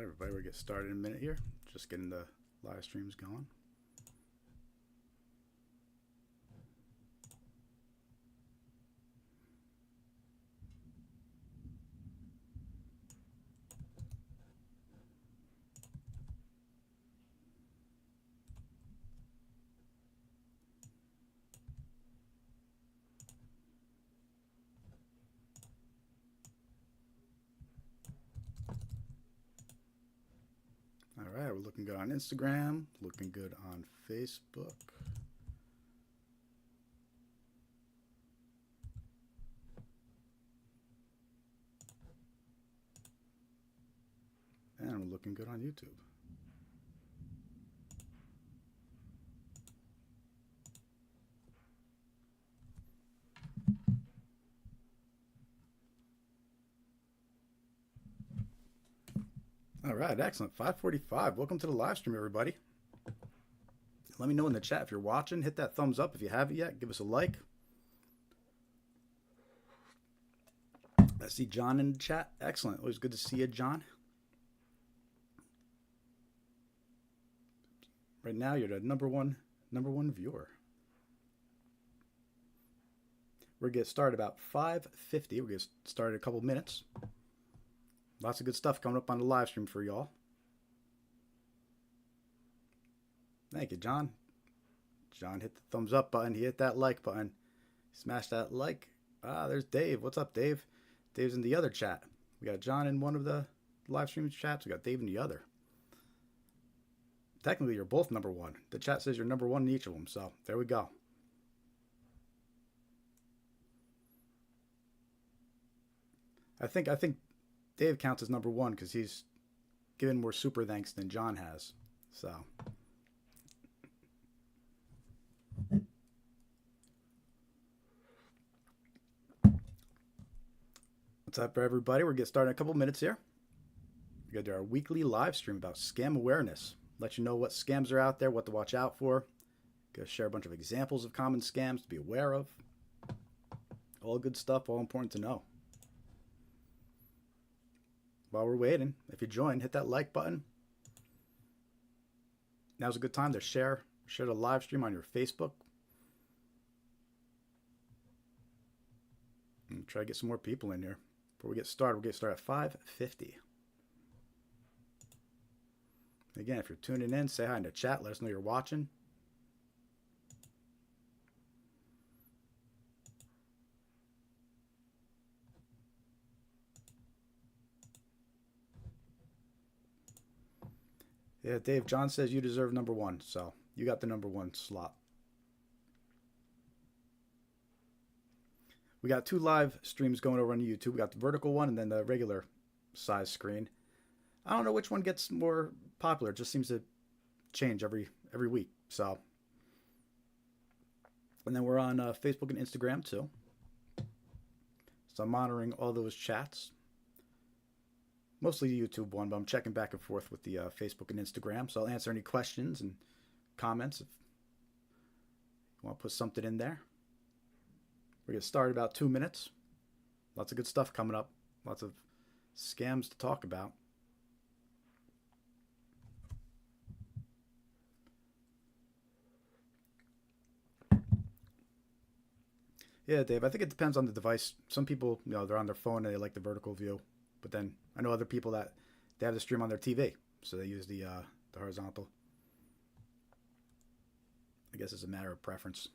Alright, everybody, we'll get started in a minute here. Just getting the live streams going. Alright, we're looking good on Instagram, looking good on Facebook. And we're looking good on YouTube. All right, excellent. 5:45. Welcome to the live stream, everybody. Let me know in the chat if you're watching. Hit that thumbs up if you haven't yet. Give us a like. I see John in the chat. Excellent. Always good to see you, John. Right now, you're the number one viewer. We're gonna get started about 5:50. We're gonna get started in a couple minutes. Lots of good stuff coming up on the live stream for y'all. Thank you, John. John hit the thumbs up button. He hit that like button. Smash that like. Ah, there's Dave. What's up, Dave? Dave's in the other chat. We got John in one of the live stream chats. We got Dave in the other. Technically, you're both number one. The chat says you're number one in each of them. So there we go. I think Dave counts as number one because he's given more super thanks than John has. So. What's up, everybody? We're going to get started in a couple minutes here. We're going to do our weekly live stream about scam awareness. Let you know what scams are out there, what to watch out for. Going to share a bunch of examples of common scams to be aware of. All good stuff, all important to know. While we're waiting, if you join, hit that like button. Now's a good time to share the live stream on your Facebook. And try to get some more people in here. Before we get started, we'll get started at 5:50. Again, if you're tuning in, say hi in the chat. Let us know you're watching. Yeah, Dave, John says you deserve number one, so you got the number one slot. We got two live streams going over on YouTube. We got the vertical one and then the regular size screen. I don't know which one gets more popular. It just seems to change every week. So, and then we're on Facebook and Instagram too. So I'm monitoring all those chats. Mostly the YouTube one, but I'm checking back and forth with the Facebook and Instagram. So I'll answer any questions and comments if you want to put something in there. We're going to start in about 2 minutes. Lots of good stuff coming up. Lots of scams to talk about. Yeah, Dave, I think it depends on the device. Some people, they're on their phone and they like the vertical view. But then I know other people that they have the stream on their TV, so they use the horizontal. I guess it's a matter of preference.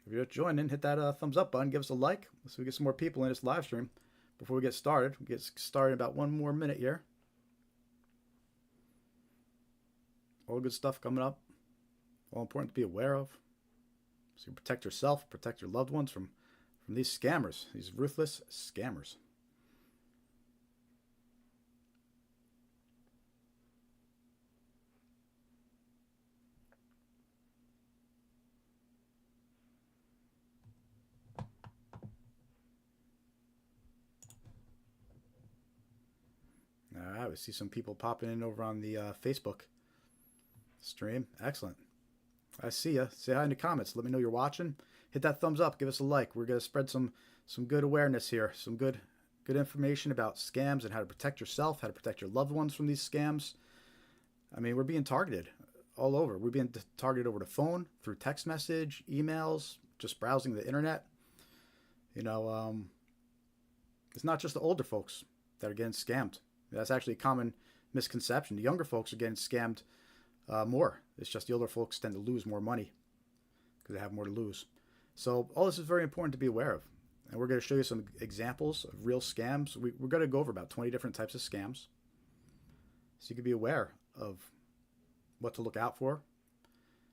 If you're joining, hit that thumbs up button, give us a like so we get some more people in this live stream. Before we get started, we'll get started in about 1 more minute here. All good stuff coming up. All important to be aware of. So you protect yourself, protect your loved ones from these scammers, these ruthless scammers. All right, we see some people popping in over on the Facebook stream. Excellent. I see ya. Say hi in the comments. Let me know you're watching. hit that thumbs up, give us a like. We're going to spread some good awareness here, some good information about scams and how to protect yourself, how to protect your loved ones from these scams. I mean, we're being targeted all over. We're being targeted over the phone, through text message, emails, just browsing the internet. You know, it's not just the older folks that are getting scammed. That's actually a common misconception. The younger folks are getting scammed more. It's just the older folks tend to lose more money because they have more to lose. So all this is very important to be aware of. And we're going to show you some examples of real scams. We're going to go over about 20 different types of scams, so you can be aware of what to look out for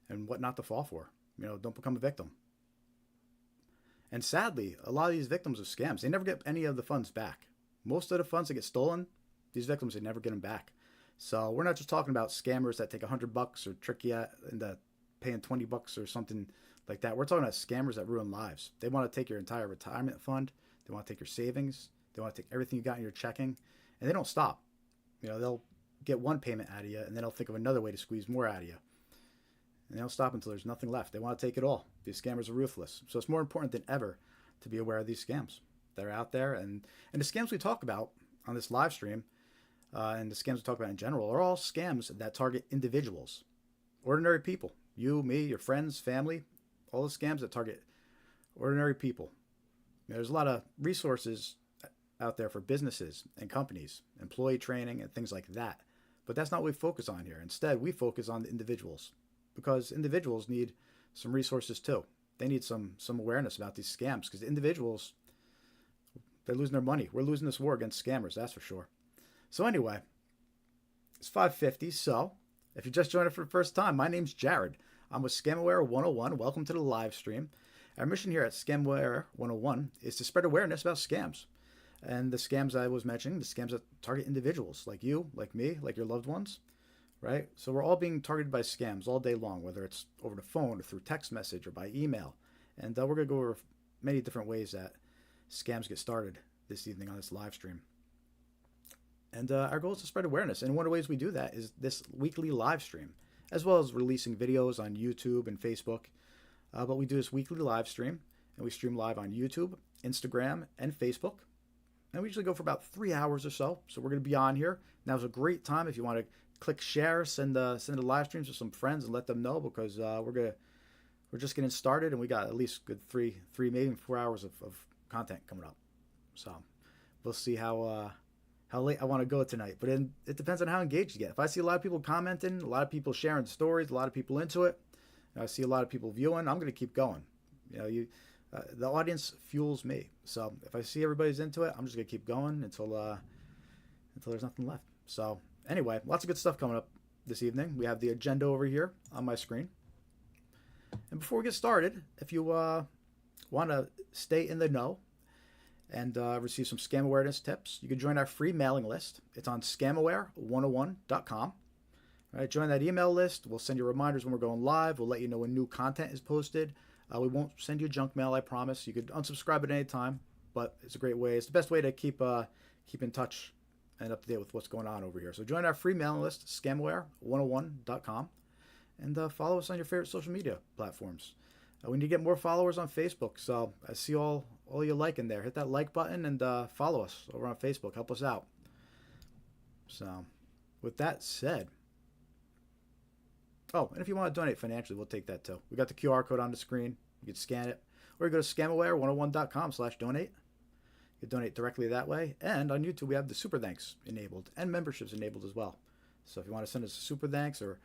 and what not to fall for. You know, don't become a victim. And sadly, a lot of these victims of scams, they never get any of the funds back. Most of the funds that get stolen, these victims, they never get them back. So we're not just talking about scammers that take $100 or trick you into paying $20 or something like that. We're talking about scammers that ruin lives. They want to take your entire retirement fund. They want to take your savings. They want to take everything you got in your checking. And they don't stop. You know, they'll get one payment out of you, and then they'll think of another way to squeeze more out of you. And they don't stop until there's nothing left. They want to take it all. These scammers are ruthless. So it's more important than ever to be aware of these scams that are out there. And the scams we talk about on this live stream, and the scams we talk about in general, are all scams that target individuals, ordinary people. You, me, your friends, family, all the scams that target ordinary people. You know, there's a lot of resources out there for businesses and companies, employee training and things like that. But that's not what we focus on here. Instead, we focus on the individuals, because individuals need some resources too. They need some awareness about these scams, because the individuals, they're losing their money. We're losing this war against scammers, that's for sure. So anyway, it's 5:50. So if you just joined us for the first time, my name's Jared. I'm with Scamaware 101. Welcome to the live stream. Our mission here at Scamaware 101 is to spread awareness about scams. And the scams I was mentioning, the scams that target individuals like you, like me, like your loved ones, right? So we're all being targeted by scams all day long, whether it's over the phone or through text message or by email. And we're going to go over many different ways that scams get started this evening on this live stream. And our goal is to spread awareness. And one of the ways we do that is this weekly live stream, as well as releasing videos on YouTube and Facebook. But we do this weekly live stream, and we stream live on YouTube, Instagram, and Facebook. And we usually go for about 3 hours or so. So we're going to be on here. Now's a great time if you want to click share, send the live streams to some friends and let them know, because we're just getting started, and we got at least good three, maybe 4 hours of content coming up. So we'll see how late I want to go tonight. But it depends on how engaged you get. If I see a lot of people commenting, a lot of people sharing stories, a lot of people into it, and I see a lot of people viewing, I'm going to keep going. You know, the audience fuels me. So if I see everybody's into it, I'm just going to keep going until there's nothing left. So anyway, lots of good stuff coming up this evening. We have the agenda over here on my screen. And before we get started, if you want to stay in the know and receive some scam awareness tips, you can join our free mailing list. It's on scamaware101.com. All right, join that email list. We'll send you reminders when we're going live. We'll let you know when new content is posted. We won't send you junk mail, I promise. You could unsubscribe at any time, but it's a great way. It's the best way to keep in touch and up to date with what's going on over here. So join our free mailing list, scamaware101.com, and follow us on your favorite social media platforms. We need to get more followers on Facebook, so I see all you liking there. Hit that like button and follow us over on Facebook. Help us out. So with that said, oh, and if you want to donate financially, we'll take that too. We got the QR code on the screen. You can scan it. Or you go to scamaware101.com/donate. You can donate directly that way. And on YouTube, we have the super thanks enabled and memberships enabled as well. So if you want to send us a super thanks or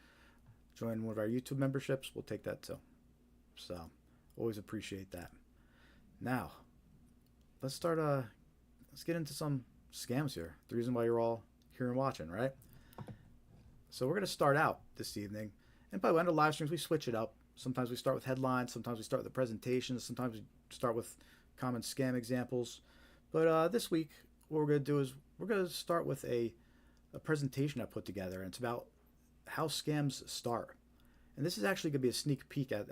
join one of our YouTube memberships, we'll take that too. So always appreciate that. Now, let's get into some scams here. The reason why you're all here and watching, right? So we're going to start out this evening. And by the way, on the live streams, we switch it up. Sometimes we start with headlines. Sometimes we start with the presentations. Sometimes we start with common scam examples. But this week, what we're going to do is we're going to start with a presentation I put together. And it's about how scams start. And this is actually going to be a sneak peek at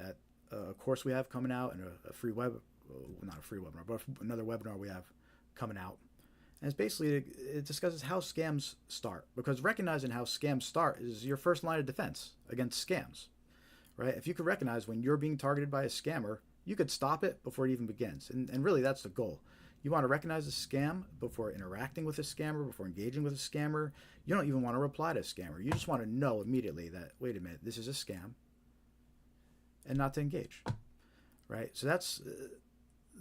a course we have coming out and a free not a free webinar, but another webinar we have coming out. And it's basically, it discusses how scams start, because recognizing how scams start is your first line of defense against scams, right? If you can recognize when you're being targeted by a scammer, you could stop it before it even begins. And really, that's the goal. You want to recognize a scam before interacting with a scammer, before engaging with a scammer. You don't even want to reply to a scammer. You just want to know immediately that, wait a minute, this is a scam, and not to engage, right? So that's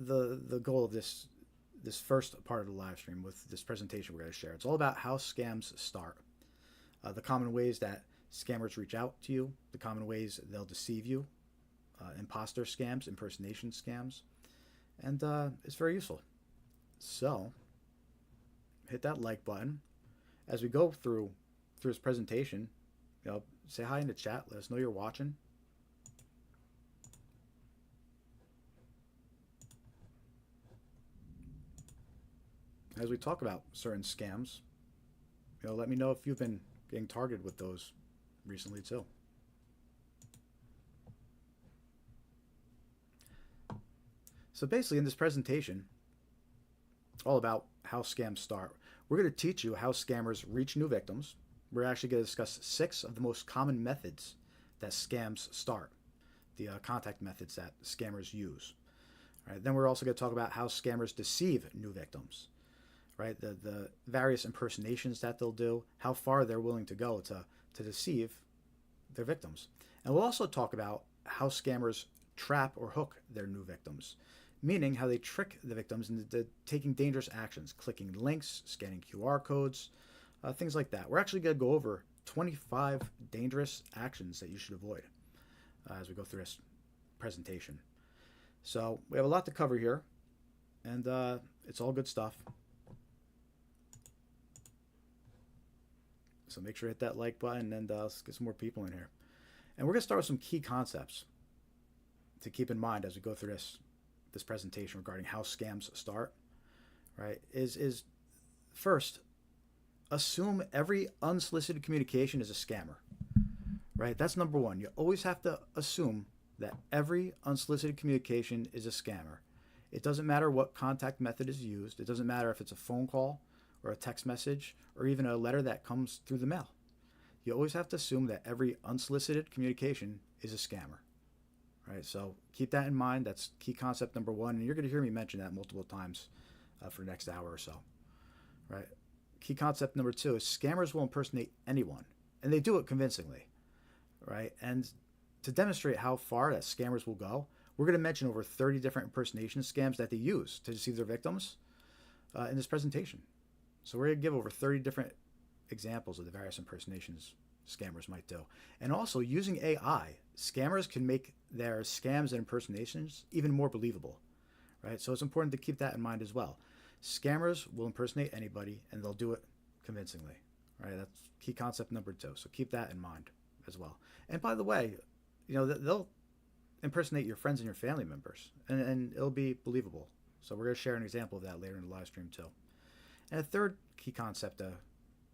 the goal of this first part of the live stream with this presentation we're going to share. It's all about how scams start, the common ways that scammers reach out to you, the common ways they'll deceive you, imposter scams, impersonation scams, and it's very useful. So hit that like button as we go through this presentation. Say hi in the chat. Let us know you're watching. As we talk about certain scams, let me know if you've been getting targeted with those recently too. So basically in this presentation, all about how scams start, we're going to teach you how scammers reach new victims. We're actually going to discuss 6 of the most common methods that scams start, the contact methods that scammers use. All right, then we're also going to talk about how scammers deceive new victims, right? The various impersonations that they'll do, how far they're willing to go to deceive their victims. And we'll also talk about how scammers trap or hook their new victims, meaning how they trick the victims into taking dangerous actions, clicking links, scanning QR codes, things like that. We're actually going to go over 25 dangerous actions that you should avoid as we go through this presentation. So we have a lot to cover here, and it's all good stuff. So make sure to hit that like button, and let's get some more people in here. And we're going to start with some key concepts to keep in mind as we go through this presentation regarding how scams start, right? Is first, assume every unsolicited communication is a scammer, right? That's number one. You always have to assume that every unsolicited communication is a scammer. It doesn't matter what contact method is used. It doesn't matter if it's a phone call or a text message or even a letter that comes through the mail. You always have to assume that every unsolicited communication is a scammer. Right, so keep that in mind. That's key concept number one, and you're going to hear me mention that multiple times for the next hour or so. Right, key concept number two is scammers will impersonate anyone, and they do it convincingly. Right, and to demonstrate how far that scammers will go, we're going to mention over 30 different impersonation scams that they use to deceive their victims in this presentation. So we're going to give over 30 different examples of the various impersonations scammers might do. And also, using AI, scammers can make their scams and impersonations even more believable, right? So it's important to keep that in mind as well. Scammers will impersonate anybody, and they'll do it convincingly, right? That's key concept number two. So keep that in mind as well. And by the way, they'll impersonate your friends and your family members, and it'll be believable. So we're going to share an example of that later in the live stream too. And a third key concept to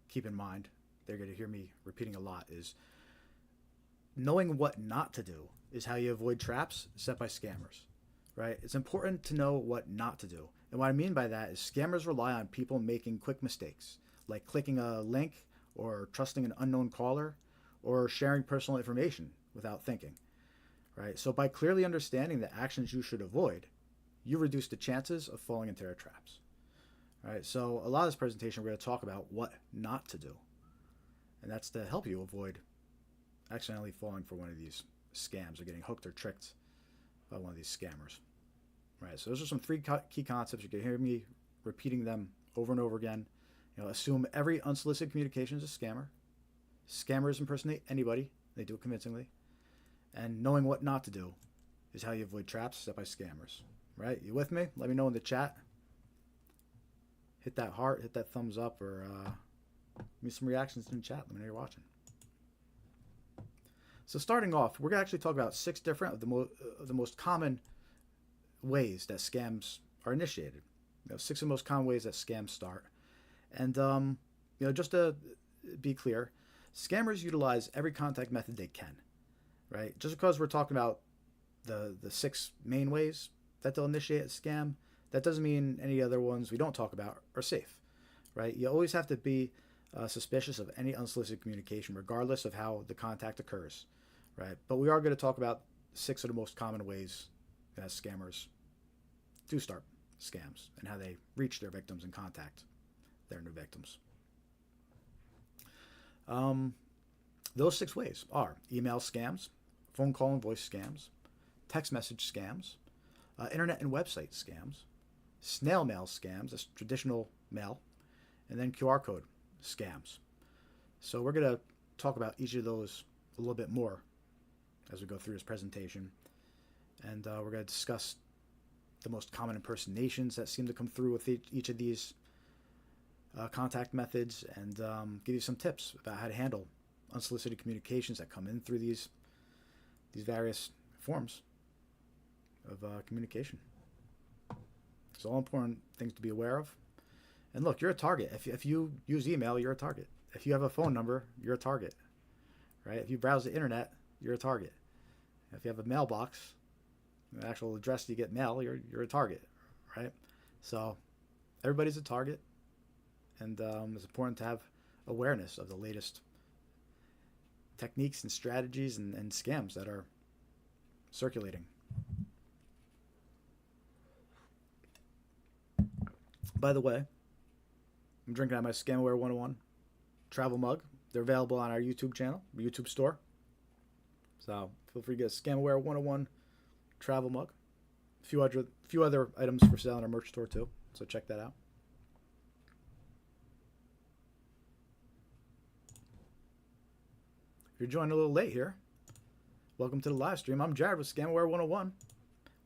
keep in mind, they're going to hear me repeating a lot, is knowing what not to do is how you avoid traps set by scammers, right? It's important to know what not to do. And what I mean by that is scammers rely on people making quick mistakes, like clicking a link or trusting an unknown caller or sharing personal information without thinking, right? So by clearly understanding the actions you should avoid, you reduce the chances of falling into their traps, right? So a lot of this presentation, we're going to talk about what not to do. And that's to help you avoid accidentally falling for one of these scams or getting hooked or tricked by one of these scammers. Right, so those are some 3 key concepts. You can hear me repeating them over and over again. Assume every unsolicited communication is a scammer. Scammers impersonate anybody. They do it convincingly. And knowing what not to do is how you avoid traps set by scammers. Right, you with me? Let me know in the chat. Hit that heart, hit that thumbs up, or give me some reactions in the chat. Let me know you're watching. So starting off, we're going to actually talk about 6 different of the most common ways that scams are initiated. 6 of the most common ways that scams start. And just to be clear, scammers utilize every contact method they can, right? Just because we're talking about the 6 main ways that they'll initiate a scam, that doesn't mean any other ones we don't talk about are safe, right? You always have to be suspicious of any unsolicited communication, regardless of how the contact occurs, right? But we are going to talk about 6 of the most common ways as scammers do start scams and how they reach their victims and contact their new victims. Those 6 ways are email scams, phone call and voice scams, text message scams, internet and website scams, snail mail scams, that's traditional mail, and then QR code scams. So we're going to talk about each of those a little bit more as we go through this presentation. And we're going to discuss the most common impersonations that seem to come through with each of these contact methods, and give you some tips about how to handle unsolicited communications that come in through these various forms of communication. It's all important things to be aware of. And look, you're a target. If you use email, you're a target. If you have a phone number, you're a target, right? If you browse the internet, you're a target. If you have a mailbox, the actual address you get mail, you're a target, right? So everybody's a target, and it's important to have awareness of the latest techniques and strategies and scams that are circulating. By the way, I'm drinking out my Scamware 101 travel mug. They're available on our YouTube channel, YouTube store. So feel free to get a Scamware 101 travel mug. A few other items for sale in our merch store too. So check that out. If you're joining a little late here, welcome to the live stream. I'm Jared with Scamware 101.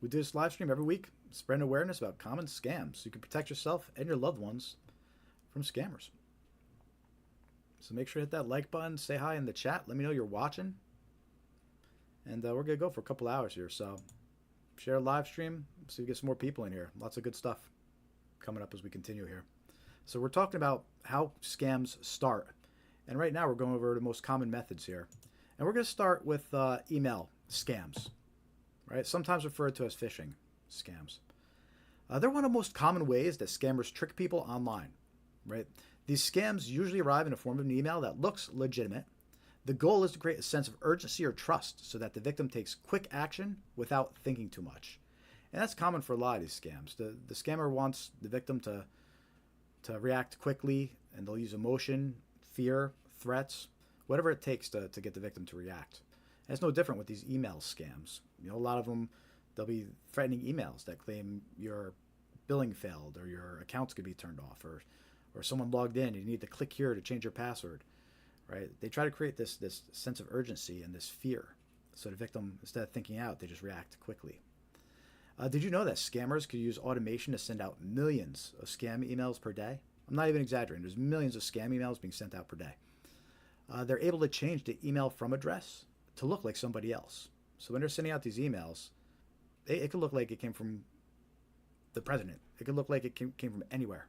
We do this live stream every week, spreading awareness about common scams so you can protect yourself and your loved ones from scammers. So make sure to hit that like button, say hi in the chat, let me know you're watching. And we're going to go for a couple hours here. So share a live stream so you get some more people in here. Lots of good stuff coming up as we continue here. So we're talking about how scams start. And right now we're going over the most common methods here. And we're going to start with email scams, right? Sometimes referred to as phishing scams. They're one of the most common ways that scammers trick people online, right? These scams usually arrive in the form of an email that looks legitimate. The goal is to create a sense of urgency or trust so that the victim takes quick action without thinking too much. And that's common for a lot of these scams. The scammer wants the victim to react quickly, and they'll use emotion, fear, threats, whatever it takes to get the victim to react. And it's no different with these email scams. You know, a lot of them, they'll be threatening emails that claim your billing failed or your accounts could be turned off or someone logged in and you need to click here to change your password, right? They try to create this sense of urgency and this fear. So the victim, instead of thinking out, they just react quickly. Did you know that scammers could use automation to send out millions of scam emails per day? I'm not even exaggerating. There's millions of scam emails being sent out per day. They're able to change the email from address to look like somebody else. So when they're sending out these emails, it could look like it came from the president. It could look like it came from anywhere.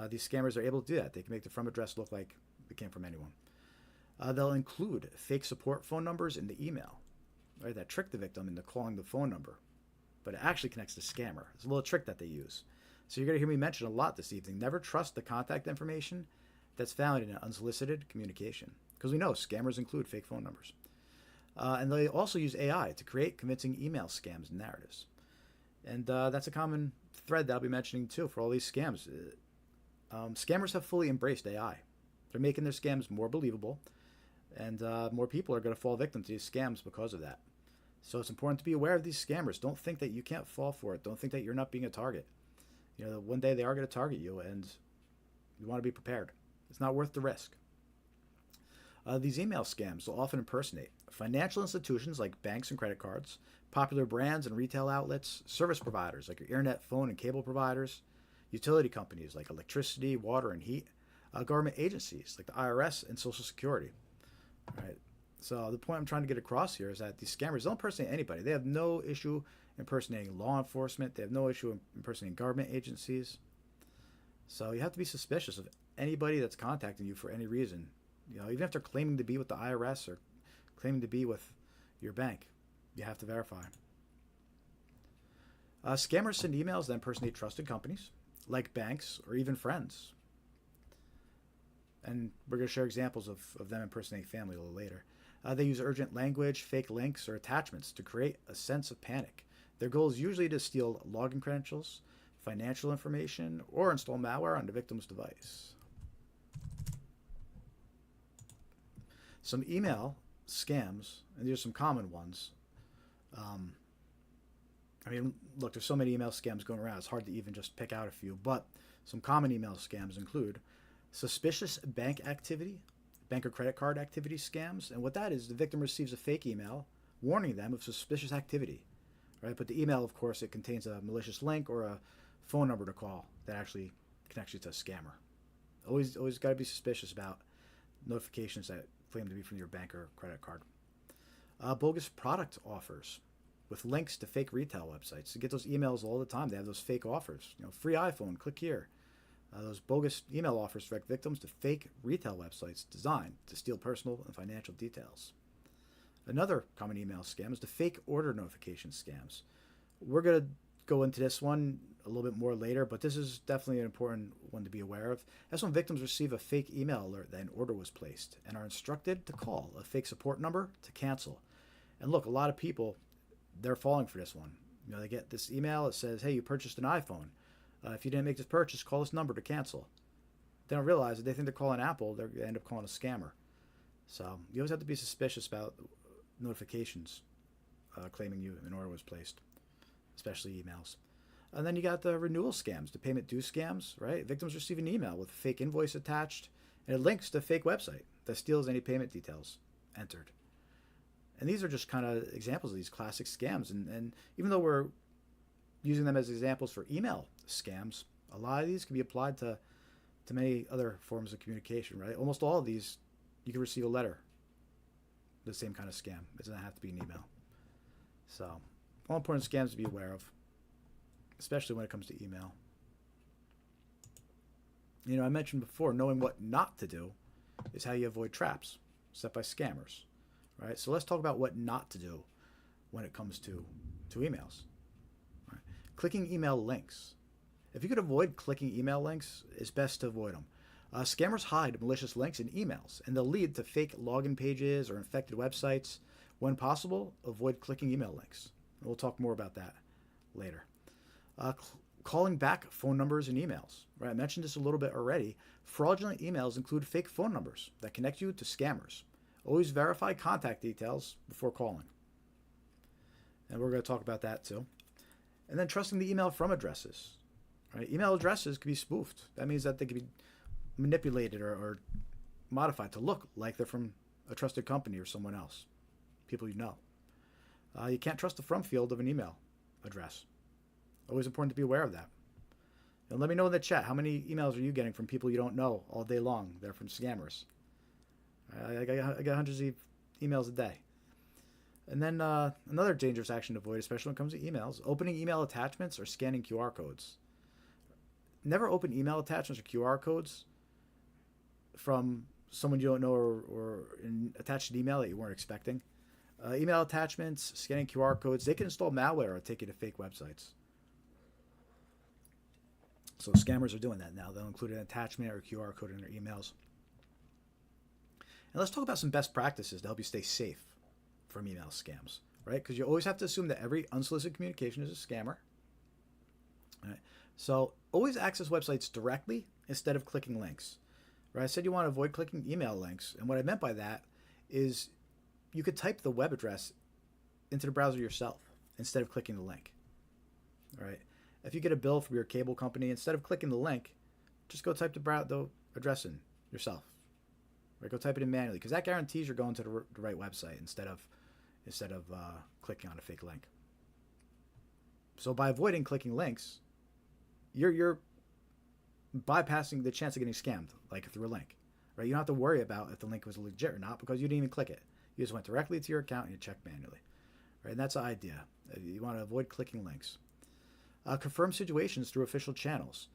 These scammers are able to do that. They can make the from address look like it came from anyone. They'll include fake support phone numbers in the email, right, that trick the victim into calling the phone number, but it actually connects the scammer. It's a little trick that they use. So you're going to hear me mention a lot this evening. Never trust the contact information that's found in an unsolicited communication, because we know scammers include fake phone numbers. And they also use AI to create convincing email scams and narratives. And that's a common thread that I'll be mentioning too for all these scams. Scammers have fully embraced AI. They're making their scams more believable, and more people are going to fall victim to these scams because of that. So it's important to be aware of these scammers. Don't think that you can't fall for it. Don't think that you're not being a target. You know, one day they are going to target you, and you want to be prepared. It's not worth the risk. These email scams will often impersonate financial institutions like banks and credit cards, popular brands and retail outlets, service providers like your internet, phone, and cable providers, utility companies like electricity, water, and heat, government agencies like the IRS and Social Security. All right. So the point I'm trying to get across here is that these scammers don't impersonate anybody. They have no issue impersonating law enforcement. They have no issue impersonating government agencies. So you have to be suspicious of anybody that's contacting you for any reason. You know, even if they're claiming to be with the IRS or claiming to be with your bank, you have to verify. Scammers send emails that impersonate trusted companies, like banks or even friends. And we're going to share examples of them impersonating family a little later. They use urgent language, fake links, or attachments to create a sense of panic. Their goal is usually to steal login credentials, financial information, or install malware on the victim's device. Some email scams, and these are some common ones. Look, there's so many email scams going around, it's hard to even just pick out a few, but some common email scams include suspicious bank activity, bank or credit card activity scams. And what that is, the victim receives a fake email warning them of suspicious activity, right? But the email, of course, it contains a malicious link or a phone number to call that actually connects you to a scammer. Always got to be suspicious about notifications that claim to be from your bank or credit card. Bogus product offers with links to fake retail websites. You get those emails all the time. They have those fake offers. Free iPhone, click here. Those bogus email offers direct victims to fake retail websites designed to steal personal and financial details. Another common email scam is the fake order notification scams. We're going to go into this one a little bit more later, but this is definitely an important one to be aware of. That's when victims receive a fake email alert that an order was placed and are instructed to call a fake support number to cancel. And look, a lot of people, they're falling for this one. They get this email that says, hey, you purchased an iPhone. If you didn't make this purchase, call this number to cancel. They don't realize that they think they're calling Apple, they end up calling a scammer. So you always have to be suspicious about notifications claiming an order was placed, especially emails. And then you got the renewal scams, the payment due scams, right? Victims receive an email with a fake invoice attached, and it links to a fake website that steals any payment details entered. And these are just kind of examples of these classic scams. And even though we're using them as examples for email scams, a lot of these can be applied to many other forms of communication, right? Almost all of these, you can receive a letter, the same kind of scam. It doesn't have to be an email. So, all important scams to be aware of, especially when it comes to email. I mentioned before, knowing what not to do is how you avoid traps set by scammers, right? So let's talk about what not to do when it comes to emails. Right? Clicking email links. If you could avoid clicking email links, it's best to avoid them. Scammers hide malicious links in emails, and they'll lead to fake login pages or infected websites. When possible, avoid clicking email links. And we'll talk more about that later. Calling back phone numbers and emails. Right? I mentioned this a little bit already. Fraudulent emails include fake phone numbers that connect you to scammers. Always verify contact details before calling. And we're going to talk about that too. And then trusting the email from addresses. Right? Email addresses can be spoofed. That means that they can be manipulated or modified to look like they're from a trusted company or someone else, people you know. You can't trust the from field of an email address. Always important to be aware of that. And let me know in the chat, how many emails are you getting from people you don't know all day long? They're from scammers. I get hundreds of emails a day. And then another dangerous action to avoid, especially when it comes to emails, opening email attachments or scanning QR codes. Never open email attachments or QR codes from someone you don't know or attached an email that you weren't expecting. Email attachments, scanning QR codes, they can install malware or take you to fake websites. So scammers are doing that now. They'll include an attachment or QR code in their emails. And let's talk about some best practices to help you stay safe from email scams, right? Because you always have to assume that every unsolicited communication is a scammer. Right? So always access websites directly instead of clicking links. Right? I said you want to avoid clicking email links. And what I meant by that is you could type the web address into the browser yourself instead of clicking the link. All right? If you get a bill from your cable company, instead of clicking the link, just go type the address in yourself. Right? Go type it in manually, because that guarantees you're going to the right website instead of clicking on a fake link. So by avoiding clicking links, you're bypassing the chance of getting scammed, like through a link. Right? You don't have to worry about if the link was legit or not, because you didn't even click it. You just went directly to your account and you checked manually. Right? And that's the idea. You want to avoid clicking links. Confirm situations through official channels.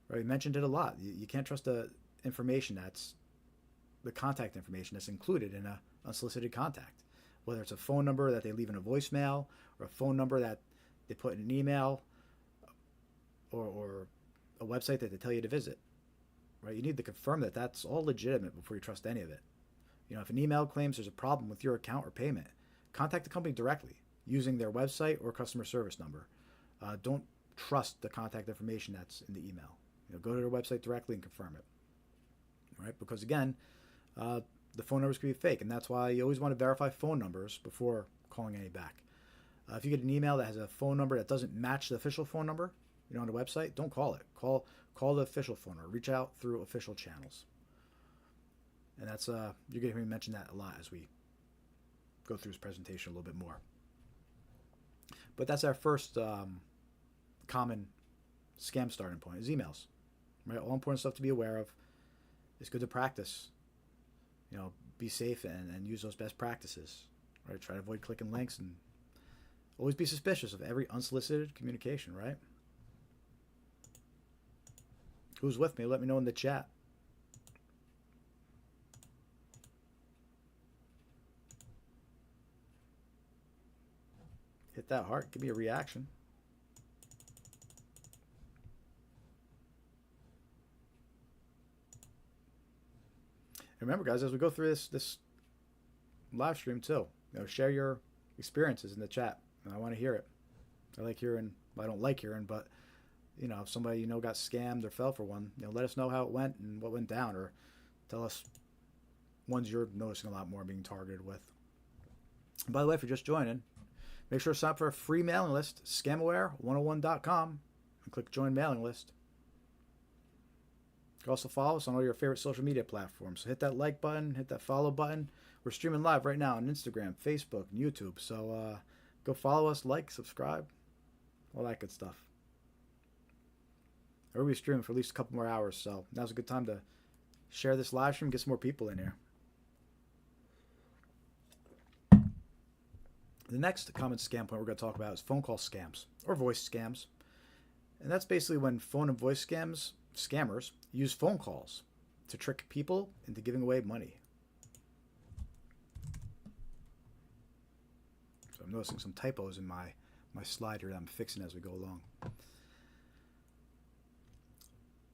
Right? We mentioned it a lot. You can't trust the information the contact information that's included in a unsolicited contact. Whether it's a phone number that they leave in a voicemail, or a phone number that they put in an email, or a website that they tell you to visit. Right? You need to confirm that that's all legitimate before you trust any of it. If an email claims there's a problem with your account or payment, contact the company directly. using their website or customer service number. Don't trust the contact information that's in the email. Go to their website directly and confirm it. Right? Because again, the phone numbers could be fake, and that's why you always want to verify phone numbers before calling any back. If you get an email that has a phone number that doesn't match the official phone number, on the website, don't call it. Call the official phone number. Reach out through official channels. And that's you're going to hear me mention that a lot as we go through this presentation a little bit more. But that's our first common scam starting point is emails. Right? All important stuff to be aware of. It's good to practice. Be safe and use those best practices. Right? Try to avoid clicking links and always be suspicious of every unsolicited communication, right? Who's with me? Let me know in the chat. Hit that heart. Give me a reaction. And remember, guys, as we go through this live stream too, share your experiences in the chat. I want to hear it. I like hearing. I don't like hearing, but if somebody got scammed or fell for one, let us know how it went and what went down, or tell us ones you're noticing a lot more being targeted with. And by the way, if you're just joining, make sure to sign up for a free mailing list, scamaware101.com, and click join mailing list. You can also follow us on all your favorite social media platforms. So hit that like button, hit that follow button. We're streaming live right now on Instagram, Facebook, and YouTube. So go follow us, like, subscribe, all that good stuff. We'll be streaming for at least a couple more hours, so now's a good time to share this live stream, get some more people in here. The next common scam point we're going to talk about is phone call scams or voice scams. And that's basically when phone and voice scammers use phone calls to trick people into giving away money. So I'm noticing some typos in my slide here that I'm fixing as we go along.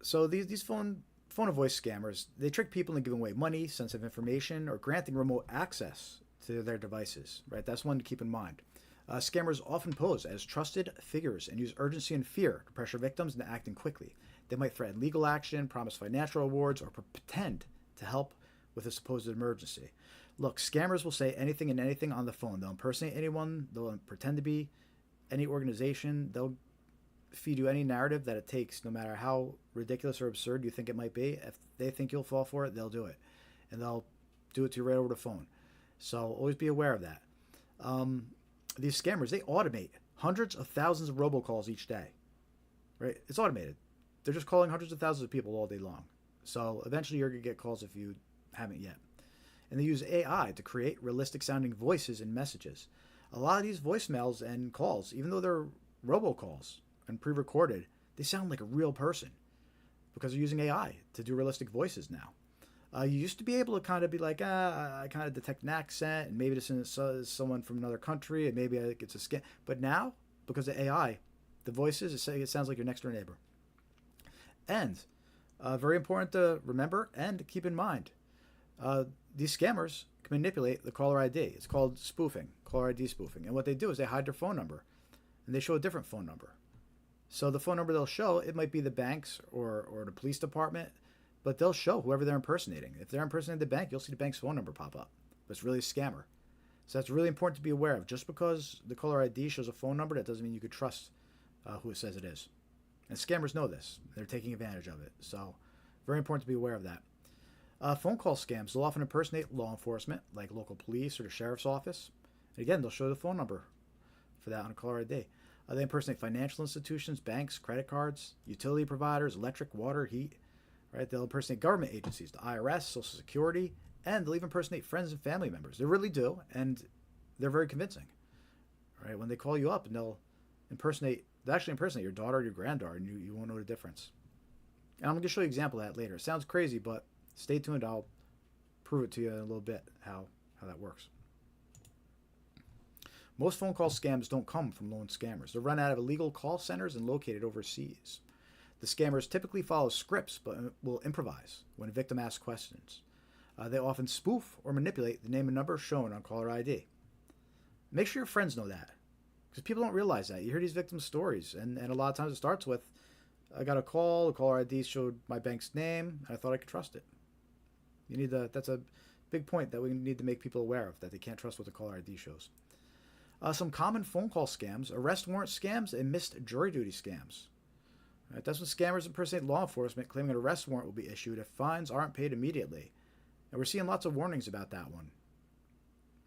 So these phone and voice scammers, they trick people into giving away money, sensitive information, or granting remote access to their devices. Right? That's one to keep in mind. Scammers often pose as trusted figures and use urgency and fear to pressure victims into acting quickly. They might threaten legal action, promise financial rewards, or pretend to help with a supposed emergency. Look, scammers will say anything and anything on the phone. They'll impersonate anyone. They'll pretend to be any organization. They'll feed you any narrative that it takes, no matter how ridiculous or absurd you think it might be. If they think you'll fall for it, they'll do it. And they'll do it to you right over the phone. So always be aware of that. These scammers, they automate hundreds of thousands of robocalls each day. Right? It's automated. They're just calling hundreds of thousands of people all day long. So eventually you're going to get calls if you haven't yet. And they use AI to create realistic sounding voices and messages. A lot of these voicemails and calls, even though they're robocalls and pre-recorded, they sound like a real person because they're using AI to do realistic voices now. You used to be able to kind of be like, I kind of detect an accent, and maybe this is someone from another country, and maybe it's a scam. But now, because of AI, the voices, it sounds like your next door neighbor. And very important to remember and keep in mind, these scammers can manipulate the caller ID. It's called spoofing, caller ID spoofing. And what they do is they hide their phone number, and they show a different phone number. So the phone number they'll show, it might be the bank's or the police department, but they'll show whoever they're impersonating. If they're impersonating the bank, you'll see the bank's phone number pop up. But it's really a scammer. So that's really important to be aware of. Just because the caller ID shows a phone number, that doesn't mean you could trust who it says it is. And scammers know this. They're taking advantage of it. So very important to be aware of that. Phone call scams will often impersonate law enforcement, like local police or the sheriff's office. And again, they'll show the phone number for that on a caller ID. They impersonate financial institutions, banks, credit cards, utility providers, electric, water, heat. Right? They'll impersonate government agencies, the IRS, Social Security, and they'll even impersonate friends and family members. They really do, and they're very convincing. Right? When they call you up and they'll actually impersonate your daughter or your granddaughter, and you won't know the difference. And I'm going to show you an example of that later. It sounds crazy, but stay tuned. I'll prove it to you in a little bit how that works. Most phone call scams don't come from lone scammers. They're run out of illegal call centers and located overseas. The scammers typically follow scripts but will improvise when a victim asks questions. They often spoof or manipulate the name and number shown on caller ID. Make sure your friends know that. Because people don't realize that. You hear these victim stories, and a lot of times it starts with, I got a call, the caller ID showed my bank's name, and I thought I could trust it. That's a big point that we need to make people aware of, that they can't trust what the caller ID shows. Some common phone call scams: arrest warrant scams and missed jury duty scams. Right, that's when scammers impersonate law enforcement, claiming an arrest warrant will be issued if fines aren't paid immediately. And we're seeing lots of warnings about that one.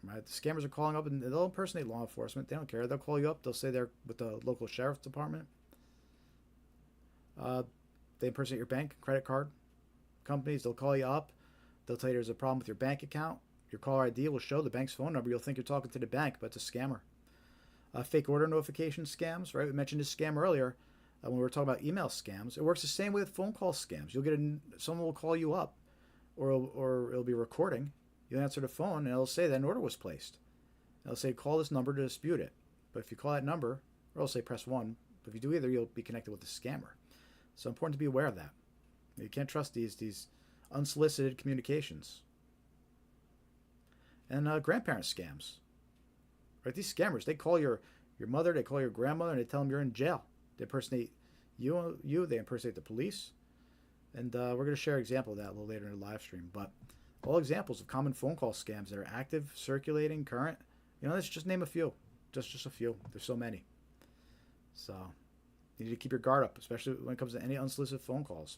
Right, the scammers are calling up and they'll impersonate law enforcement. They don't care. They'll call you up. They'll say they're with the local sheriff's department. They impersonate your bank, credit card companies. They'll call you up. They'll tell you there's a problem with your bank account. Your caller ID will show the bank's phone number. You'll think you're talking to the bank, but it's a scammer. Fake order notification scams, right? We mentioned this scam earlier when we were talking about email scams. It works the same way with phone call scams. You'll get someone will call you up, or it'll be recording. You'll answer the phone, and it'll say that an order was placed. It'll say, call this number to dispute it. But if you call that number, or it'll say press 1. But if you do either, you'll be connected with a scammer. So important to be aware of that. You can't trust these unsolicited communications. And grandparent scams. Right? These scammers, they call your mother, they call your grandmother, and they tell them you're in jail. They impersonate you, they impersonate the police. And we're going to share an example of that a little later in the live stream. But all examples of common phone call scams that are active, circulating, current. Let's just name a few. Just a few. There's so many. So you need to keep your guard up, especially when it comes to any unsolicited phone calls.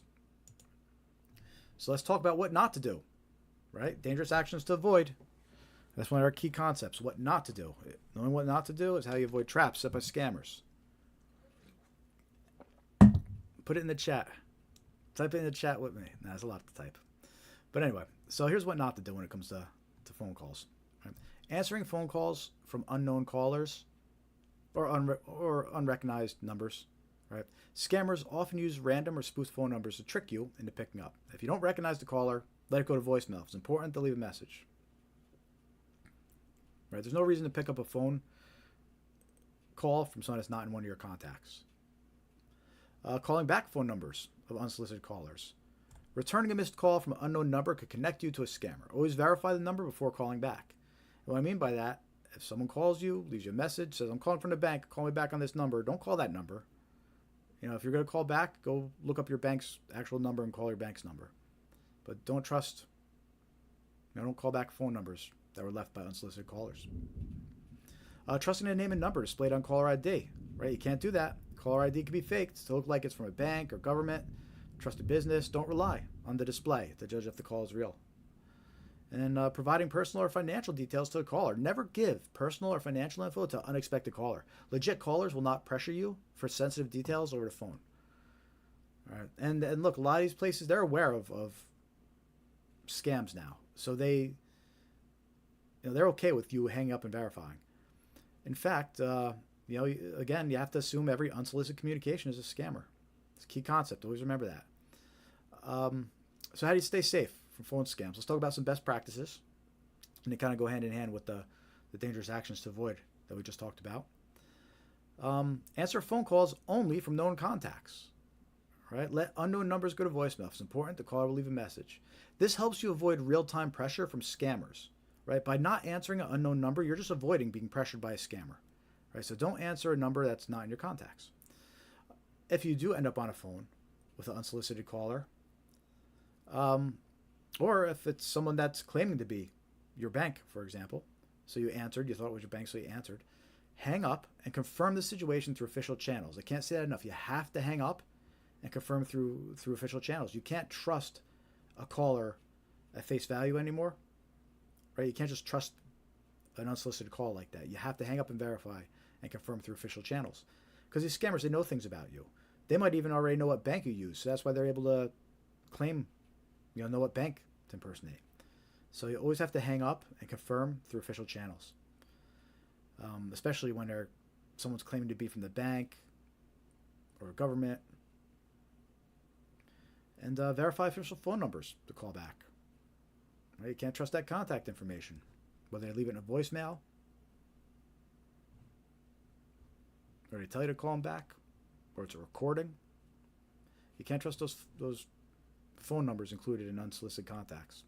So let's talk about what not to do. Right? Dangerous actions to avoid. That's one of our key concepts. What not to do. Knowing what not to do is how you avoid traps set by scammers. Put it in the chat. Type it in the chat with me. Nah, that's a lot to type. But anyway, so here's what not to do when it comes to phone calls. Right? Answering phone calls from unknown callers or unrecognized numbers. Right? Scammers often use random or spoofed phone numbers to trick you into picking up. If you don't recognize the caller, let it go to voicemail. It's important to leave a message. Right? There's no reason to pick up a phone call from someone that's not in one of your contacts. Calling back phone numbers of unsolicited callers. Returning a missed call from an unknown number could connect you to a scammer. Always verify the number before calling back. And what I mean by that, if someone calls you, leaves you a message, says, I'm calling from the bank, call me back on this number, don't call that number. If you're going to call back, go look up your bank's actual number and call your bank's number. But don't trust, don't call back phone numbers that were left by unsolicited callers. Trusting a name and number displayed on caller ID. Right? You can't do that. Caller ID can be faked to look like it's from a bank or government. Trust a business. Don't rely on the display to judge if the call is real. And providing personal or financial details to a caller. Never give personal or financial info to an unexpected caller. Legit callers will not pressure you for sensitive details over the phone. All right. And look, a lot of these places, they're aware of scams now. So they're okay with you hanging up and verifying. In fact, again, you have to assume every unsolicited communication is a scammer. It's a key concept. Always remember that. So how do you stay safe from phone scams? Let's talk about some best practices. And they kind of go hand in hand with the dangerous actions to avoid that we just talked about. Answer phone calls only from known contacts. Right? Let unknown numbers go to voicemail. If it's important, the caller will leave a message. This helps you avoid real-time pressure from scammers. Right? By not answering an unknown number, you're just avoiding being pressured by a scammer. Right? So don't answer a number that's not in your contacts. If you do end up on a phone with an unsolicited caller, or if it's someone that's claiming to be your bank, for example, so you answered, you thought it was your bank, so you answered, hang up and confirm the situation through official channels. I can't say that enough. You have to hang up and confirm through official channels. You can't trust a caller at face value anymore. Right? You can't just trust an unsolicited call like that. You have to hang up and verify and confirm through official channels. Because these scammers, they know things about you. They might even already know what bank you use. So that's why they're able to claim, know what bank to impersonate. So you always have to hang up and confirm through official channels. Especially when someone's claiming to be from the bank or government. And verify official phone numbers to call back. Right? You can't trust that contact information. Whether they leave it in a voicemail, or they tell you to call them back, or it's a recording. You can't trust those phone numbers included in unsolicited contacts.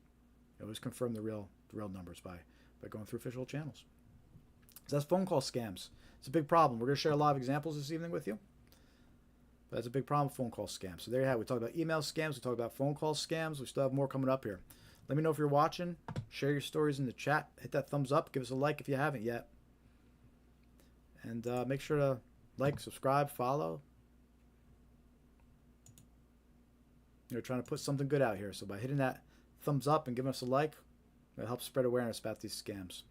You always confirm the real numbers by going through official channels. So that's phone call scams. It's a big problem. We're going to share a lot of examples this evening with you. But that's a big problem with phone call scams. So there you have it. We talked about email scams. We talked about phone call scams. We still have more coming up here. Let me know if you're watching. Share your stories in the chat. Hit that thumbs up. Give us a like if you haven't yet. And make sure to like, subscribe, follow. We're trying to put something good out here. So by hitting that thumbs up and giving us a like, it helps spread awareness about these scams.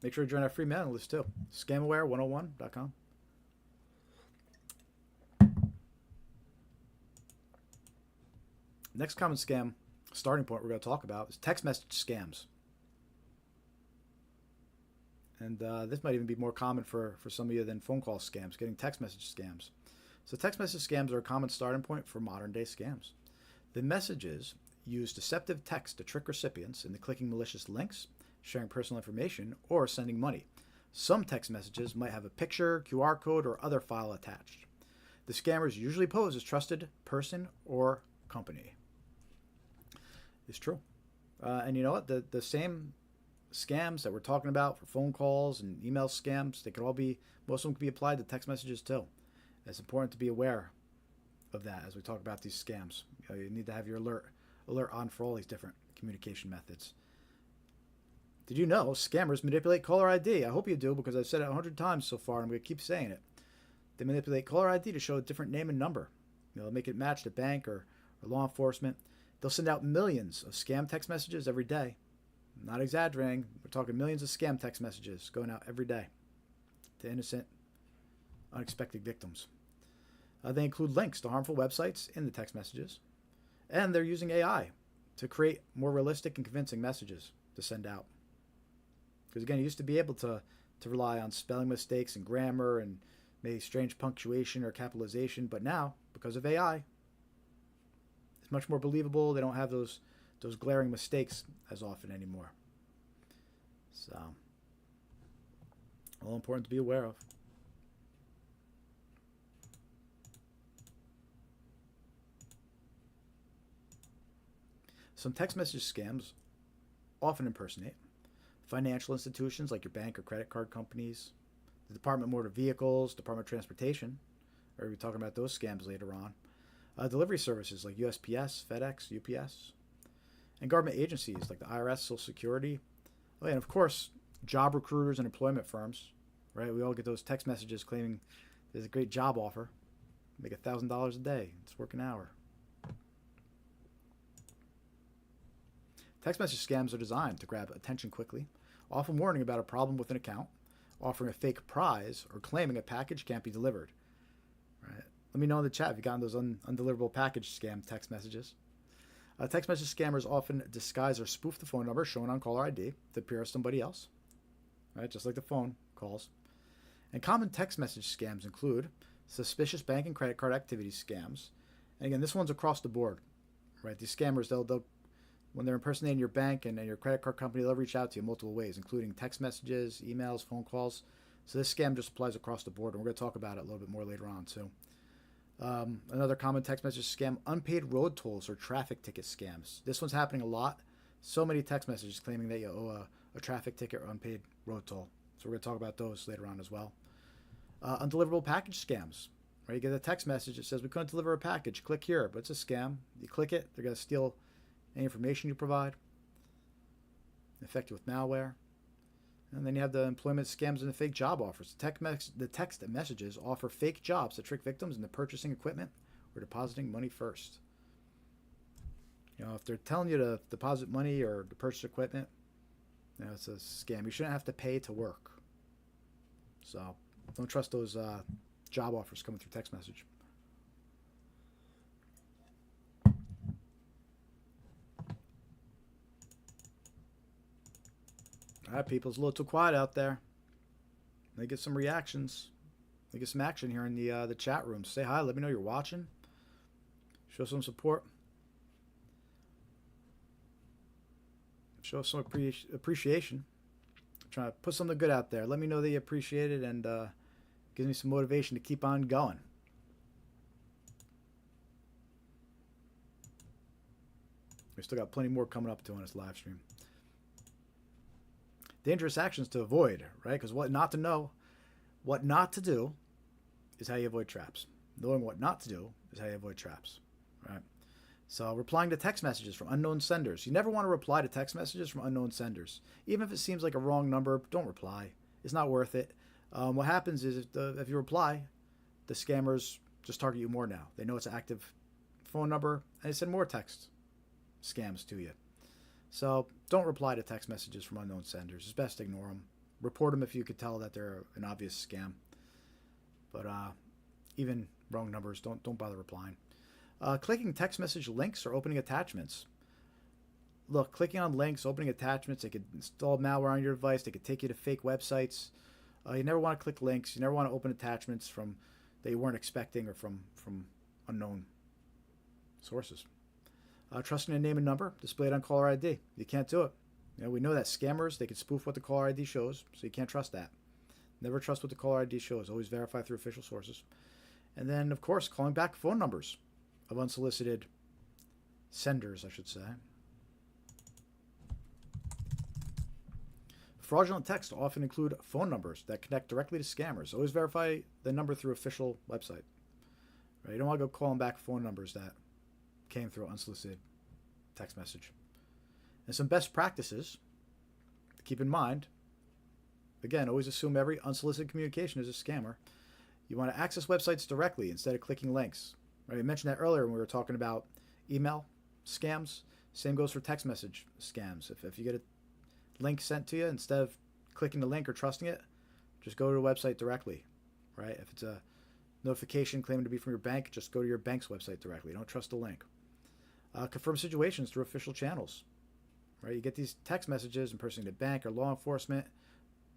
Make sure to join our free mailing list too. Scamaware101.com. Next common scam starting point we're going to talk about is text message scams. And this might even be more common for some of you than phone call scams, getting text message scams. So text message scams are a common starting point for modern day scams. The messages use deceptive text to trick recipients into clicking malicious links, sharing personal information, or sending money. Some text messages might have a picture, QR code, or other file attached. The scammers usually pose as trusted person or company. It's true. And you know what? The same scams that we're talking about for phone calls and email scams, they could all be, most of them could be applied to text messages too. It's important to be aware of that as we talk about these scams. You need to have your alert on for all these different communication methods. Did you know scammers manipulate caller ID? I hope you do, because I've said it 100 times so far and I'm going to keep saying it. They manipulate caller ID to show a different name and number. They'll make it match the bank or law enforcement. They'll send out millions of scam text messages every day. I'm not exaggerating. We're talking millions of scam text messages going out every day to innocent, unexpected victims. They include links to harmful websites in the text messages. And they're using AI to create more realistic and convincing messages to send out. Because again, you used to be able to rely on spelling mistakes and grammar and maybe strange punctuation or capitalization. But now, because of AI, it's much more believable. They don't have those glaring mistakes as often anymore. So, all important to be aware of. Some text message scams often impersonate financial institutions like your bank or credit card companies, the Department of Motor Vehicles, Department of Transportation, or we'll be talking about those scams later on, delivery services like USPS, FedEx, UPS, and government agencies like the IRS, Social Security, and of course, job recruiters and employment firms, right? We all get those text messages claiming there's a great job offer, make $1,000 a day, it's work an hour. Text message scams are designed to grab attention quickly, often warning about a problem with an account, offering a fake prize, or claiming a package can't be delivered. Right? Let me know in the chat if you've gotten those undeliverable package scam text messages. Text message scammers often disguise or spoof the phone number shown on caller ID to appear as somebody else, right? Just like the phone calls. And common text message scams include suspicious bank and credit card activity scams. And again, this one's across the board, right? These scammers, they'll when they're impersonating your bank and your credit card company, they'll reach out to you in multiple ways, including text messages, emails, phone calls. So this scam just applies across the board, and we're going to talk about it a little bit more later on too. Another common text message scam, unpaid road tolls or traffic ticket scams. This one's happening a lot. So many text messages claiming that you owe a traffic ticket or unpaid road toll. So we're going to talk about those later on as well. Undeliverable package scams. Right? You get a text message that says, we couldn't deliver a package. Click here. But it's a scam. You click it, they're going to steal any information you provide, infect you with malware. And then you have the employment scams and the fake job offers. The text messages offer fake jobs to trick victims into purchasing equipment or depositing money first. You know, if they're telling you to deposit money or to purchase equipment, you know, it's a scam. You shouldn't have to pay to work. So don't trust those job offers coming through text message. All right, people, it's a little too quiet out there. Let me get some reactions. Let me get some action here in the chat room. Say hi. Let me know you're watching. Show some support. Show some appreciation. I'm trying to put something good out there. Let me know that you appreciate it, and gives me some motivation to keep on going. We still got plenty more coming up to on this live stream. Dangerous actions to avoid, right? Because what not to know, what not to do is how you avoid traps. Knowing what not to do is how you avoid traps, right? So replying to text messages from unknown senders. You never want to reply to text messages from unknown senders. Even if it seems like a wrong number, don't reply. It's not worth it. What happens is if you reply, the scammers just target you more now. They know it's an active phone number, and they send more text scams to you. So don't reply to text messages from unknown senders. It's best to ignore them. Report them if you could tell that they're an obvious scam. But even wrong numbers, don't bother replying. Clicking text message links or opening attachments. Look, clicking on links, opening attachments, they could install malware on your device. They could take you to fake websites. You never want to click links. You never want to open attachments from that you weren't expecting or from unknown sources. Trusting a name and number displayed on caller ID. You can't do it. We know that scammers, they can spoof what the caller ID shows, so you can't trust that. Never trust what the caller ID shows. Always verify through official sources. And then, of course, calling back phone numbers of unsolicited senders, I should say. Fraudulent texts often include phone numbers that connect directly to scammers. Always verify the number through official website. Right? You don't want to go calling back phone numbers that came through unsolicited text message. And some best practices to keep in mind. Again, always assume every unsolicited communication is a scammer. You want to access websites directly instead of clicking links. Right? I mentioned that earlier when we were talking about email scams. Same goes for text message scams. If you get a link sent to you, instead of clicking the link or trusting it, just go to the website directly. Right? If it's a notification claiming to be from your bank, just go to your bank's website directly. Don't trust the link. Confirm situations through official channels. Right? You get these text messages impersonating a bank or law enforcement.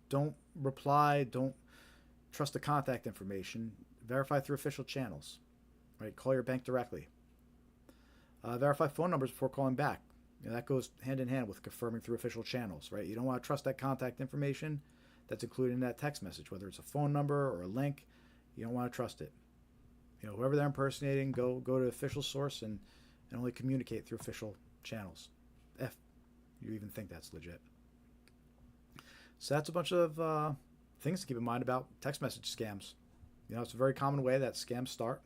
Don't reply. Don't trust the contact information. Verify through official channels. Right? Call your bank directly. Verify phone numbers before calling back. That goes hand in hand with confirming through official channels. Right? You don't want to trust that contact information that's included in that text message, whether it's a phone number or a link. You don't want to trust it. Whoever they're impersonating, go to official source and only communicate through official channels. If you even think that's legit. So that's a bunch of things to keep in mind about text message scams. It's a very common way that scams start.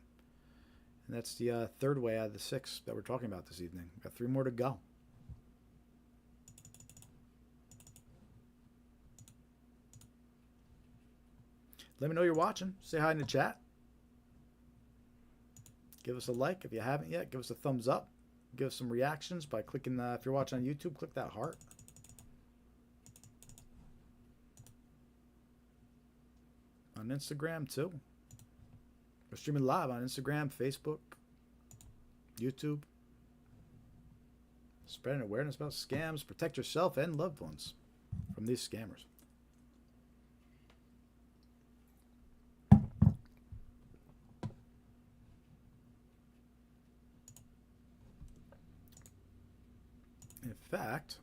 And that's the third way out of the 6 that we're talking about this evening. We've got 3 more to go. Let me know you're watching. Say hi in the chat. Give us a like if you haven't yet. Give us a thumbs up. Give us some reactions by clicking, if you're watching on YouTube, click that heart. On Instagram, too. We're streaming live on Instagram, Facebook, YouTube. Spreading awareness about scams. Protect yourself and loved ones from these scammers. In fact,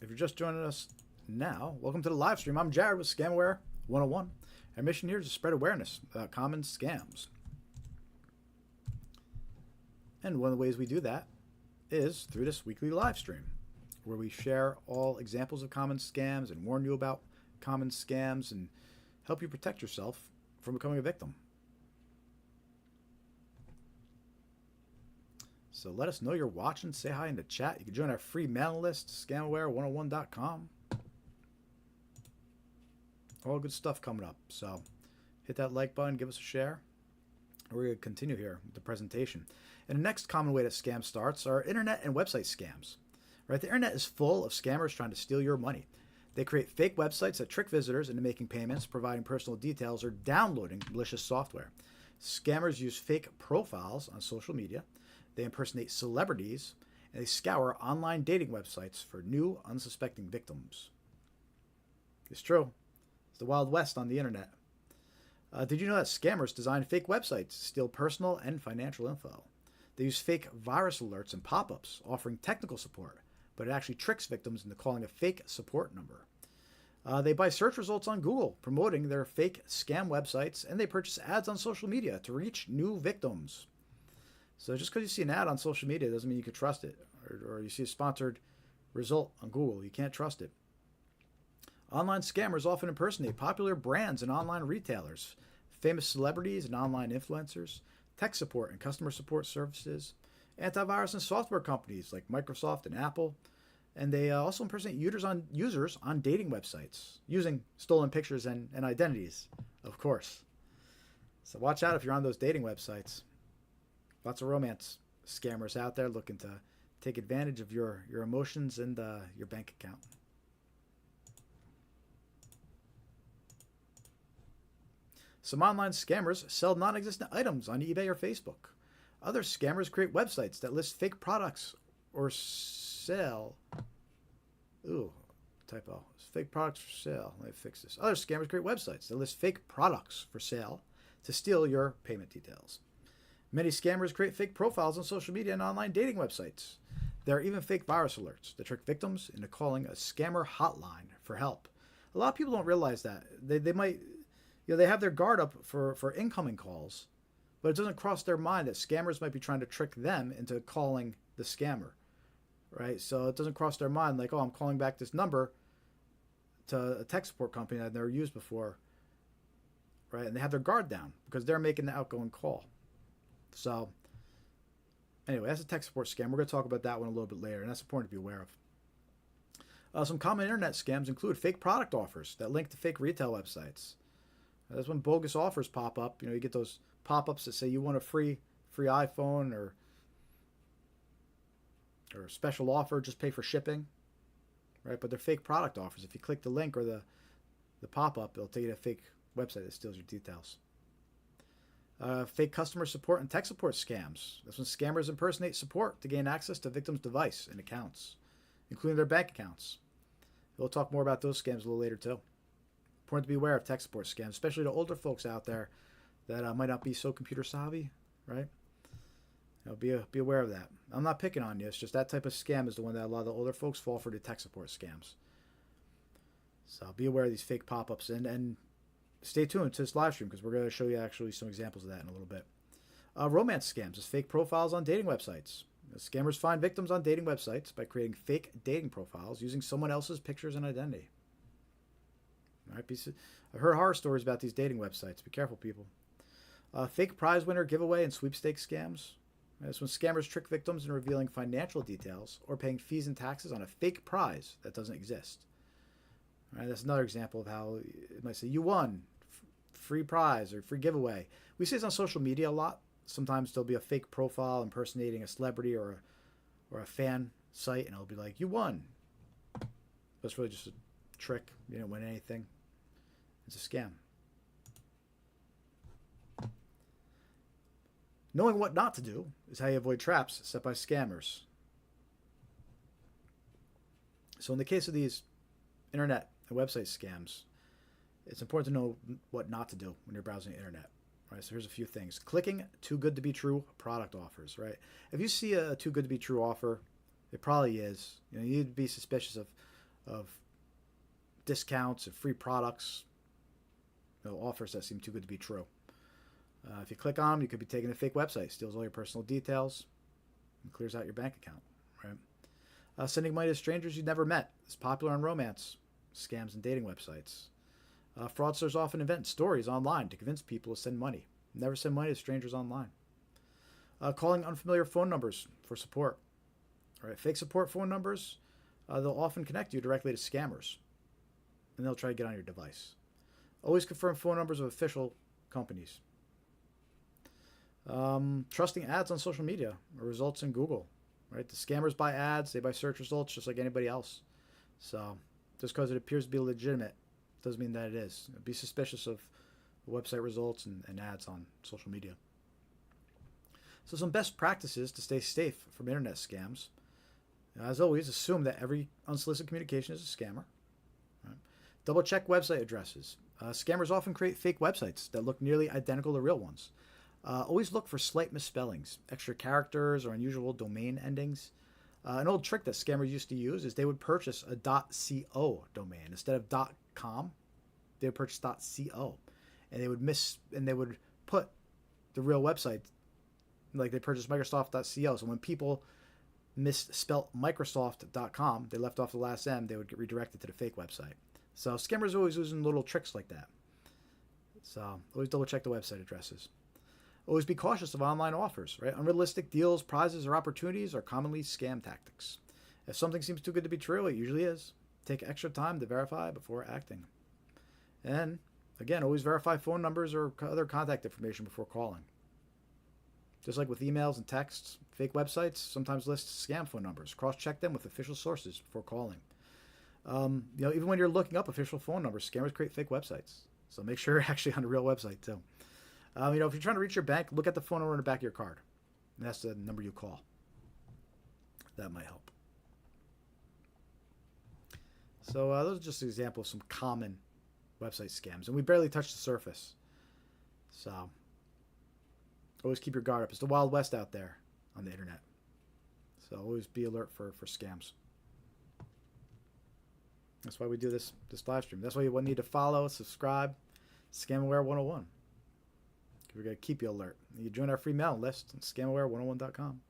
if you're just joining us now, welcome to the live stream. I'm Jared with Scamware 101. Our mission here is to spread awareness about common scams. And one of the ways we do that is through this weekly live stream, where we share all examples of common scams and warn you about common scams and help you protect yourself from becoming a victim. So let us know you're watching. Say hi in the chat. You can join our free mailing list, scamware101.com. All good stuff coming up. So hit that like button, give us a share. We're going to continue here with the presentation. And the next common way that scam starts are internet and website scams. Right? The internet is full of scammers trying to steal your money. They create fake websites that trick visitors into making payments, providing personal details, or downloading malicious software. Scammers use fake profiles on social media. They impersonate celebrities, and they scour online dating websites for new, unsuspecting victims. It's true. It's the Wild West on the internet. Did you know that scammers design fake websites to steal personal and financial info? They use fake virus alerts and pop-ups offering technical support, but it actually tricks victims into calling a fake support number. They buy search results on Google, promoting their fake scam websites, and they purchase ads on social media to reach new victims. So just because you see an ad on social media doesn't mean you could trust it, or you see a sponsored result on Google. You can't trust it. Online scammers often impersonate popular brands and online retailers, famous celebrities and online influencers, tech support and customer support services, antivirus and software companies like Microsoft and Apple, and they also impersonate users on dating websites using stolen pictures and identities, of course. So watch out if you're on those dating websites. Lots of romance scammers out there looking to take advantage of your emotions and your bank account. Some online scammers sell non-existent items on eBay or Facebook. Other scammers create websites that list fake products or sell. Ooh, typo. Fake products for sale. Let me fix this. Other scammers create websites that list fake products for sale to steal your payment details. Many scammers create fake profiles on social media and online dating websites. There are even fake virus alerts that trick victims into calling a scammer hotline for help. A lot of people don't realize that. They might, they have their guard up for incoming calls, but it doesn't cross their mind that scammers might be trying to trick them into calling the scammer, right? So it doesn't cross their mind like, oh, I'm calling back this number to a tech support company that I've never used before, right? And they have their guard down because they're making the outgoing call. So anyway, that's a tech support scam. We're going to talk about that one a little bit later, and that's important to be aware of. Some common internet scams include fake product offers that link to fake retail websites. That's when bogus offers pop up. You get those pop-ups that say you want a free iPhone or a special offer, just pay for shipping, right? But they're fake product offers. If you click the link or the pop-up, it'll take you to a fake website that steals your details. Fake customer support and tech support scams. That's when scammers impersonate support to gain access to victims' device and accounts, including their bank accounts. We'll talk more about those scams a little later too. Important to be aware of tech support scams, especially to older folks out there that might not be so computer savvy, right? Be aware of that. I'm not picking on you. It's just that type of scam is the one that a lot of the older folks fall for, the tech support scams. So be aware of these fake pop-ups and stay tuned to this live stream because we're going to show you actually some examples of that in a little bit. Romance scams is fake profiles on dating websites. Scammers find victims on dating websites by creating fake dating profiles using someone else's pictures and identity. All right, I've heard horror stories about these dating websites. Be careful, people. Fake prize winner giveaway and sweepstakes scams. That's when scammers trick victims into revealing financial details or paying fees and taxes on a fake prize that doesn't exist. All right, that's another example of how it might say you won, free prize or free giveaway. We see this on social media a lot. Sometimes there'll be a fake profile impersonating a celebrity or a fan site, and it'll be like, you won. But it's really just a trick. You didn't win anything. It's a scam. Knowing what not to do is how you avoid traps set by scammers. So in the case of these internet and website scams, it's important to know what not to do when you're browsing the internet. Right, so here's a few things. Clicking too good to be true product offers, right? If you see a too good to be true offer, it probably is. You need to be suspicious of discounts and free products, offers that seem too good to be true. If you click on them, you could be taking a fake website, steals all your personal details, and clears out your bank account, right? Sending money to strangers you've never met is popular on romance scams and dating websites. Fraudsters often invent stories online to convince people to send money. Never send money to strangers online. Calling unfamiliar phone numbers for support. All right, fake support phone numbers, they'll often connect you directly to scammers, and they'll try to get on your device. Always confirm phone numbers of official companies. Trusting ads on social media or results in Google. Right, the scammers buy ads, they buy search results just like anybody else. So just because it appears to be legitimate doesn't mean that it is. Be suspicious of website results and ads on social media. So some best practices to stay safe from internet scams. As always, assume that every unsolicited communication is a scammer. Right? Double check website addresses. Scammers often create fake websites that look nearly identical to real ones. Always look for slight misspellings, extra characters, or unusual domain endings. An old trick that scammers used to use is they would purchase a .co domain instead of .com. They would purchase .co, and they would put the real website, like they purchased Microsoft.co. So when people misspelt Microsoft.com, they left off the last M, they would get redirected to the fake website. So scammers are always using little tricks like that. So always double check the website addresses. Always be cautious of online offers, right? Unrealistic deals, prizes, or opportunities are commonly scam tactics. If something seems too good to be true, it usually is. Take extra time to verify before acting. And again, always verify phone numbers or other contact information before calling. Just like with emails and texts, fake websites sometimes list scam phone numbers. Cross-check them with official sources before calling. Even when you're looking up official phone numbers, scammers create fake websites. So make sure you're actually on a real website too. If you're trying to reach your bank, look at the phone number on the back of your card. And that's the number you call. That might help. So those are just examples of some common website scams. And we barely touched the surface. So always keep your guard up. It's the Wild West out there on the internet. So always be alert for scams. That's why we do this live stream. That's why you need to follow, subscribe, Scamaware 101. We're going to keep you alert. You join our free mail list on scamaware101.com.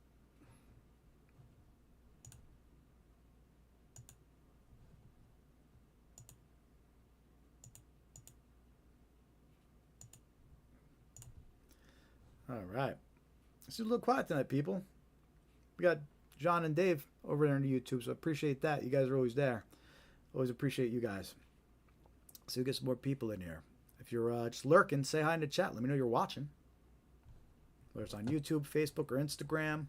All right. It's a little quiet tonight, people. We got John and Dave over there on YouTube, so I appreciate that. You guys are always there. Always appreciate you guys. So we get some more people in here. If you're just lurking, say hi in the chat. Let me know you're watching. Whether it's on YouTube, Facebook, or Instagram.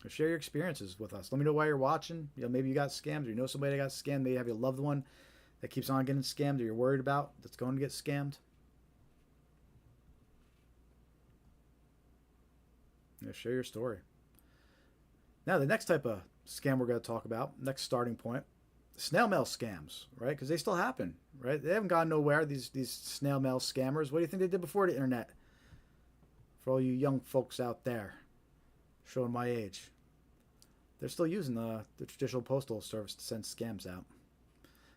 Or share your experiences with us. Let me know why you're watching. Maybe you got scammed, or you know somebody that got scammed. Maybe you have your loved one that keeps on getting scammed, or you're worried about that's going to get scammed. Share your story. Now, the next type of scam we're going to talk about, next starting point, snail mail scams, right? Because they still happen, right? They haven't gone nowhere, these snail mail scammers. What do you think they did before the internet? For all you young folks out there, showing my age. They're still using the traditional postal service to send scams out.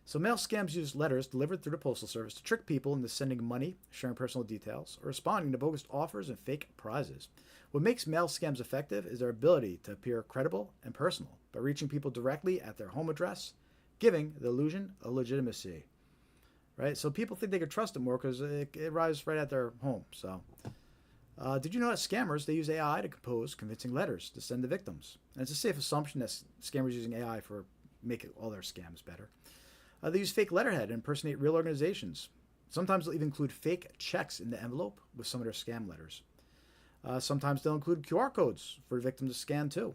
So mail scams use letters delivered through the postal service to trick people into sending money, sharing personal details, or responding to bogus offers and fake prizes. What makes mail scams effective is their ability to appear credible and personal by reaching people directly at their home address, giving the illusion of legitimacy. Right? So people think they could trust it more because it arrives right at their home. So, did you know that scammers, they use AI to compose convincing letters to send to victims? And it's a safe assumption that scammers using AI for making all their scams better. They use fake letterhead and impersonate real organizations. Sometimes they'll even include fake checks in the envelope with some of their scam letters. Sometimes they'll include QR codes for the victim to scan too.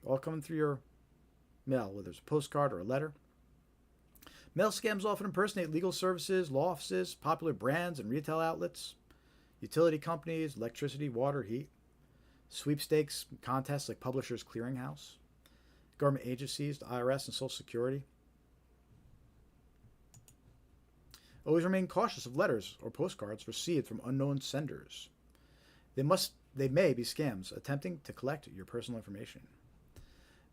All coming through your mail, whether it's a postcard or a letter. Mail scams often impersonate legal services, law offices, popular brands and retail outlets, utility companies, electricity, water, heat, sweepstakes, contests like Publishers Clearinghouse, government agencies, the IRS and Social Security. Always remain cautious of letters or postcards received from unknown senders. They may be scams attempting to collect your personal information.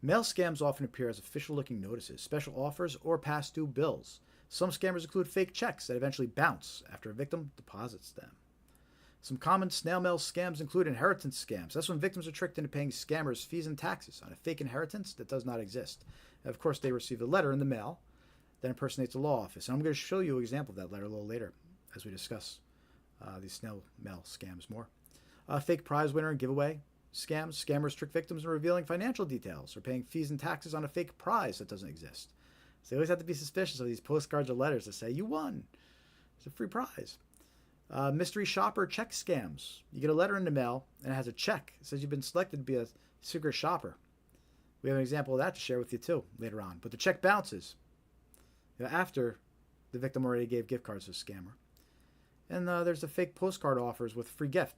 Mail scams often appear as official-looking notices, special offers, or past due bills. Some scammers include fake checks that eventually bounce after a victim deposits them. Some common snail mail scams include inheritance scams. That's when victims are tricked into paying scammers fees and taxes on a fake inheritance that does not exist. And of course, they receive a letter in the mail that impersonates a law office. And I'm going to show you an example of that letter a little later as we discuss these snail mail scams more. Fake prize winner and giveaway scams. Scammers trick victims in revealing financial details or paying fees and taxes on a fake prize that doesn't exist. So you always have to be suspicious of these postcards or letters that say, you won. It's a free prize. Mystery shopper check scams. You get a letter in the mail and it has a check. It says you've been selected to be a secret shopper. We have an example of that to share with you too later on. But the check bounces after the victim already gave gift cards to the scammer. And there's the fake postcard offers with free gift.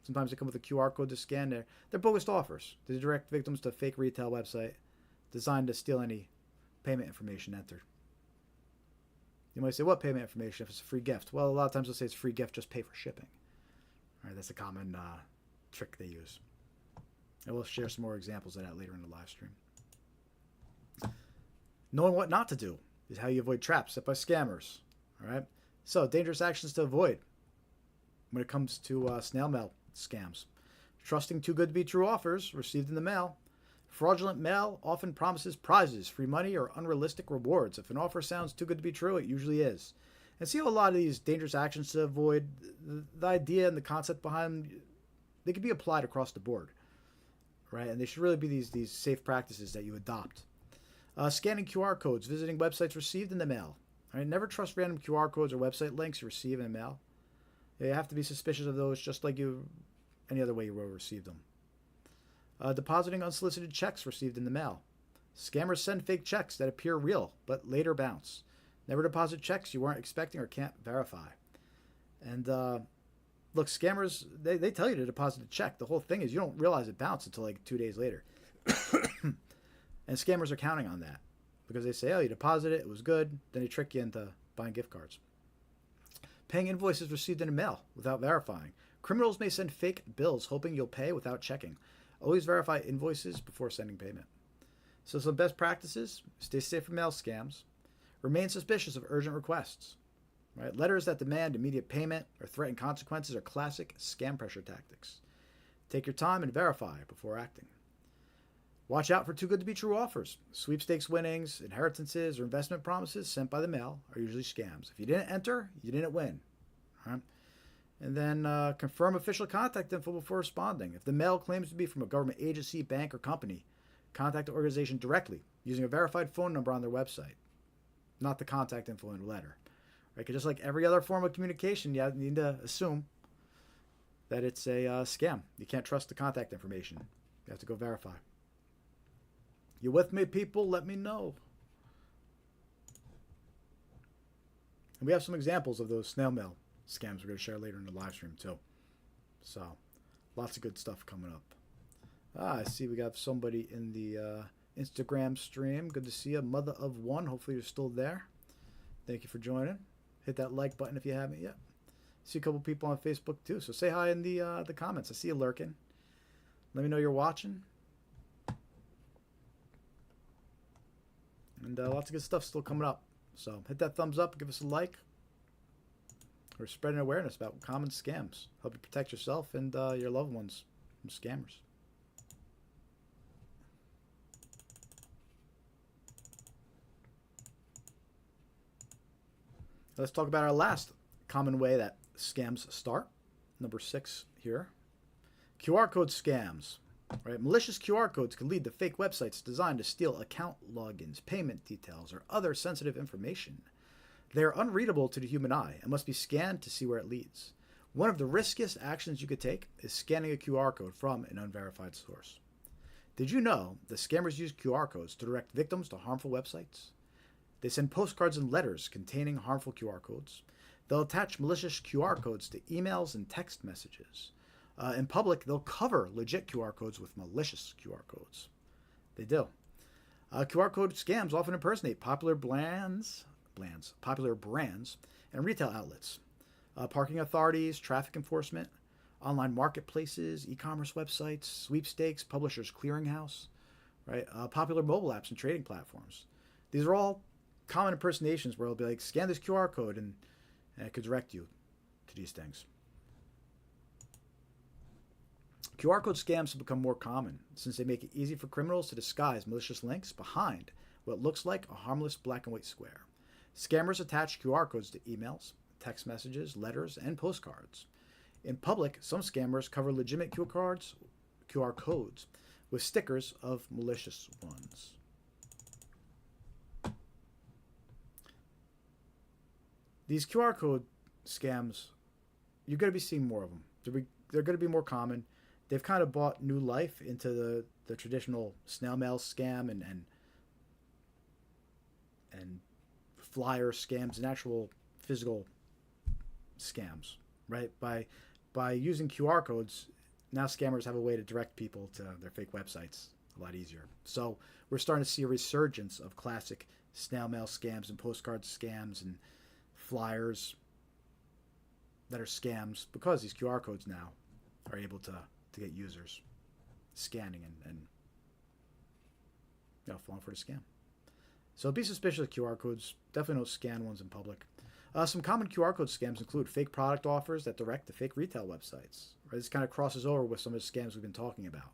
Sometimes they come with a QR code to scan there. They're bogus offers. They direct victims to a fake retail website designed to steal any payment information entered. You might say, what payment information if it's a free gift? Well, a lot of times they'll say it's a free gift, just pay for shipping. All right, that's a common trick they use. And we'll share some more examples of that later in the live stream. Knowing what not to do is how you avoid traps set by scammers. All right. So dangerous actions to avoid when it comes to snail mail scams. Trusting too good to be true offers received in the mail. Fraudulent mail often promises prizes, free money, or unrealistic rewards. If an offer sounds too good to be true, it usually is. And see how a lot of these dangerous actions to avoid, the idea and the concept behind them, they can be applied across the board, right? And they should really be these safe practices that you adopt. Scanning QR codes, visiting websites received in the mail. Right? Never trust random QR codes or website links you receive in the mail. You have to be suspicious of those just like any other way you will receive them. Depositing unsolicited checks received in the mail. Scammers send fake checks that appear real but later bounce. Never deposit checks you weren't expecting or can't verify. And look, scammers, they tell you to deposit a check. The whole thing is you don't realize it bounced until like 2 days later. And scammers are counting on that because they say, oh, you deposited it, it was good. Then they trick you into buying gift cards. Paying invoices received in the mail without verifying. Criminals may send fake bills hoping you'll pay without checking. Always verify invoices before sending payment. So some best practices: stay safe from mail scams. Remain suspicious of urgent requests. Right? Letters that demand immediate payment or threaten consequences are classic scam pressure tactics. Take your time and verify before acting. Watch out for too good to be true offers. Sweepstakes winnings, inheritances, or investment promises sent by the mail are usually scams. If you didn't enter, you didn't win. Right? And then confirm official contact info before responding. If the mail claims to be from a government agency, bank, or company, contact the organization directly using a verified phone number on their website, not the contact info in a letter. Right? Because just like every other form of communication, you need to assume that it's a scam. You can't trust the contact information. You have to go verify. You with me, people? Let me know. And we have some examples of those snail mail scams we're going to share later in the live stream too. So, lots of good stuff coming up. I see we got somebody in the Instagram stream. Good to see you, Mother of One. Hopefully you're still there. Thank you for joining. Hit that like button if you haven't yet. See a couple people on Facebook too. So say hi in the comments. I see you lurking. Let me know you're watching. And lots of good stuff still coming up. So hit that thumbs up, give us a like. We're spreading awareness about common scams. Help you protect yourself and your loved ones from scammers. Let's talk about our last common way that scams start. Number 6 here. QR code scams. Right? Malicious QR codes can lead to fake websites designed to steal account logins, payment details, or other sensitive information. They are unreadable to the human eye and must be scanned to see where it leads. One of the riskiest actions you could take is scanning a QR code from an unverified source. Did you know that scammers use QR codes to direct victims to harmful websites? They send postcards and letters containing harmful QR codes. They'll attach malicious QR codes to emails and text messages. In public, they'll cover legit QR codes with malicious QR codes. They do. QR code scams often impersonate popular brands, and retail outlets. Parking authorities, traffic enforcement, online marketplaces, e-commerce websites, sweepstakes, publishers clearinghouse, right? Popular mobile apps and trading platforms. These are all common impersonations where it'll be like, scan this QR code, and it could direct you to these things. QR code scams have become more common since they make it easy for criminals to disguise malicious links behind what looks like a harmless black and white square. Scammers attach QR codes to emails, text messages, letters, and postcards. In public, some scammers cover legitimate QR codes with stickers of malicious ones. These QR code scams, you're going to be seeing more of them. They're going to be more common. They've kind of brought new life into the traditional snail mail scam and flyer scams and actual physical scams, right? By using QR codes, now scammers have a way to direct people to their fake websites a lot easier. So we're starting to see a resurgence of classic snail mail scams and postcard scams and flyers that are scams because these QR codes now are able to get users scanning and falling for the scam. So be suspicious of QR codes. Definitely don't scan ones in public. Some common QR code scams include fake product offers that direct to fake retail websites. Right? This kind of crosses over with some of the scams we've been talking about.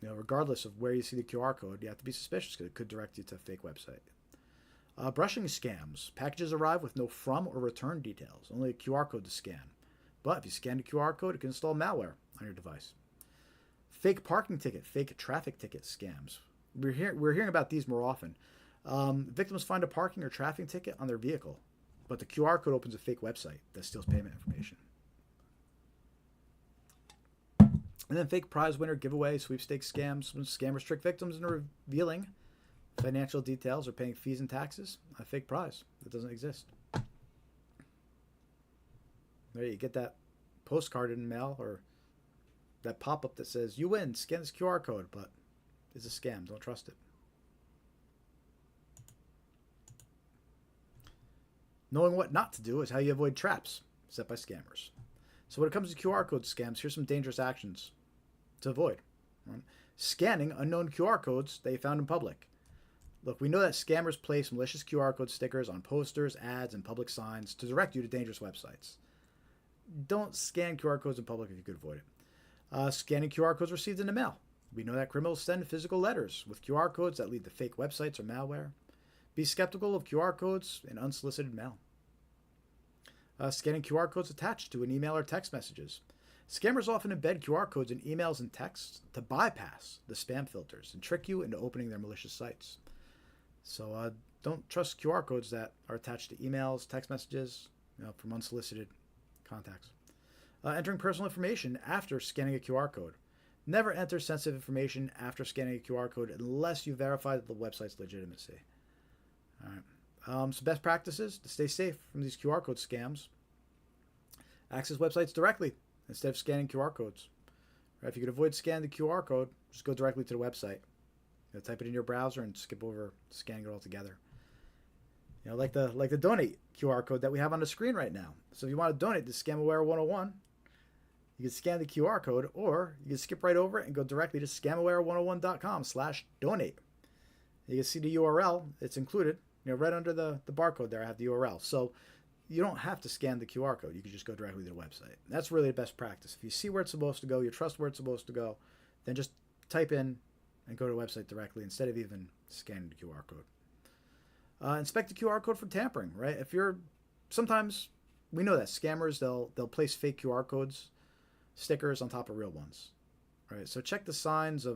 Regardless of where you see the QR code, you have to be suspicious because it could direct you to a fake website. Brushing scams. Packages arrive with no from or return details, only a QR code to scan. But if you scan the QR code, it can install malware on your device. Fake parking ticket, fake traffic ticket scams. We're hearing about these more often. Victims find a parking or traffic ticket on their vehicle, but the QR code opens a fake website that steals payment information. And then fake prize winner giveaway, sweepstakes scams. When scammers trick victims into revealing financial details or paying fees and taxes, a fake prize that doesn't exist. There you get that postcard in the mail or that pop-up that says, you win, scan this QR code, but it's a scam. Don't trust it. Knowing what not to do is how you avoid traps set by scammers. So when it comes to QR code scams, here's some dangerous actions to avoid. Scanning unknown QR codes they found in public. Look, we know that scammers place malicious QR code stickers on posters, ads, and public signs to direct you to dangerous websites. Don't scan QR codes in public if you could avoid it. Scanning QR codes received in the mail. We know that criminals send physical letters with QR codes that lead to fake websites or malware. Be skeptical of QR codes in unsolicited mail. Scanning QR codes attached to an email or text messages. Scammers often embed QR codes in emails and texts to bypass the spam filters and trick you into opening their malicious sites. So don't trust QR codes that are attached to emails, text messages, from unsolicited contacts. Entering personal information after scanning a QR code. Never enter sensitive information after scanning a QR code unless you verify the website's legitimacy. All right. Some best practices to stay safe from these QR code scams. Access websites directly instead of scanning QR codes. Right, if you could avoid scanning the QR code, just go directly to the website. Type it in your browser and skip over scanning it altogether. Like the donate QR code that we have on the screen right now. So if you want to donate to Scamaware 101, you can scan the QR code, or you can skip right over it and go directly to scamaware101.com/donate. You can see the URL. It's included. Right under the barcode there, I have the URL. So you don't have to scan the QR code. You can just go directly to the website. That's really the best practice. If you see where it's supposed to go, you trust where it's supposed to go, then just type in and go to the website directly instead of even scanning the QR code. Inspect the QR code for tampering, right? Sometimes we know that scammers, they'll place fake QR codes, stickers on top of real ones, right? So check the signs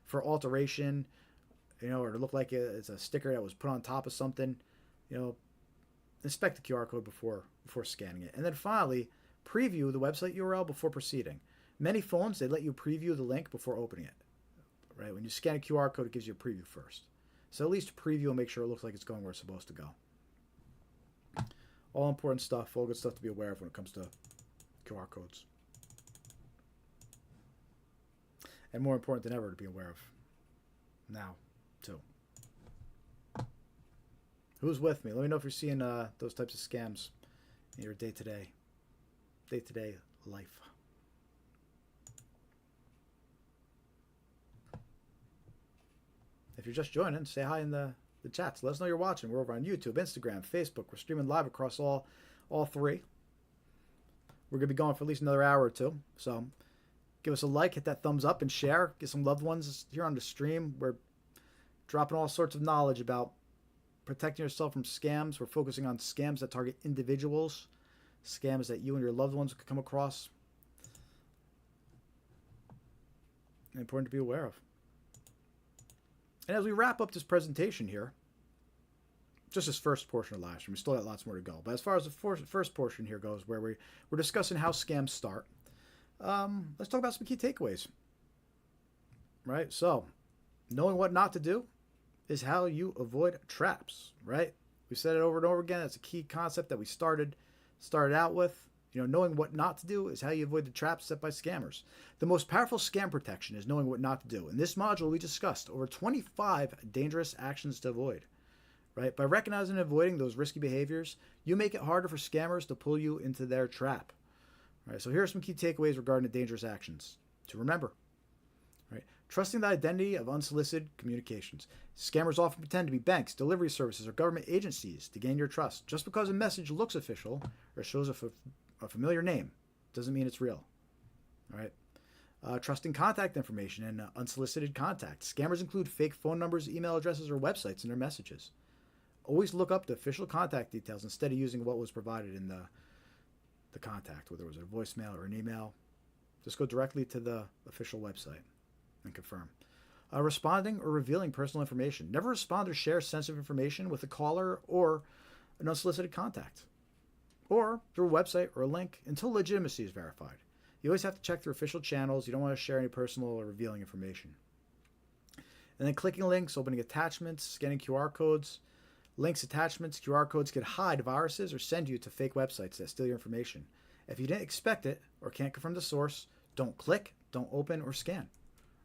for alteration, or to look like it's a sticker that was put on top of something. Inspect the QR code before scanning it. And then finally, preview the website URL before proceeding. Many phones, they let you preview the link before opening it, right? When you scan a QR code, it gives you a preview first. So at least preview and make sure it looks like it's going where it's supposed to go. All important stuff, all good stuff to be aware of when it comes to QR codes. And more important than ever to be aware of now, too. Who's with me? Let me know if you're seeing those types of scams in your day-to-day life. If you're just joining, say hi in the chats. Let us know you're watching. We're over on YouTube, Instagram, Facebook. We're streaming live across all three. We're going to be going for at least another hour or two. So give us a like, hit that thumbs up, and share. Get some loved ones here on the stream. We're dropping all sorts of knowledge about protecting yourself from scams. We're focusing on scams that target individuals, scams that you and your loved ones could come across. And important to be aware of. And as we wrap up this presentation here, just this first portion of live stream, we still got lots more to go. But as far as the first portion here goes, where we're discussing how scams start, let's talk about some key takeaways. Right? So, knowing what not to do is how you avoid traps, right? We said it over and over again. That's a key concept that we started out with. Knowing what not to do is how you avoid the traps set by scammers. The most powerful scam protection is knowing what not to do. In this module, we discussed over 25 dangerous actions to avoid, right? By recognizing and avoiding those risky behaviors, you make it harder for scammers to pull you into their trap. All right, so here are some key takeaways regarding the dangerous actions to remember. Right? Trusting the identity of unsolicited communications. Scammers often pretend to be banks, delivery services, or government agencies to gain your trust. Just because a message looks official or shows a familiar name doesn't mean it's real. All right. Trusting contact information and unsolicited contacts. Scammers include fake phone numbers, email addresses, or websites in their messages. Always look up the official contact details instead of using what was provided in the contact, whether it was a voicemail or an email. Just go directly to the official website and confirm. Responding or revealing personal information. Never respond or share sensitive information with a caller or an unsolicited contact, or through a website or a link until legitimacy is verified. You always have to check through official channels. You don't want to share any personal or revealing information. And then clicking links, opening attachments, scanning QR codes. Links, attachments, QR codes can hide viruses or send you to fake websites that steal your information. If you didn't expect it or can't confirm the source, don't click, don't open, or scan.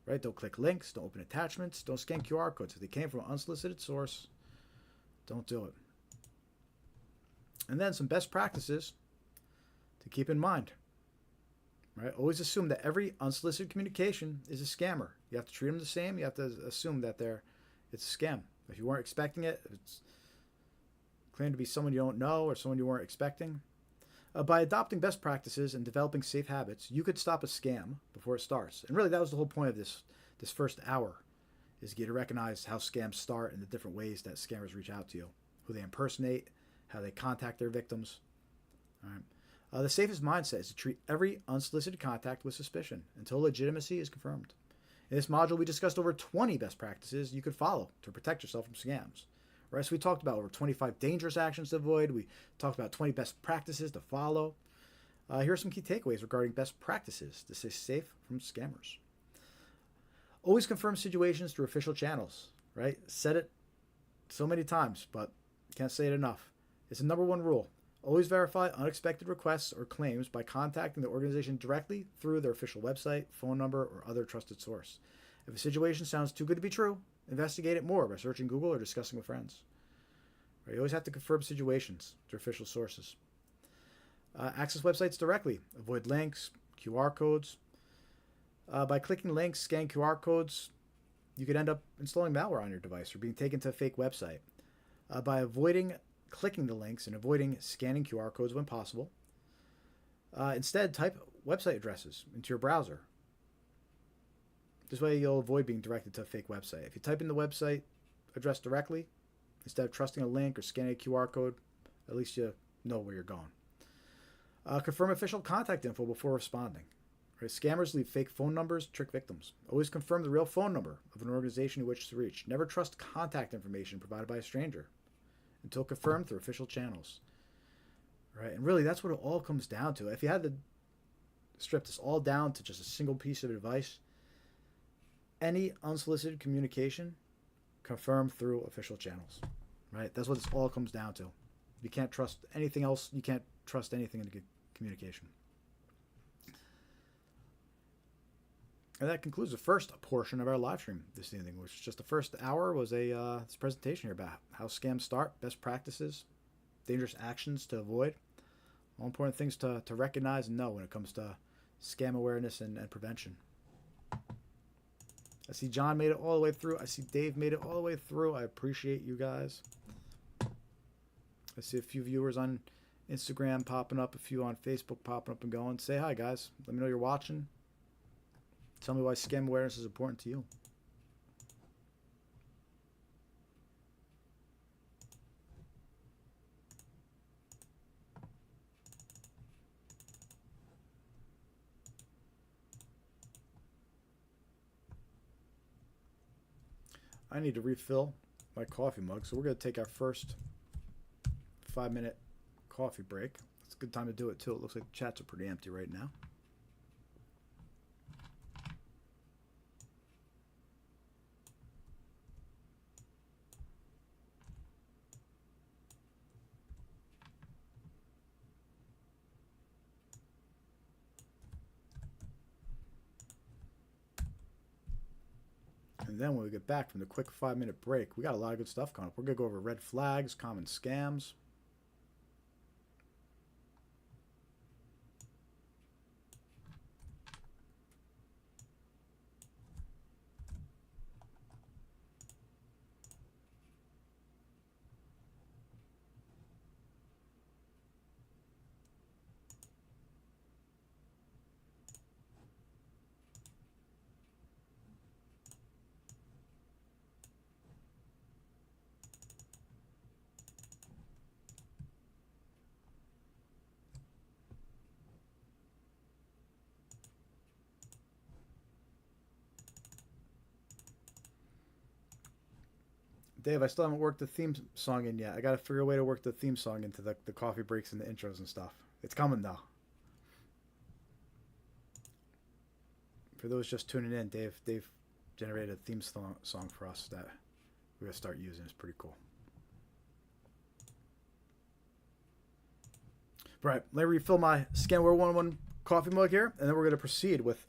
Right? Don't click links, don't open attachments, don't scan QR codes. If they came from an unsolicited source, don't do it. And then some best practices to keep in mind. Right? Always assume that every unsolicited communication is a scammer. You have to treat them the same. You have to assume that it's a scam. If you weren't expecting it, if it's claimed to be someone you don't know or someone you weren't expecting. By adopting best practices and developing safe habits, you could stop a scam before it starts. And really, that was the whole point of this first hour, is to get to recognize how scams start and the different ways that scammers reach out to you, who they impersonate, how they contact their victims. All right. The safest mindset is to treat every unsolicited contact with suspicion until legitimacy is confirmed. In this module, we discussed over 20 best practices you could follow to protect yourself from scams. Right, so we talked about over 25 dangerous actions to avoid. We talked about 20 best practices to follow. Here are some key takeaways regarding best practices to stay safe from scammers. Always confirm situations through official channels. Right? Said it so many times, but can't say it enough. It's the number one rule. Always verify unexpected requests or claims by contacting the organization directly through their official website, phone number, or other trusted source. If a situation sounds too good to be true, investigate it more by searching Google or discussing with friends. Right? You always have to confirm situations through official sources. Access websites directly. Avoid links, QR codes. By clicking links, scanning QR codes, you could end up installing malware on your device or being taken to a fake website. By avoiding clicking the links and avoiding scanning QR codes when possible, instead type website addresses into your browser. This way you'll avoid being directed to a fake website. If you type in the website address directly, instead of trusting a link or scanning a QR code, at least you know where you're going. Confirm official contact info before responding. Right? Scammers leave fake phone numbers to trick victims. Always confirm the real phone number of an organization you wish to reach. Never trust contact information provided by a stranger until confirmed through official channels. Right? And really, that's what it all comes down to. If you had to strip this all down to just a single piece of advice, any unsolicited communication, confirm through official channels. Right? That's what this all comes down to. You can't trust anything else. You can't trust anything in communication. And that concludes the first portion of our live stream this evening, which is just the first hour was this presentation here about how scams start, best practices, dangerous actions to avoid, all important things to recognize and know when it comes to scam awareness and prevention. I see John made it all the way through. I see Dave made it all the way through. I appreciate you guys. I see a few viewers on Instagram popping up, a few on Facebook popping up and going. Say hi, guys. Let me know you're watching. Tell me why scam awareness is important to you. I need to refill my coffee mug, so we're going to take our first 5-minute coffee break. It's a good time to do it, too. It looks like the chats are pretty empty right now. And then when we get back from the quick 5-minute break, we got a lot of good stuff coming up. We're going to go over red flags, common scams. Dave, I still haven't worked the theme song in yet. I got to figure a way to work the theme song into the coffee breaks and the intros and stuff. It's coming though. For those just tuning in, Dave generated a theme song for us that we're gonna start using. It's pretty cool. Right, let me refill my Scamware 101 coffee mug here, and then we're going to proceed with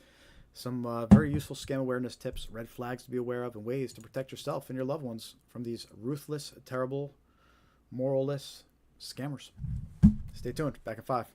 some very useful scam awareness tips, red flags to be aware of, and ways to protect yourself and your loved ones from these ruthless, terrible, moralless scammers. Stay tuned. Back in 5.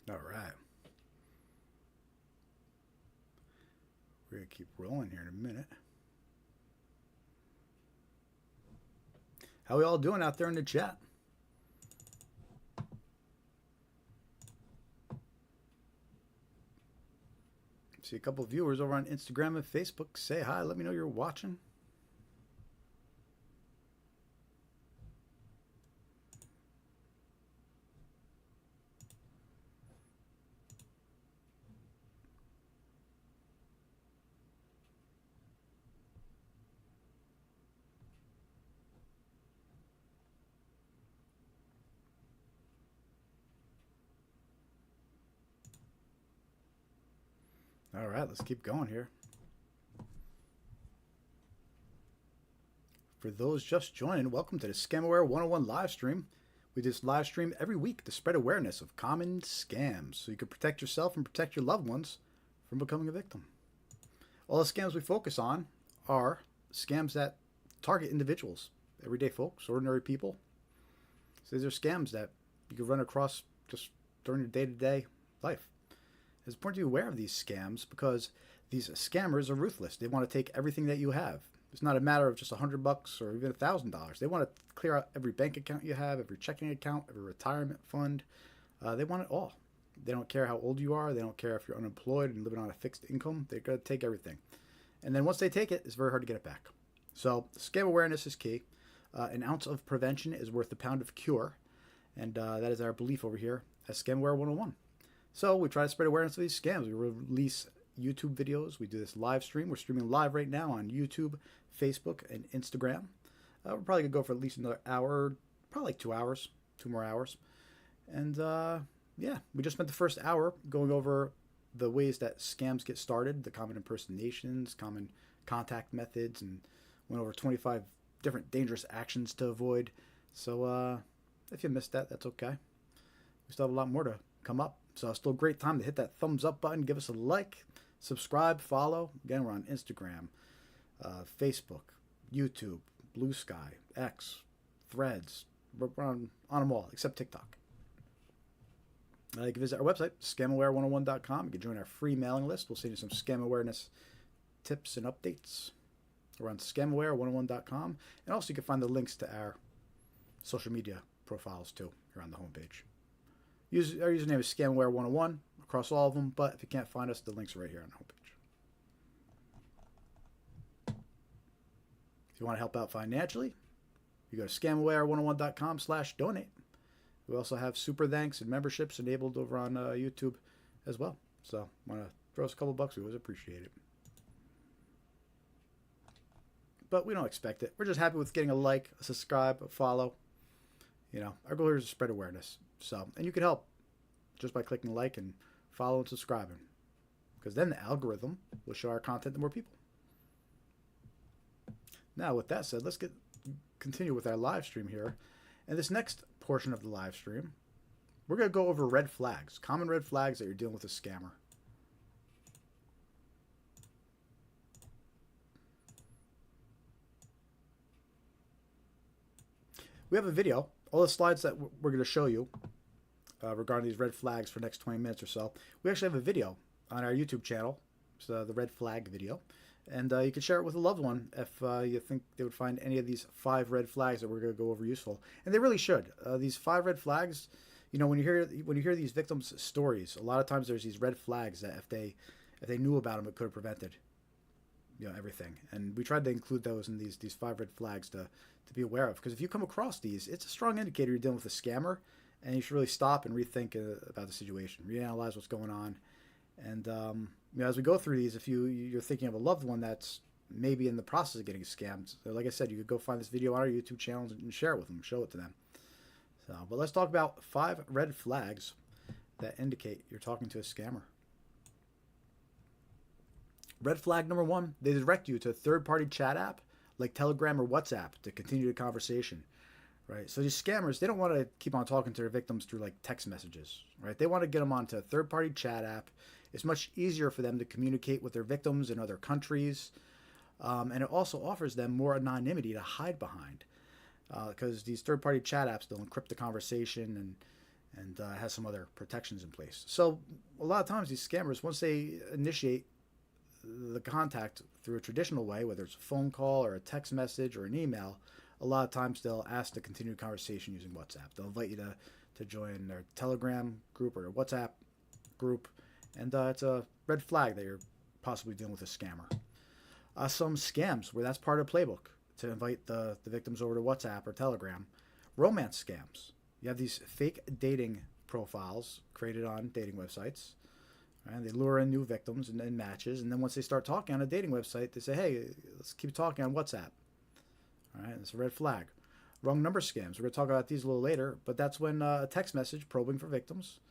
All right. We're going to keep rolling here in a minute. How we all doing out there in the chat? See a couple of viewers over on Instagram and Facebook. Say hi. Let me know you're watching. All right, let's keep going here. For those just joining, welcome to the Scamaware 101 live stream. We do this live stream every week to spread awareness of common scams so you can protect yourself and protect your loved ones from becoming a victim. All the scams we focus on are scams that target individuals, everyday folks, ordinary people. So these are scams that you can run across just during your day-to-day life. It's important to be aware of these scams because these scammers are ruthless. They want to take everything that you have. It's not a matter of just $100 or even $1,000. They want to clear out every bank account you have, every checking account, every retirement fund. They want it all. They don't care how old you are. They don't care if you're unemployed and living on a fixed income. They're going to take everything. And then once they take it, it's very hard to get it back. So scam awareness is key. An ounce of prevention is worth a pound of cure. And that is our belief over here at Scamaware 101. So we try to spread awareness of these scams. We release YouTube videos. We do this live stream. We're streaming live right now on YouTube, Facebook, and Instagram. We're probably going to go for at least another hour, probably like 2 hours, 2 more hours. And yeah, we just spent the first hour going over the ways that scams get started, the common impersonations, common contact methods, and went over 25 different dangerous actions to avoid. So if you missed that, that's okay. We still have a lot more to come up. So it's still a great time to hit that thumbs up button, give us a like, subscribe, follow. Again, we're on Instagram, Facebook, YouTube, Blue Sky, X, Threads. We're on them all, except TikTok. You can visit our website, scamaware101.com. You can join our free mailing list. We'll send you some scam awareness tips and updates. We're on scamaware101.com. And also you can find the links to our social media profiles too here on the homepage. Our username is scamaware101 across all of them, but if you can't find us, the links are right here on the homepage. If you want to help out financially, you go to scamaware101.com/donate. We also have super thanks and memberships enabled over on YouTube as well. So want to throw us a couple bucks, we always appreciate it. But we don't expect it. We're just happy with getting a like, a subscribe, a follow. You know, our goal here is to spread awareness. So, and you can help just by clicking like and follow and subscribing, because then the algorithm will show our content to more people. Now, with that said, let's continue with our live stream here. And this next portion of the live stream, we're going to go over red flags, common red flags that you're dealing with a scammer. We have a video. All the slides that we're going to show you regarding these red flags for the next 20 minutes or so, we actually have a video on our YouTube channel. It's the red flag video. And you can share it with a loved one if you think they would find any of these 5 red flags that we're going to go over useful. And they really should. These 5 red flags, you know, when you hear these victims' stories, a lot of times there's these red flags that if they knew about them, it could have prevented, you know, everything. And we tried to include those in these 5 red flags to be aware of, because if you come across these, it's a strong indicator you're dealing with a scammer, and you should really stop and rethink about the situation, reanalyze what's going on. And you know, as we go through these, if you're thinking of a loved one that's maybe in the process of getting scammed, so like I said, you could go find this video on our YouTube channel and share it with them, show it to them. So, but let's talk about 5 red flags that indicate you're talking to a scammer. Red flag number 1, they direct you to a third-party chat app like Telegram or WhatsApp to continue the conversation, right? So these scammers, they don't want to keep on talking to their victims through like text messages, right? They want to get them onto a third-party chat app. It's much easier for them to communicate with their victims in other countries, and it also offers them more anonymity to hide behind, because these third-party chat apps, they'll encrypt the conversation and has some other protections in place. So a lot of times these scammers, once they initiate the contact through a traditional way, whether it's a phone call or a text message or an email, a lot of times they'll ask to continue the conversation using WhatsApp. They'll invite you to join their Telegram group or their WhatsApp group, and it's a red flag that you're possibly dealing with a scammer. Some scams where that's part of the playbook, to invite the victims over to WhatsApp or Telegram. Romance scams. You have these fake dating profiles created on dating websites. And they lure in new victims and matches, and then once they start talking on a dating website, they say, hey, let's keep talking on WhatsApp. All right, it's a red flag. Wrong number scams. We're going to talk about these a little later, but that's when a text message probing for victims.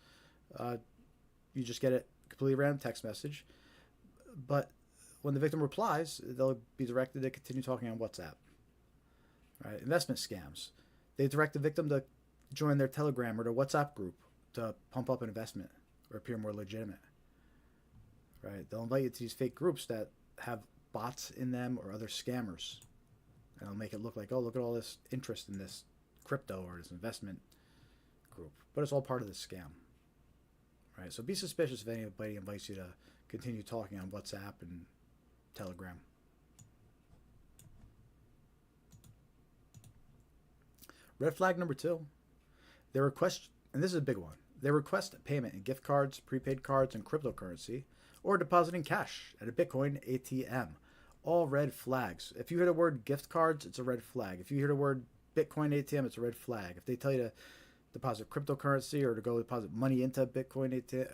You just get a completely random text message. But when the victim replies, they'll be directed to continue talking on WhatsApp. Right? Investment scams. They direct the victim to join their Telegram or their WhatsApp group to pump up an investment or appear more legitimate. Right? They'll invite you to these fake groups that have bots in them or other scammers. And they'll make it look like, oh, look at all this interest in this crypto or this investment group. But it's all part of the scam. Right? So be suspicious if anybody invites you to continue talking on WhatsApp and Telegram. Red flag number 2. They request, and this is a big one, they request payment in gift cards, prepaid cards, and cryptocurrency, or depositing cash at a Bitcoin ATM. All red flags. If you hear the word gift cards, it's a red flag. If you hear the word Bitcoin ATM, it's a red flag. If they tell you to deposit cryptocurrency or to go deposit money into Bitcoin ATM,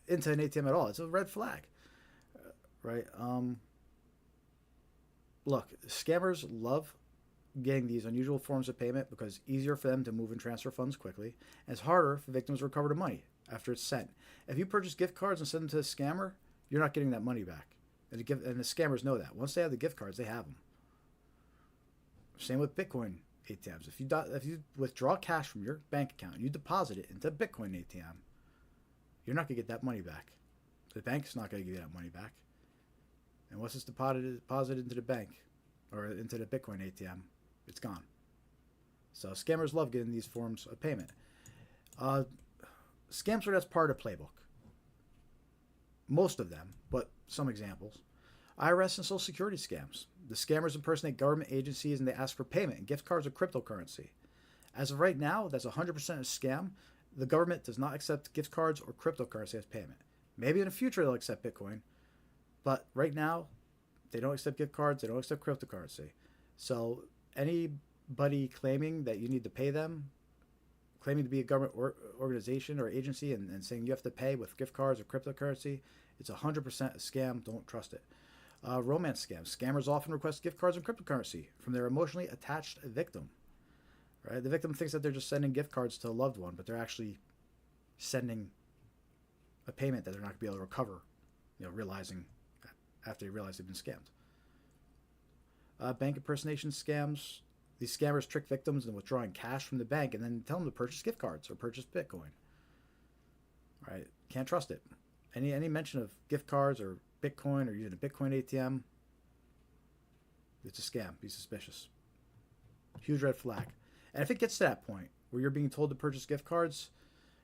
into an ATM at all, it's a red flag. Right? Look, scammers love getting these unusual forms of payment because it's easier for them to move and transfer funds quickly, and it's harder for victims to recover the money after it's sent. If you purchase gift cards and send them to a scammer, you're not getting that money back. And the scammers know that. Once they have the gift cards, they have them. Same with Bitcoin ATMs. If you withdraw cash from your bank account and you deposit it into a Bitcoin ATM, you're not going to get that money back. The bank's not going to give you that money back. And once it's deposited into the bank or into the Bitcoin ATM, it's gone. So scammers love getting these forms of payment. Scams are that's part of the playbook. Most of them, but some examples. IRS and Social Security scams. The scammers impersonate government agencies and they ask for payment in gift cards or cryptocurrency. As of right now, that's 100% a scam. The government does not accept gift cards or cryptocurrency as payment. Maybe in the future they'll accept Bitcoin, but right now they don't accept gift cards, they don't accept cryptocurrency. So anybody claiming that you need to pay them, claiming to be a government organization or agency and saying you have to pay with gift cards or cryptocurrency, it's 100% a scam. Don't trust it. Romance scams. Scammers often request gift cards and cryptocurrency from their emotionally attached victim. Right? The victim thinks that they're just sending gift cards to a loved one, but they're actually sending a payment that they're not going to be able to recover, realizing after they realize they've been scammed. Bank impersonation scams. These scammers trick victims into withdrawing cash from the bank and then tell them to purchase gift cards or purchase Bitcoin. Right? Can't trust it. Any mention of gift cards or Bitcoin or using a Bitcoin ATM, it's a scam. Be suspicious. Huge red flag. And if it gets to that point where you're being told to purchase gift cards,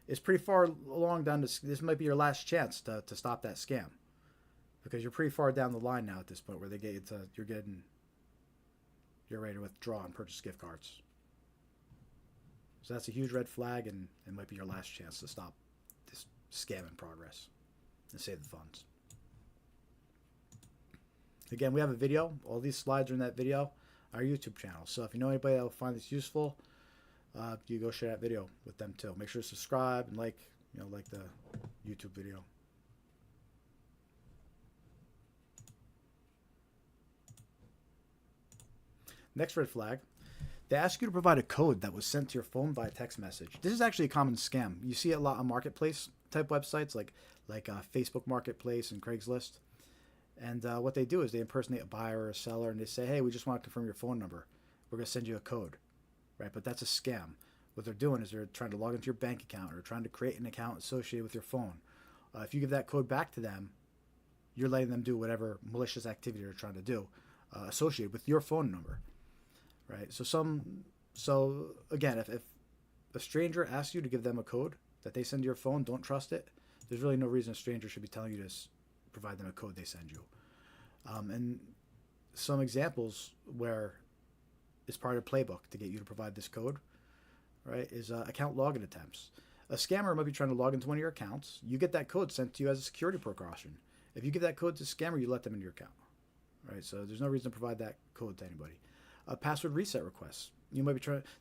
it's pretty far along down this might be your last chance to stop that scam. Because you're pretty far down the line now at this point where they get you to, you're ready to withdraw and purchase gift cards. So that's a huge red flag, and it might be your last chance to stop this scam in progress and save the funds. Again, we have a video. All these slides are in that video, our YouTube channel. So if you know anybody that will find this useful, you go share that video with them too. Make sure to subscribe and like the YouTube video. Next red flag, they ask you to provide a code that was sent to your phone via text message. This is actually a common scam. You see it a lot on marketplace type websites like Facebook Marketplace and Craigslist. And what they do is they impersonate a buyer or a seller and they say, hey, we just want to confirm your phone number. We're going to send you a code. Right? But that's a scam. What they're doing is they're trying to log into your bank account or trying to create an account associated with your phone. If you give that code back to them, you're letting them do whatever malicious activity they're trying to do associated with your phone number. Right? So again, if a stranger asks you to give them a code that they send to your phone, don't trust it. There's really no reason a stranger should be telling you to provide them a code they send you. And some examples where it's part of the playbook to get you to provide this code, right, is account login attempts. A scammer might be trying to log into one of your accounts. You get that code sent to you as a security precaution. If you give that code to the scammer, you let them into your account. Right? So there's no reason to provide that code to anybody. Password reset requests. The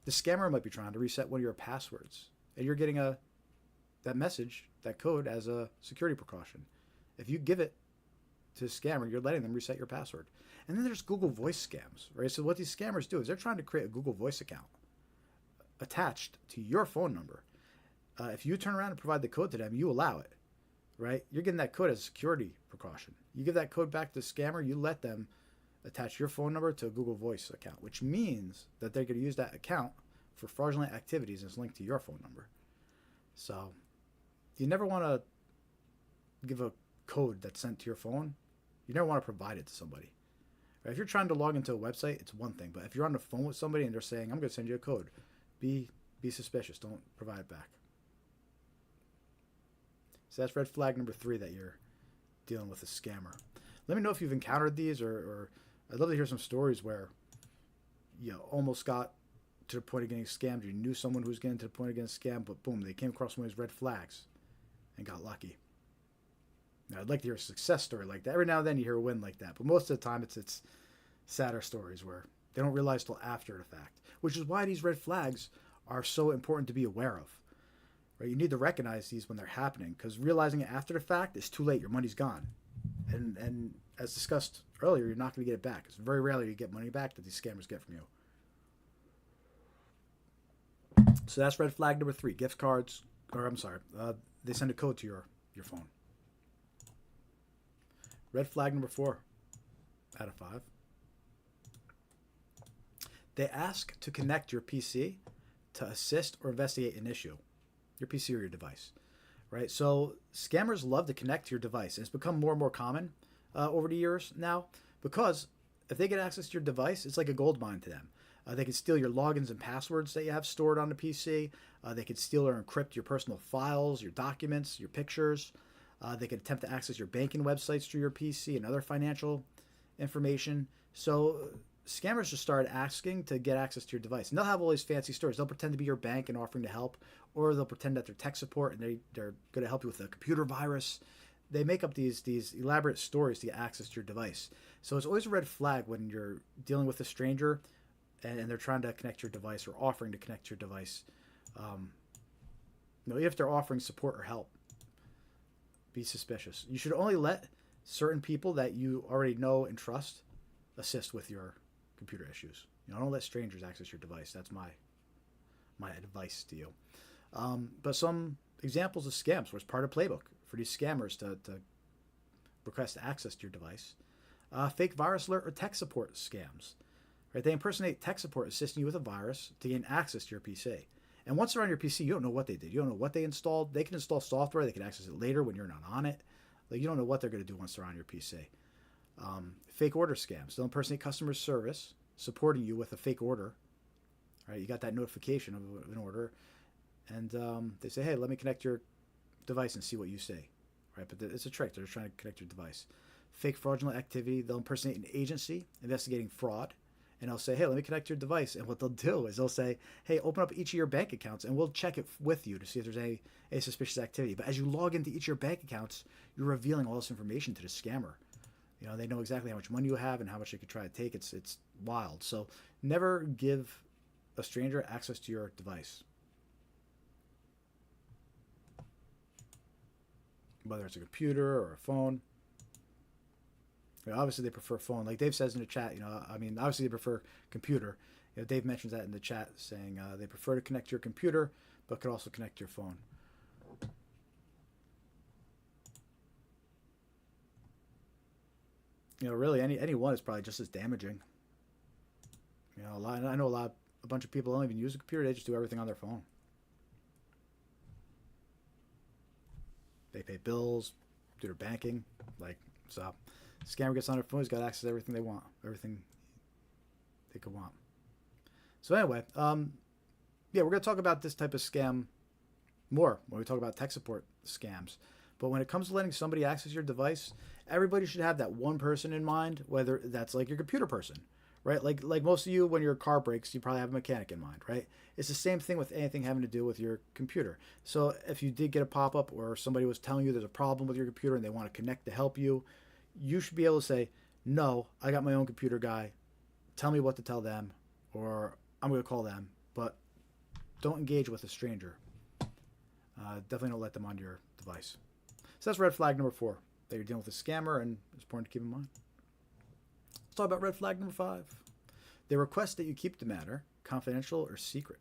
scammer might be trying to reset one of your passwords, and you're getting that message, that code, as a security precaution. If you give it to a scammer, you're letting them reset your password. And then there's Google Voice scams, right? So what these scammers do is they're trying to create a Google Voice account attached to your phone number. If you turn around and provide the code to them, you allow it, right? You're getting that code as a security precaution. You give that code back to the scammer, you let them attach your phone number to a Google Voice account, which means that they're going to use that account for fraudulent activities and it's linked to your phone number. So you never want to give a code that's sent to your phone. You never want to provide it to somebody. Right? If you're trying to log into a website, it's one thing. But if you're on the phone with somebody and they're saying, I'm going to send you a code, be suspicious. Don't provide it back. So that's red flag number 3, that you're dealing with a scammer. Let me know if you've encountered these, or I'd love to hear some stories where you almost got to the point of getting scammed. You knew someone who was getting to the point of getting scammed, but boom, they came across one of these red flags and got lucky. Now, I'd like to hear a success story like that. Every now and then you hear a win like that, but most of the time it's sadder stories where they don't realize till after the fact, which is why these red flags are so important to be aware of. Right? You need to recognize these when they're happening, because realizing it after the fact is too late. Your money's gone. And as discussed earlier, you're not going to get it back. It's very rarely you get money back that these scammers get from you. So that's red flag number 3. Gift cards, or I'm sorry, they send a code to your phone. Red flag number 4 out of 5. They ask to connect your PC to assist or investigate an issue. Your PC or your device. Right? So scammers love to connect to your device. And it's become more and more common over the years now, because if they get access to your device, it's like a gold mine to them. They can steal your logins and passwords that you have stored on the PC. They can steal or encrypt your personal files, your documents, your pictures. They can attempt to access your banking websites through your PC and other financial information. So scammers just started asking to get access to your device. And they'll have all these fancy stories. They'll pretend to be your bank and offering to help, or they'll pretend that they're tech support and they're going to help you with a computer virus. They make up these elaborate stories to get access to your device. So it's always a red flag when you're dealing with a stranger and they're trying to connect your device or offering to connect your device. If they're offering support or help, be suspicious. You should only let certain people that you already know and trust assist with your computer issues. Don't let strangers access your device. That's my advice to you. But some examples of scams where it's part of playbook for these scammers to request access to your device. Fake virus alert or tech support scams. Right? They impersonate tech support assisting you with a virus to gain access to your PC. And once they're on your PC, you don't know what they did. You don't know what they installed. They can install software. They can access it later when you're not on it. Like, you don't know what they're going to do once they're on your PC. Fake order scams. They'll impersonate customer service supporting you with a fake order. Right? You got that notification of an order. And they say, hey, let me connect your device and see what you say. Right? But it's a trick. They're trying to connect your device. Fake fraudulent activity. They'll impersonate an agency investigating fraud. And they'll say, hey, let me connect your device. And what they'll do is they'll say, hey, open up each of your bank accounts and we'll check it with you to see if there's any suspicious activity. But as you log into each of your bank accounts, you're revealing all this information to the scammer. They know exactly how much money you have and how much they could try to take. It's wild. So never give a stranger access to your device. Whether it's a computer or a phone. Obviously, they prefer phone. Like Dave says in the chat, obviously they prefer computer. Dave mentions that in the chat, saying they prefer to connect to your computer, but could also connect to your phone. Really, any one is probably just as damaging. I know a bunch of people don't even use a computer; they just do everything on their phone. They pay bills, do their banking, so. Scammer gets on their phone, he's got access to everything they want, everything they could want. So anyway, we're going to talk about this type of scam more when we talk about tech support scams. But when it comes to letting somebody access your device, everybody should have that one person in mind, whether that's like your computer person, right? Like most of you, when your car breaks, you probably have a mechanic in mind, right? It's the same thing with anything having to do with your computer. So if you did get a pop-up or somebody was telling you there's a problem with your computer and they want to connect to help you, you should be able to say, no, I got my own computer guy. Tell me what to tell them, or I'm going to call them. But don't engage with a stranger. Definitely don't let them on your device. So that's red flag number 4, that you're dealing with a scammer, and it's important to keep in mind. Let's talk about red flag number 5. They request that you keep the matter confidential or secret.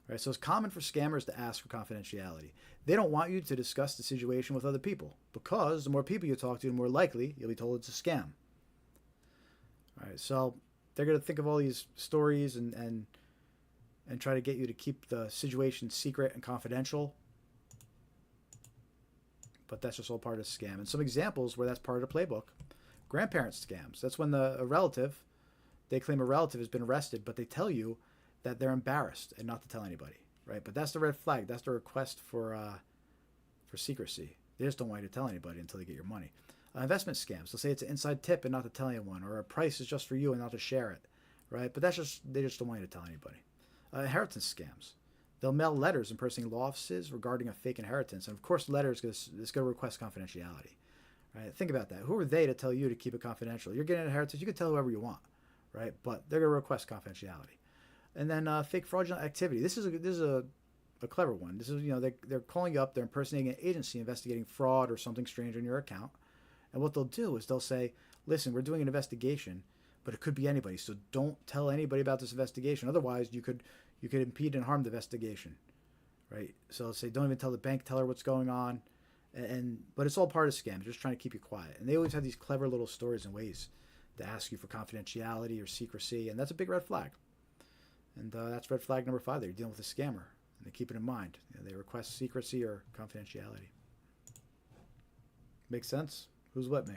Right? So it's common for scammers to ask for confidentiality. They don't want you to discuss the situation with other people because the more people you talk to, the more likely you'll be told it's a scam. All right, so they're going to think of all these stories and try to get you to keep the situation secret and confidential. But that's just all part of the scam. And some examples where that's part of the playbook: grandparent scams. That's when they claim a relative has been arrested, but they tell you that they're embarrassed and not to tell anybody, right? But that's the red flag. That's the request for secrecy. They just don't want you to tell anybody until they get your money. Investment scams. They'll say it's an inside tip and not to tell anyone, or a price is just for you and not to share it, right? But they just don't want you to tell anybody. Inheritance scams. They'll mail letters impersonating law offices regarding a fake inheritance, and of course, letters is going to request confidentiality. Right? Think about that. Who are they to tell you to keep it confidential? You're getting an inheritance. You can tell whoever you want, right? But they're going to request confidentiality. And then fake fraudulent activity. This is a clever one. This is, they're calling you up. They're impersonating an agency investigating fraud or something strange on your account. And what they'll do is they'll say, listen, we're doing an investigation, but it could be anybody. So don't tell anybody about this investigation. Otherwise, you could impede and harm the investigation, right? So they'll say, don't even tell the bank teller what's going on. But it's all part of scams. They're just trying to keep you quiet. And they always have these clever little stories and ways to ask you for confidentiality or secrecy. And that's a big red flag. And that's red flag number 5 that you're dealing with a scammer. And they keep it in mind. They request secrecy or confidentiality. Makes sense? Who's with me?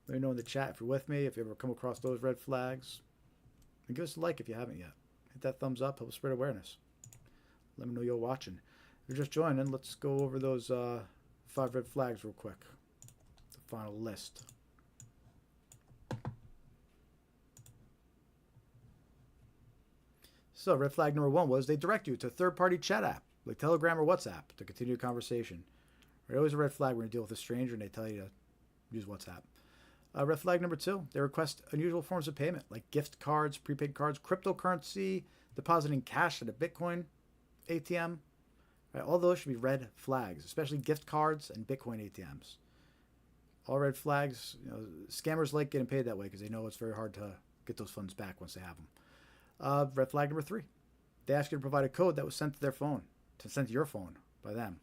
Let me know in the chat if you're with me, if you ever come across those red flags. And give us a like if you haven't yet. Hit that thumbs up, help spread awareness. Let me know you're watching. If you're just joining, let's go over those 5 red flags real quick. The final list. So red flag number 1 was they direct you to a third-party chat app, like Telegram or WhatsApp, to continue a conversation. Right, always a red flag when you deal with a stranger and they tell you to use WhatsApp. Red flag number 2, they request unusual forms of payment, like gift cards, prepaid cards, cryptocurrency, depositing cash at a Bitcoin ATM. Right, all those should be red flags, especially gift cards and Bitcoin ATMs. All red flags. Scammers like getting paid that way because they know it's very hard to get those funds back once they have them. Red flag number 3, they ask you to provide a code that was sent to their phone, sent to your phone by them.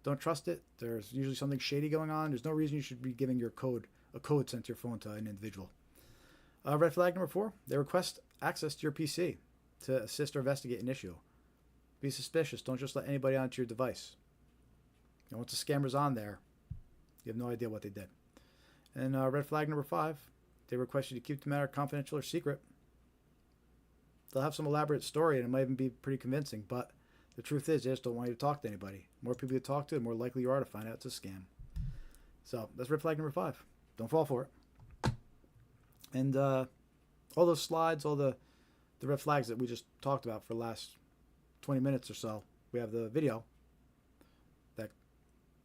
Don't trust it. There's usually something shady going on. There's no reason you should be giving a code sent to your phone to an individual. Red flag number 4, they request access to your PC to assist or investigate an issue. Be suspicious. Don't just let anybody onto your device. And once the scammer's on there, you have no idea what they did. And red flag number 5, they request you to keep the matter confidential or secret. They'll have some elaborate story, and it might even be pretty convincing, but the truth is they just don't want you to talk to anybody. The more people you talk to, the more likely you are to find out it's a scam. So that's red flag number 5. Don't fall for it. And all those slides, all the red flags that we just talked about for the last 20 minutes or so, we have the video that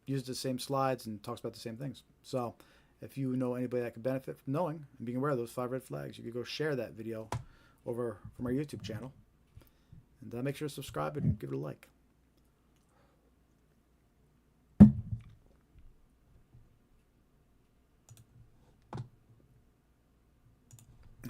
uses the same slides and talks about the same things. So if you know anybody that could benefit from knowing and being aware of those 5 red flags, you could go share that video over from our YouTube channel. And make sure to subscribe and give it a like.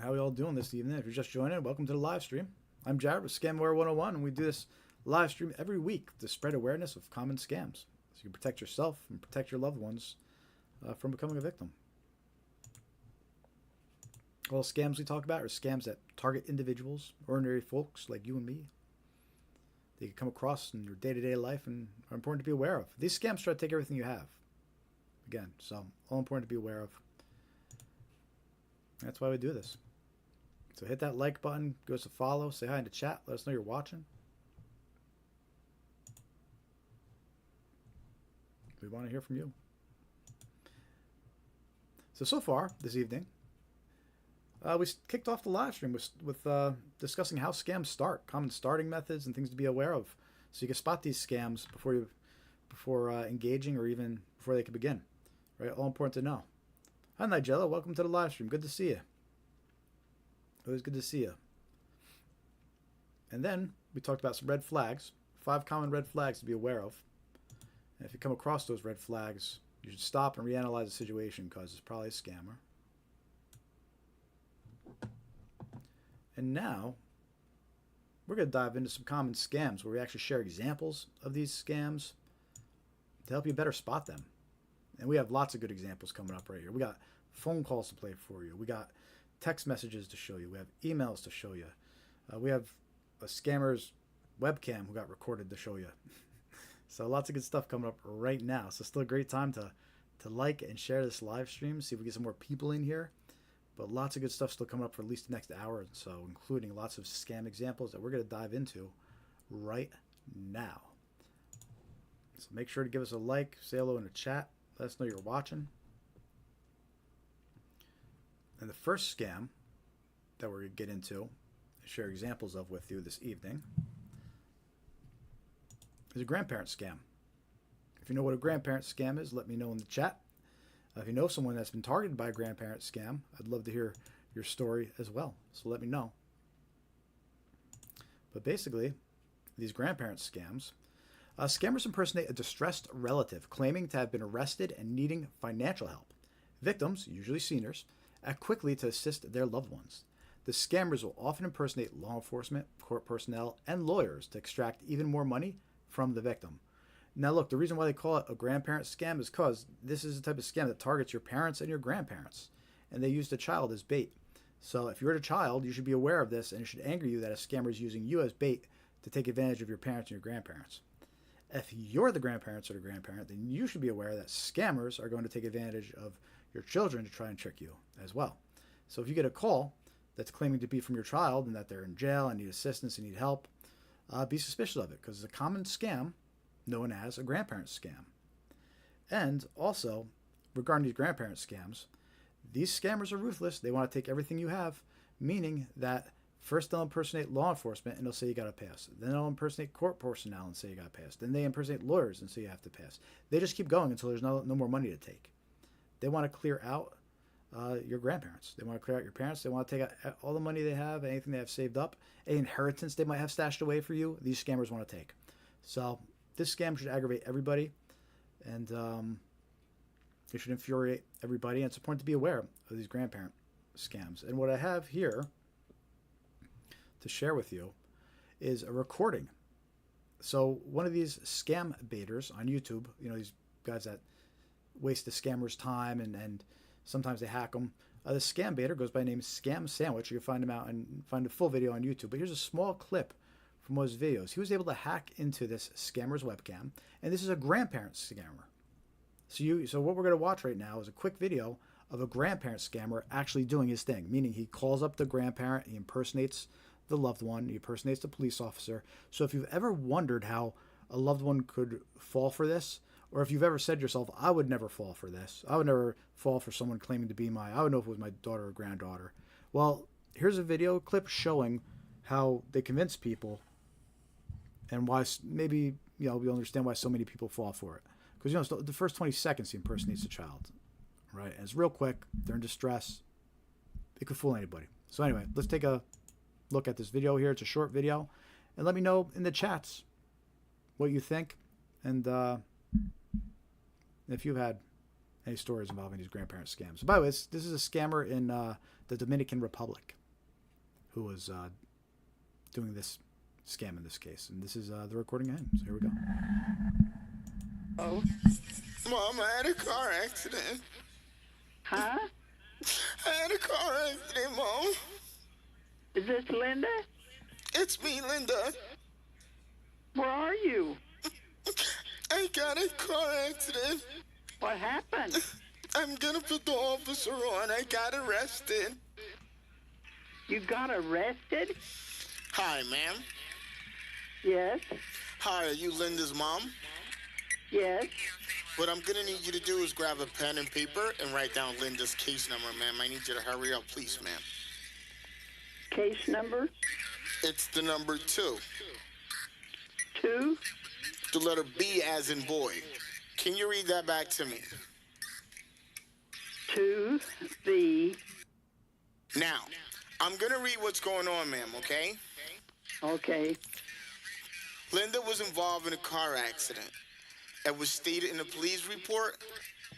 How are we all doing this evening? If you're just joining, welcome to the live stream. I'm Jared with Scamware 101, and we do this live stream every week to spread awareness of common scams so you can protect yourself and protect your loved ones from becoming a victim. All scams we talk about are scams that target individuals, ordinary folks like you and me. They can come across in your day-to-day life and are important to be aware of. These scams try to take everything you have. Again, so all important to be aware of. That's why we do this. So hit that like button, give us a follow, say hi in the chat, let us know you're watching. We want to hear from you. So far this evening, we kicked off the live stream with discussing how scams start, common starting methods, and things to be aware of, so you can spot these scams before engaging or even before they can begin. Right, all important to know. Hi Nigella, welcome to the live stream. Good to see you. Always good to see you. And then we talked about some red flags, 5 common red flags to be aware of. And if you come across those red flags, You should stop and reanalyze the situation because it's probably a scammer. And now, we're going to dive into some common scams where we actually share examples of these scams to help you better spot them. And we have lots of good examples coming up right here. We got phone calls to play for you. We got text messages to show you. We have emails to show you. We have a scammer's webcam who got recorded to show you. So lots of good stuff coming up right now. So still a great time to like and share this live stream. See if we get some more people in here. But lots of good stuff still coming up for at least the next hour or so, including lots of scam examples that we're going to dive into right now. So make sure to give us a like, say hello in the chat, let us know you're watching. And the first scam that we're going to get into and share examples of with you this evening is a grandparent scam. If you know what a grandparent scam is, let me know in the chat. If you know someone that's been targeted by a grandparent scam, I'd love to hear your story as well. So let me know. But basically, these grandparent scams, scammers impersonate a distressed relative claiming to have been arrested and needing financial help. Victims, usually seniors, act quickly to assist their loved ones. The scammers will often impersonate law enforcement, court personnel, and lawyers to extract even more money from the victim. Now look, the reason why they call it a grandparent scam is because this is the type of scam that targets your parents and your grandparents. And they use the child as bait. So if you're a child, you should be aware of this, and it should anger you that a scammer is using you as bait to take advantage of your parents and your grandparents. If you're the grandparents or the grandparent, then you should be aware that scammers are going to take advantage of your children to try and trick you as well. So if you get a call that's claiming to be from your child and that they're in jail and need assistance and need help, be suspicious of it because it's a common scam known as a grandparent scam. And also, regarding these grandparent scams, these scammers are ruthless. They want to take everything you have, meaning that first they'll impersonate law enforcement and they'll say you got to pass. Then they'll impersonate court personnel and say you got to pass. Then they impersonate lawyers and say you have to pass. They just keep going until there's no more money to take. They want to clear out your grandparents. They want to clear out your parents. They want to take out all the money they have, anything they have saved up, any inheritance they might have stashed away for you. These scammers want to take. So this scam should aggravate everybody, and it should infuriate everybody. And it's important to be aware of these grandparent scams. And what I have here to share with you is a recording. So one of these scam baiters on YouTube, you know, these guys that waste the scammers' time and sometimes they hack them. The scam baiter goes by the name Scam Sandwich. You can find him out and find a full video on YouTube. But here's a small clip from one of his videos. He was able to hack into this scammer's webcam, and this is a grandparent scammer. So what we're going to watch right now is a quick video of a grandparent scammer actually doing his thing, meaning he calls up the grandparent, he impersonates the loved one, he impersonates the police officer. So if you've ever wondered how a loved one could fall for this, or if you've ever said to yourself, I would never fall for this, I would never fall for someone claiming to be I would know if it was my daughter or granddaughter. Well, here's a video clip showing how they convince people and why maybe, you know, we understand why so many people fall for it. Because, you know, the first 20 seconds he impersonates a child, right? And it's real quick. They're in distress. It could fool anybody. So anyway, let's take a look at this video here. It's a short video. And let me know in the chats what you think. And if you've had any stories involving these grandparent scams. So by the way, this is a scammer in the Dominican Republic who was doing this scam in this case. And this is the recording of him. So here we go. Oh, Mom, I had a car accident. Huh? I had a car accident, Mom. Is this Linda? It's me, Linda. Where are you? I got a car accident. What happened? I'm gonna put the officer on. I got arrested. You got arrested? Hi, ma'am. Yes. Hi, are you Linda's mom? Yes. What I'm gonna need you to do is grab a pen and paper and write down Linda's case number, ma'am. I need you to hurry up, please, ma'am. Case number? It's the number 2. 2? The letter B as in boy. Can you read that back to me? 2B. Now, I'm gonna read what's going on, ma'am, okay? Okay. Linda was involved in a car accident. It was stated in the police report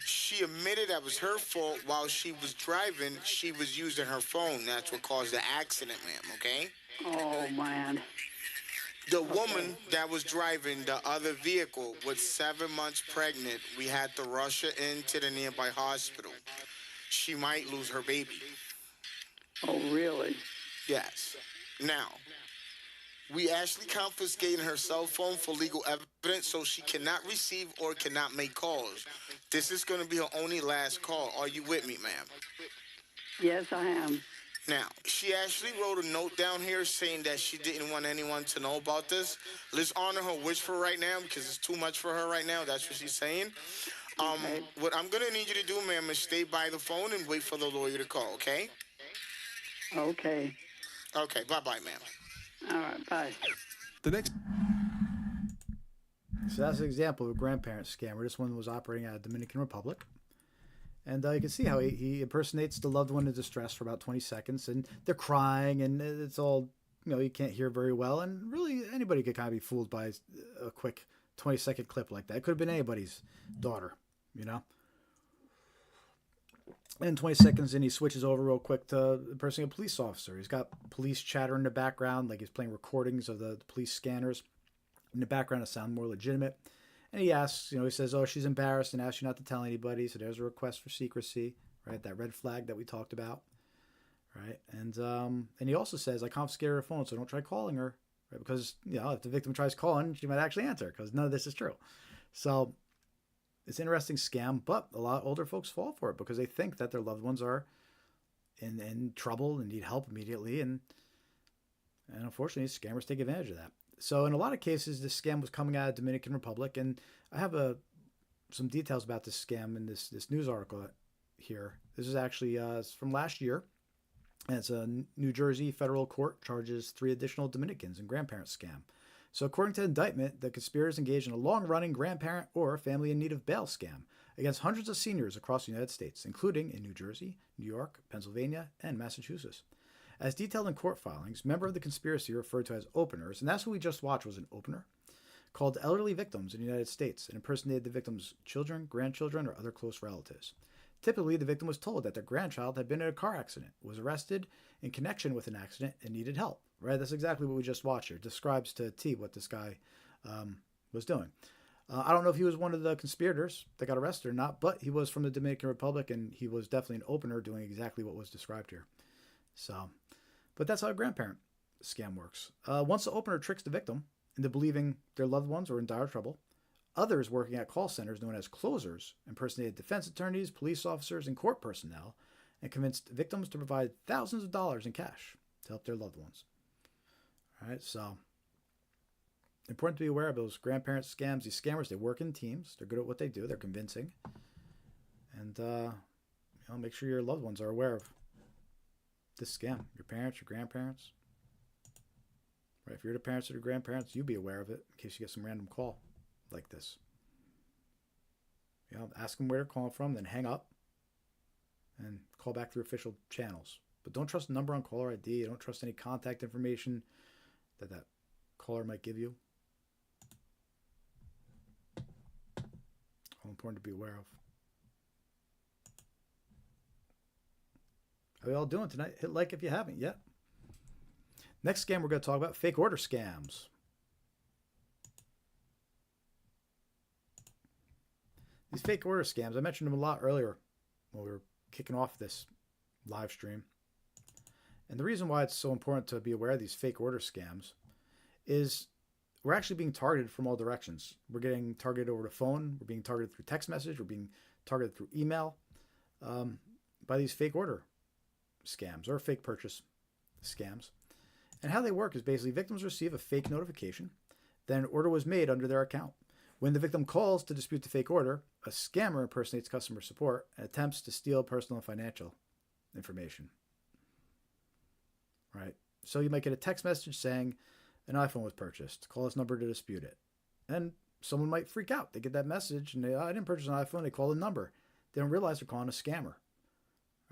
She admitted that was her fault. While she was driving, she was using her phone. That's what caused the accident, ma'am, okay? Oh, man. The woman that was driving the other vehicle was 7 months pregnant. We had to rush her into the nearby hospital. She might lose her baby. Oh, really? Yes. Now, we actually confiscated her cell phone for legal evidence, so she cannot receive or cannot make calls. This is going to be her only last call. Are you with me, ma'am? Yes, I am. Now, she actually wrote a note down here saying that she didn't want anyone to know about this. Let's honor her wish for right now because it's too much for her right now. That's what she's saying. Okay. What I'm going to need you to do, ma'am, is stay by the phone and wait for the lawyer to call, okay? Okay. Okay, bye-bye, ma'am. All right, bye. The next So that's an example of a grandparent scam where this one was operating out of Dominican Republic. And you can see how he impersonates the loved one in distress for about 20 seconds. And they're crying and it's all, you can't hear very well. And really anybody could kind of be fooled by a quick 20-second clip like that. It could have been anybody's daughter, And in 20 seconds, and he switches over real quick to impersonating a police officer. He's got police chatter in the background, like he's playing recordings of the police scanners in the background to sound more legitimate. And he asks, he says, oh, she's embarrassed and asks you not to tell anybody. So there's a request for secrecy, right? That red flag that we talked about, right? And he also says, I confiscated her phone, so don't try calling her, right? Because, if the victim tries calling, she might actually answer because none of this is true. So it's an interesting scam, but a lot of older folks fall for it because they think that their loved ones are in trouble and need help immediately. And unfortunately, scammers take advantage of that. So in a lot of cases, this scam was coming out of Dominican Republic. And I have some details about this scam in this news article here. This is actually from last year. And it's a New Jersey federal court charges 3 additional Dominicans in grandparent scam. So according to the indictment, the conspirators engaged in a long-running grandparent or family in need of bail scam against hundreds of seniors across the United States, including in New Jersey, New York, Pennsylvania, and Massachusetts. As detailed in court filings, member of the conspiracy referred to as openers, and that's what we just watched was an opener, called elderly victims in the United States and impersonated the victim's children, grandchildren, or other close relatives. Typically, the victim was told that their grandchild had been in a car accident, was arrested in connection with an accident, and needed help. Right? That's exactly what we just watched here. It describes to a T what this guy was doing. I don't know if he was one of the conspirators that got arrested or not, but he was from the Dominican Republic, and he was definitely an opener doing exactly what was described here. So, but that's how a grandparent scam works. Once the opener tricks the victim into believing their loved ones are in dire trouble, others working at call centers known as closers impersonated defense attorneys, police officers, and court personnel and convinced victims to provide thousands of dollars in cash to help their loved ones. All right, so important to be aware of those grandparent scams. These scammers, they work in teams. They're good at what they do. They're convincing. And, make sure your loved ones are aware of this scam. Your parents, your grandparents. Right, if you're the parents or the grandparents, you be aware of it in case you get some random call like this. Ask them where they're calling from, then hang up and call back through official channels. But don't trust the number on caller ID. Don't trust any contact information that caller might give you. All important to be aware of. How are you all doing tonight? Hit like if you haven't yet. Next scam we're going to talk about, fake order scams. These fake order scams, I mentioned them a lot earlier when we were kicking off this live stream. And the reason why it's so important to be aware of these fake order scams is we're actually being targeted from all directions. We're getting targeted over the phone. We're being targeted through text message. We're being targeted through email by these fake order scams or fake purchase scams. And how they work is basically victims receive a fake notification. Then an order was made under their account. When the victim calls to dispute the fake order, a scammer impersonates customer support and attempts to steal personal and financial information. Right? So you might get a text message saying an iPhone was purchased. Call this number to dispute it. And someone might freak out. They get that message and I didn't purchase an iPhone. They call the number. They don't realize they're calling a scammer.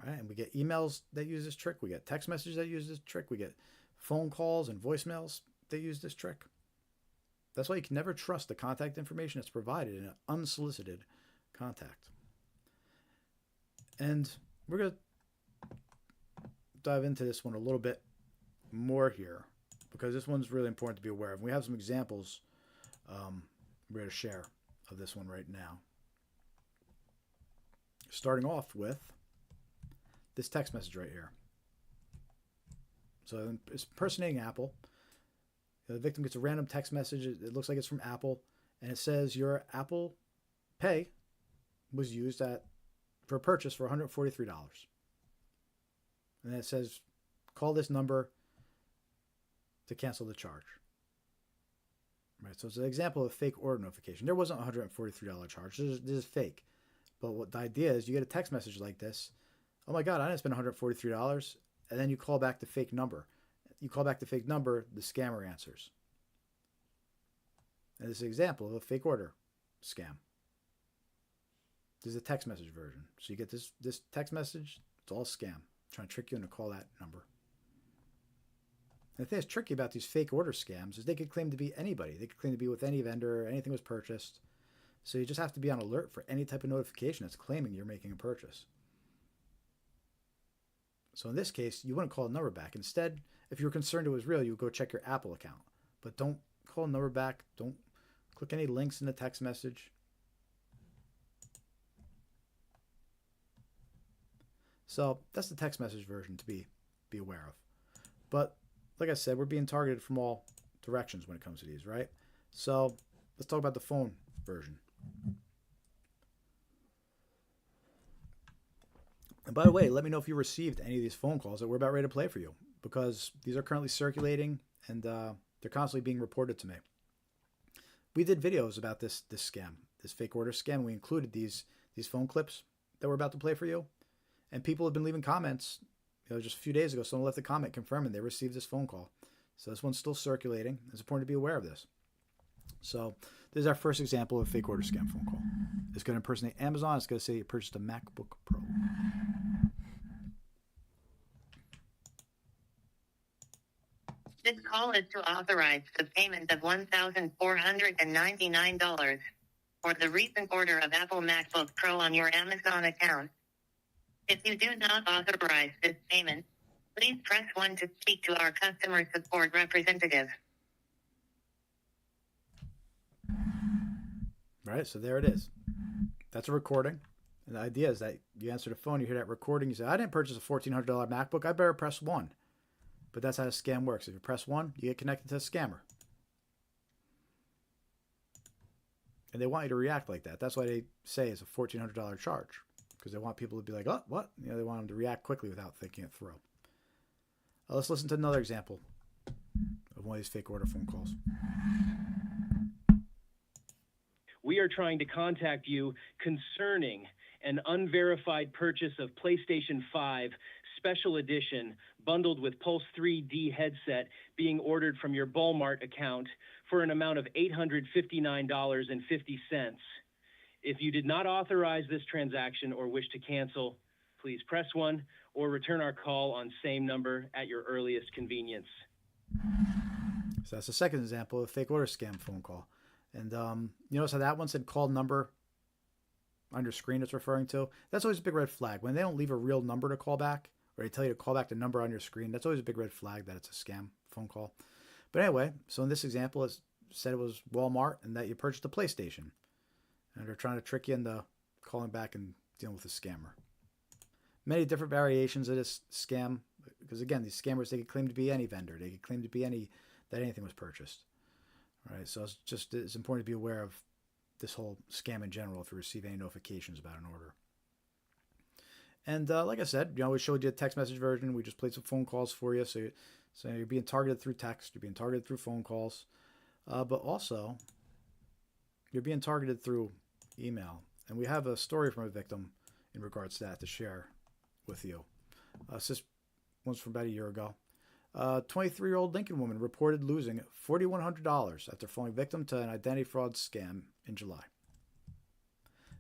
Right? And we get emails that use this trick. We get text messages that use this trick. We get phone calls and voicemails that use this trick. That's why you can never trust the contact information that's provided in an unsolicited contact. And we're going to dive into this one a little bit more here because this one's really important to be aware of. We have some examples we're going to share of this one right now. Starting off with this text message right here. So it's impersonating Apple. The victim gets a random text message. It looks like it's from Apple, and it says your Apple Pay was used for a purchase for $143. And then it says, call this number to cancel the charge. Right, so it's an example of a fake order notification. There wasn't a $143 charge. This is fake. But what the idea is, you get a text message like this. Oh my God, I didn't spend $143. And then you call back the fake number. You call back the fake number, the scammer answers. And this is an example of a fake order scam. This is a text message version. So you get this text message, it's all scam. Trying to trick you into call that number. And the thing that's tricky about these fake order scams is they could claim to be anybody. They could claim to be with any vendor, anything was purchased. So you just have to be on alert for any type of notification that's claiming you're making a purchase. So in this case, you wouldn't call a number back. Instead, if you were concerned it was real, you would go check your Apple account. But don't call a number back. Don't click any links in the text message. So that's the text message version to be aware of. But like I said, we're being targeted from all directions when it comes to these, right? So let's talk about the phone version. And by the way, let me know if you received any of these phone calls that we're about ready to play for you, because these are currently circulating and they're constantly being reported to me. We did videos about this scam, this fake order scam. We included these phone clips that we're about to play for you. And people have been leaving comments. Just a few days ago, someone left a comment confirming they received this phone call. So this one's still circulating. It's important to be aware of this. So this is our first example of a fake order scam phone call. It's going to impersonate Amazon. It's going to say you purchased a MacBook Pro. This call is to authorize the payment of $1,499 for the recent order of Apple MacBook Pro on your Amazon account. If you do not authorize this payment, please press 1 to speak to our customer support representative. Right, so there it is. That's a recording. And the idea is that you answer the phone, you hear that recording, you say, I didn't purchase a $1,400 MacBook, I better press 1. But that's how a scam works. If you press 1, you get connected to a scammer. And they want you to react like that. That's why they say it's a $1,400 charge. Because they want people to be like, oh, what? They want them to react quickly without thinking it through. Let's listen to another example of one of these fake order phone calls. We are trying to contact you concerning an unverified purchase of PlayStation 5 Special Edition bundled with Pulse 3D headset being ordered from your Walmart account for an amount of $859.50. If you did not authorize this transaction or wish to cancel, please press 1 or return our call on same number at your earliest convenience. So that's the second example of a fake order scam phone call. And you notice how that one said call number on your screen it's referring to? That's always a big red flag. When they don't leave a real number to call back, or they tell you to call back the number on your screen, that's always a big red flag that it's a scam phone call. But anyway, so in this example, it said it was Walmart and that you purchased a PlayStation. And they're trying to trick you into calling back and dealing with a scammer. Many different variations of this scam. Because again, these scammers, they could claim to be any vendor. They could claim to be that anything was purchased. All right, so it's important to be aware of this whole scam in general if you receive any notifications about an order. And like I said, we showed you a text message version. We just played some phone calls for you. So you're being targeted through text. You're being targeted through phone calls. But also, you're being targeted through email. And we have a story from a victim in regards to that to share with you. This one's from about a year ago. A 23-year-old Lincoln woman reported losing $4,100 after falling victim to an identity fraud scam in July.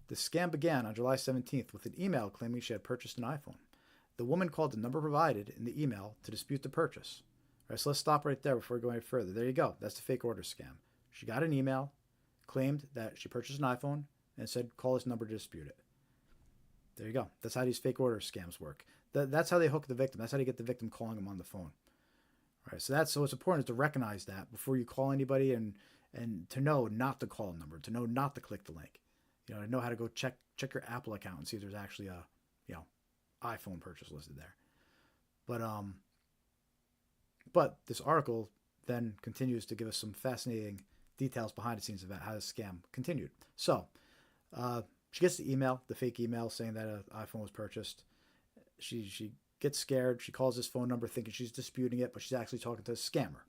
The scam began on July 17th with an email claiming she had purchased an iPhone. The woman called the number provided in the email to dispute the purchase. All right, so let's stop right there before we go any further. There you go. That's the fake order scam. She got an email, claimed that she purchased an iPhone, and said, call this number to dispute it. There you go. That's how these fake order scams work. That's how they hook the victim. That's how they get the victim calling them on the phone. All right. So what's important is to recognize that before you call anybody, and to know not to call a number, to know not to click the link. To know how to go check your Apple account and see if there's actually a iPhone purchase listed there. But this article then continues to give us some fascinating details behind the scenes about how the scam continued. So she gets the fake email saying that an iPhone was purchased. She gets scared. She calls this phone number thinking she's disputing it, but she's actually talking to a scammer.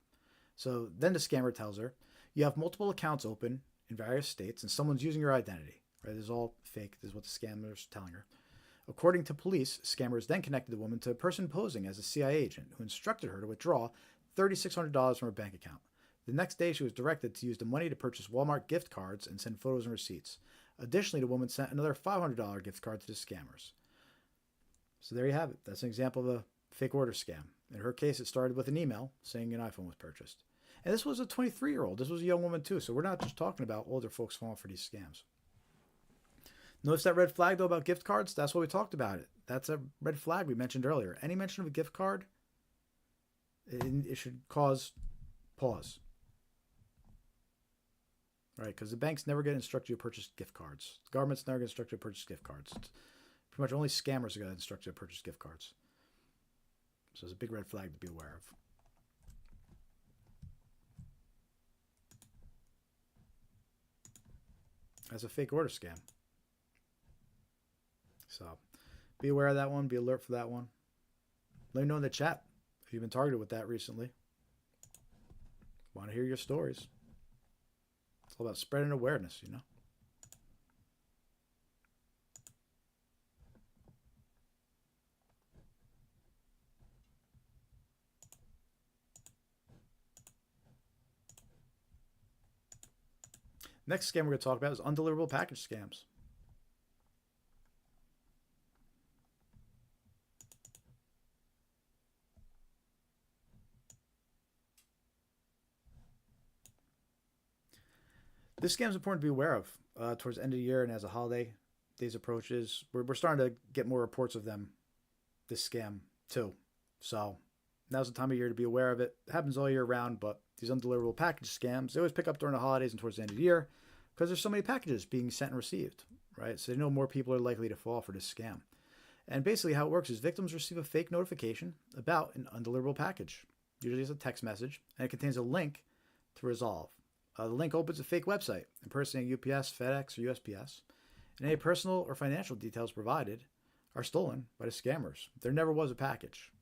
So then the scammer tells her, you have multiple accounts open in various states and someone's using your identity. Right? This is all fake. This is what the scammer's telling her. According to police, scammers then connected the woman to a person posing as a CIA agent who instructed her to withdraw $3,600 from her bank account. The next day, she was directed to use the money to purchase Walmart gift cards and send photos and receipts. Additionally, the woman sent another $500 gift card to the scammers. So there you have it. That's an example of a fake order scam. In her case, it started with an email saying an iPhone was purchased. And this was a 23-year-old. This was a young woman too. So we're not just talking about older folks falling for these scams. Notice that red flag, though, about gift cards? That's what we talked about it. That's a red flag we mentioned earlier. Any mention of a gift card, it should cause pause. Right? Because the banks never get instructed you to purchase gift cards. The government's never going to instruct you to purchase gift cards. It's pretty much only scammers are going to instruct you to purchase gift cards. So it's a big red flag to be aware of. That's a fake order scam. So be aware of that one. Be alert for that one. Let me know in the chat if you've been targeted with that recently. Want to hear your stories. It's all about spreading awareness, Next scam we're going to talk about is undeliverable package scams. This scam is important to be aware of towards the end of the year and as the holiday days approaches. We're starting to get more reports of them, this scam too. So now's the time of year to be aware of it. It happens all year round, but these undeliverable package scams, they always pick up during the holidays and towards the end of the year because there's so many packages being sent and received, right? So they know more people are likely to fall for this scam. And basically how it works is victims receive a fake notification about an undeliverable package. Usually it's a text message, and it contains a link to resolve. The link opens a fake website impersonating UPS, FedEx, or USPS, and any personal or financial details provided are stolen by the scammers. There never was a package.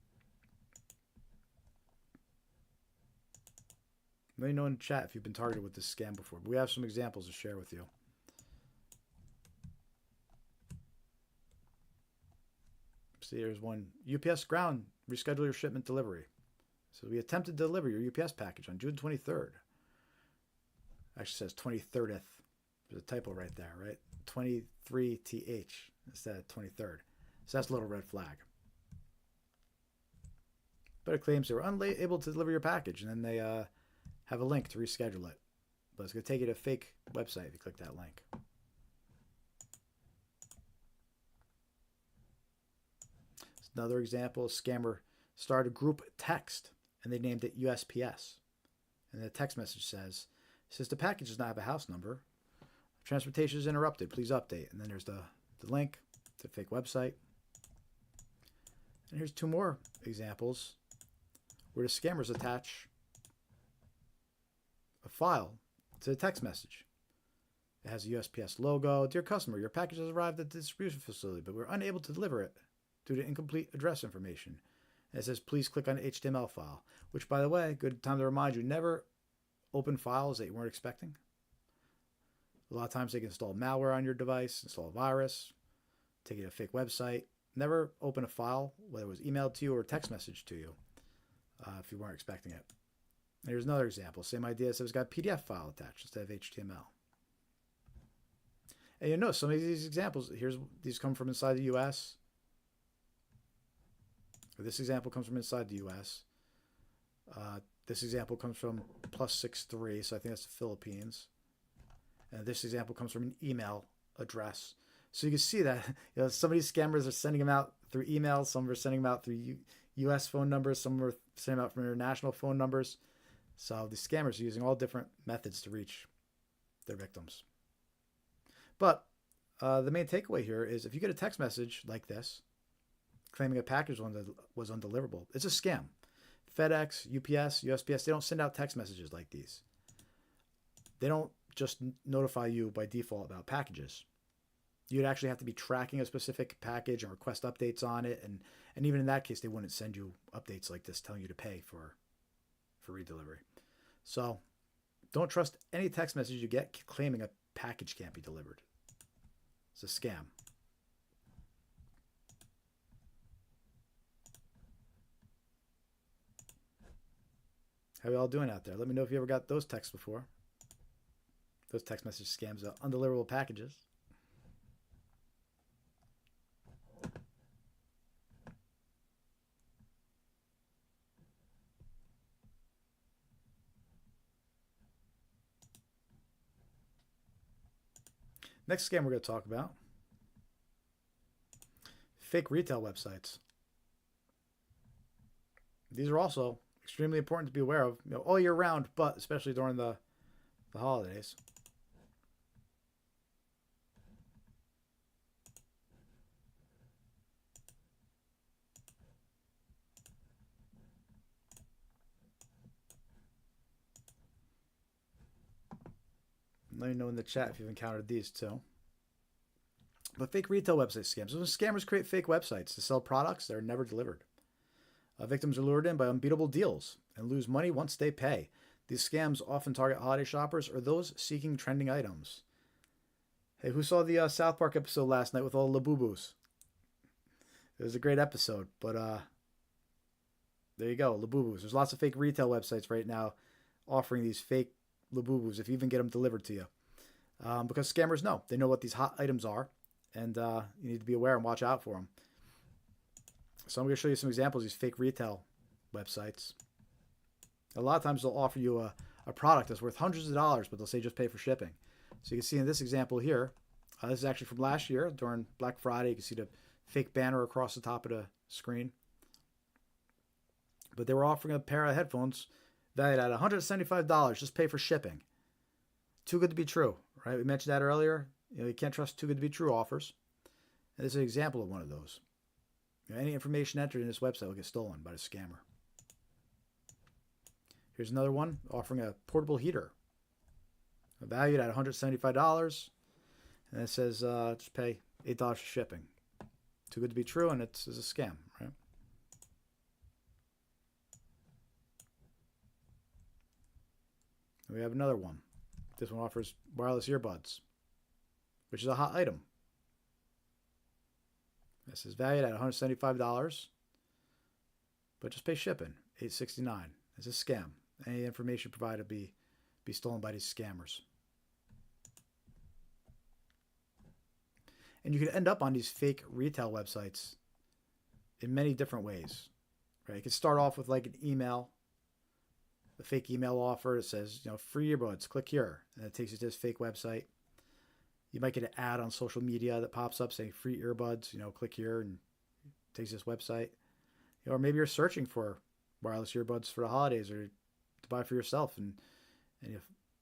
Let me know in the chat if you've been targeted with this scam before. But we have some examples to share with you. See, here's one. UPS ground, reschedule your shipment delivery. So we attempted to deliver your UPS package on June 23rd. Actually says 23rd. There's a typo right there, right? 23th instead of 23rd. So that's a little red flag. But it claims they were unable to deliver your package, and then they have a link to reschedule it. But it's going to take you to a fake website if you click that link. Another example, a scammer started a group text, and they named it USPS. And the text message says the package does not have a house number. Transportation is interrupted. Please update. And then there's the link to the fake website. And here's two more examples where the scammers attach a file to the text message. It has a USPS logo. Dear customer, your package has arrived at the distribution facility, but we're unable to deliver it due to incomplete address information. And it says, please click on the HTML file, which, by the way, good time to remind you, never open files that you weren't expecting. A lot of times they can install malware on your device, install a virus, take you to a fake website. Never open a file, whether it was emailed to you or a text message to you, if you weren't expecting it. And here's another example. Same idea, so it's got a PDF file attached instead of HTML. And you know, some of these examples, these come from inside the U.S. This example comes from inside the U.S. This example comes from +63, so I think that's the Philippines. And this example comes from an email address So you can see that some of these scammers are sending them out through email, some are sending them out through U.S. phone numbers, some are sending them out from international phone numbers. So these scammers are using all different methods to reach their victims. But the main takeaway here is if you get a text message like this claiming a package was undeliverable, it's a scam. FedEx, UPS, USPS, they don't send out text messages like these. They don't just notify you by default about packages. You'd actually have to be tracking a specific package and request updates on it. And even in that case, they wouldn't send you updates like this telling you to pay for redelivery. So don't trust any text message you get claiming a package can't be delivered. It's a scam. How are you all doing out there? Let me know if you ever got those texts before. Those text message scams of undeliverable packages. Next scam we're going to talk about. Fake retail websites. These are also extremely important to be aware of, all year round, but especially during the holidays. Let me know in the chat if you've encountered these too. But fake retail website scams. So scammers create fake websites to sell products that are never delivered. Victims are lured in by unbeatable deals and lose money once they pay. These scams often target holiday shoppers or those seeking trending items. Hey, who saw the South Park episode last night with all the Labubus? It was a great episode, but there you go, Labubus. There's lots of fake retail websites right now offering these fake Labubus if you even get them delivered to you. Because scammers know. They know what these hot items are, and you need to be aware and watch out for them. So I'm going to show you some examples of these fake retail websites. A lot of times they'll offer you a product that's worth hundreds of dollars, but they'll say just pay for shipping. So you can see in this example here, this is actually from last year during Black Friday. You can see the fake banner across the top of the screen. But they were offering a pair of headphones valued at $175, just pay for shipping. Too good to be true, right? We mentioned that earlier. You can't trust too good to be true offers. And this is an example of one of those. Any information entered in this website will get stolen by the scammer. Here's another one offering a portable heater valued at $175. And it says just pay $8 for shipping. Too good to be true, and it's a scam, right? And we have another one. This one offers wireless earbuds, which is a hot item. This is valued at $175, but just pay shipping, $869. It's a scam. Any information provided be stolen by these scammers. And you can end up on these fake retail websites in many different ways, right? You can start off with like an email, a fake email offer that says, free earbuds, click here, and it takes you to this fake website. You might get an ad on social media that pops up saying free earbuds, click here and takes this website. Or maybe you're searching for wireless earbuds for the holidays or to buy for yourself, and you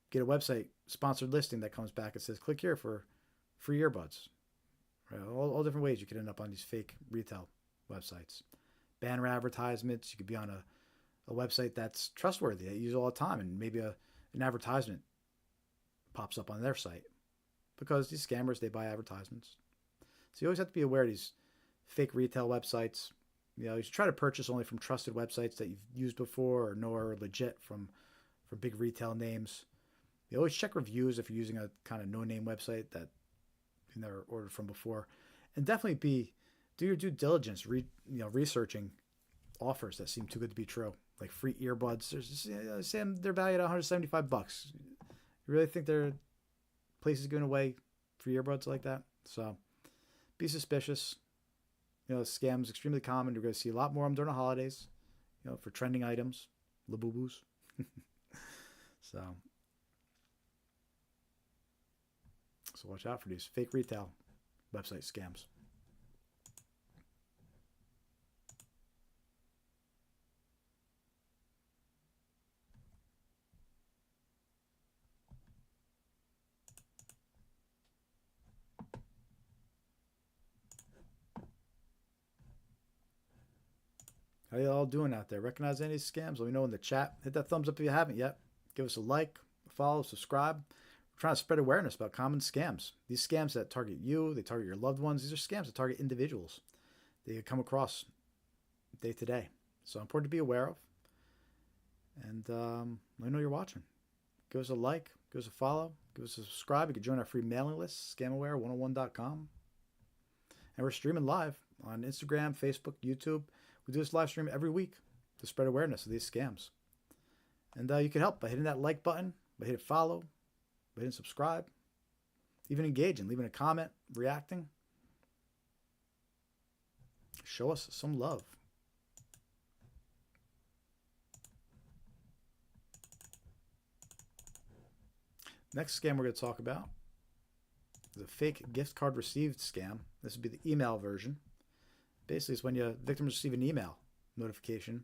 get a website sponsored listing that comes back and says click here for free earbuds. Right? All different ways you could end up on these fake retail websites. Banner advertisements. You could be on a website that's trustworthy that you use all the time, and maybe an advertisement pops up on their site. Because these scammers, they buy advertisements. So you always have to be aware of these fake retail websites. You should try to purchase only from trusted websites that you've used before or know are legit from big retail names. You always check reviews if you're using a kind of no-name website that you never ordered from before. And definitely do your due diligence, researching offers that seem too good to be true. Like free earbuds. They're valued at $175. You really think they're places giving away free earbuds like that? So be suspicious. Scams extremely common. You're going to see a lot more of them during the holidays, for trending items, Labubus. So watch out for these fake retail website scams. How you all doing out there? Recognize any of these scams? Let me know in the chat. Hit that thumbs up if you haven't yet. Give us a like, follow, subscribe. We're trying to spread awareness about common scams. These scams that target you, they target your loved ones. These are scams that target individuals. They come across day to day. So important to be aware of. And let me know you're watching. Give us a like, give us a follow, give us a subscribe. You can join our free mailing list, scamaware101.com. And we're streaming live on Instagram, Facebook, YouTube. We do this live stream every week to spread awareness of these scams. And you can help by hitting that like button, by hitting follow, by hitting subscribe, even engaging, leaving a comment, reacting. Show us some love. Next scam we're going to talk about is a fake gift card received scam. This would be the email version. Basically, it's when victims receive an email notification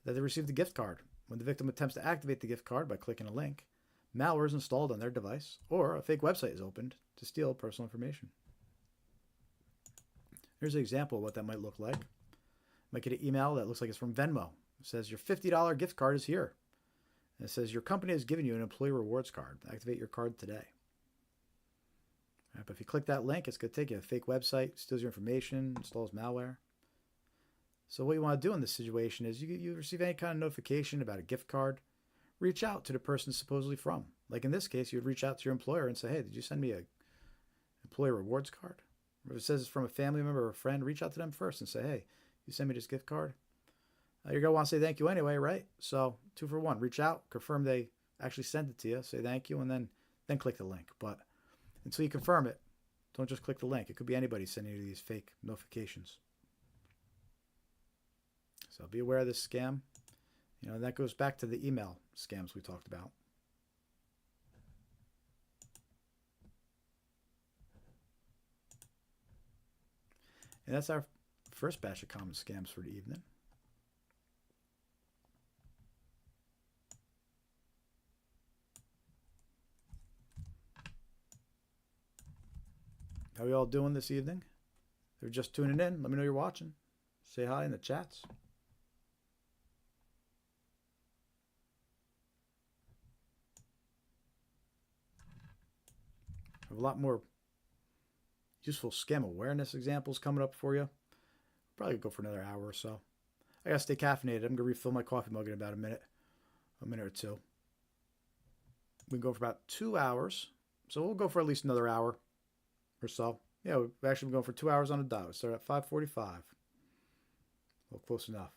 that they received a gift card. When the victim attempts to activate the gift card by clicking a link, malware is installed on their device, or a fake website is opened to steal personal information. Here's an example of what that might look like. You might get an email that looks like it's from Venmo. It says your $50 gift card is here. And it says your company has given you an employee rewards card. Activate your card today. Right, but if you click that link, it's going to take you to a fake website, steals your information, installs malware. So what you want to do in this situation is you receive any kind of notification about a gift card, reach out to the person supposedly from. Like in this case, you would reach out to your employer and say, hey, did you send me an employee rewards card? Or if it says it's from a family member or a friend, reach out to them first and say, hey, you sent me this gift card. You're going to want to say thank you anyway, right? So 2 for 1. Reach out, confirm they actually sent it to you, say thank you, and then click the link. But until you confirm it, don't just click the link. It could be anybody sending you these fake notifications. So be aware of this scam. And that goes back to the email scams we talked about. And that's our first batch of common scams for the evening. How are you all doing this evening? If you're just tuning in, let me know you're watching. Say hi in the chats. I have a lot more useful scam awareness examples coming up for you. Probably go for another hour or so. I gotta stay caffeinated. I'm gonna refill my coffee mug in about a minute or two. We can go for about 2 hours. So we'll go for at least another hour or so. Yeah, we've actually been going for 2 hours on a dot. We start at 5:45. Well, close enough.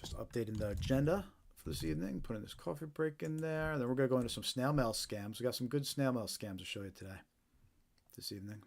Just updating the agenda for this evening, putting this coffee break in there. And then we're going to go into some snail mail scams. We got some good snail mail scams to show you today, this evening.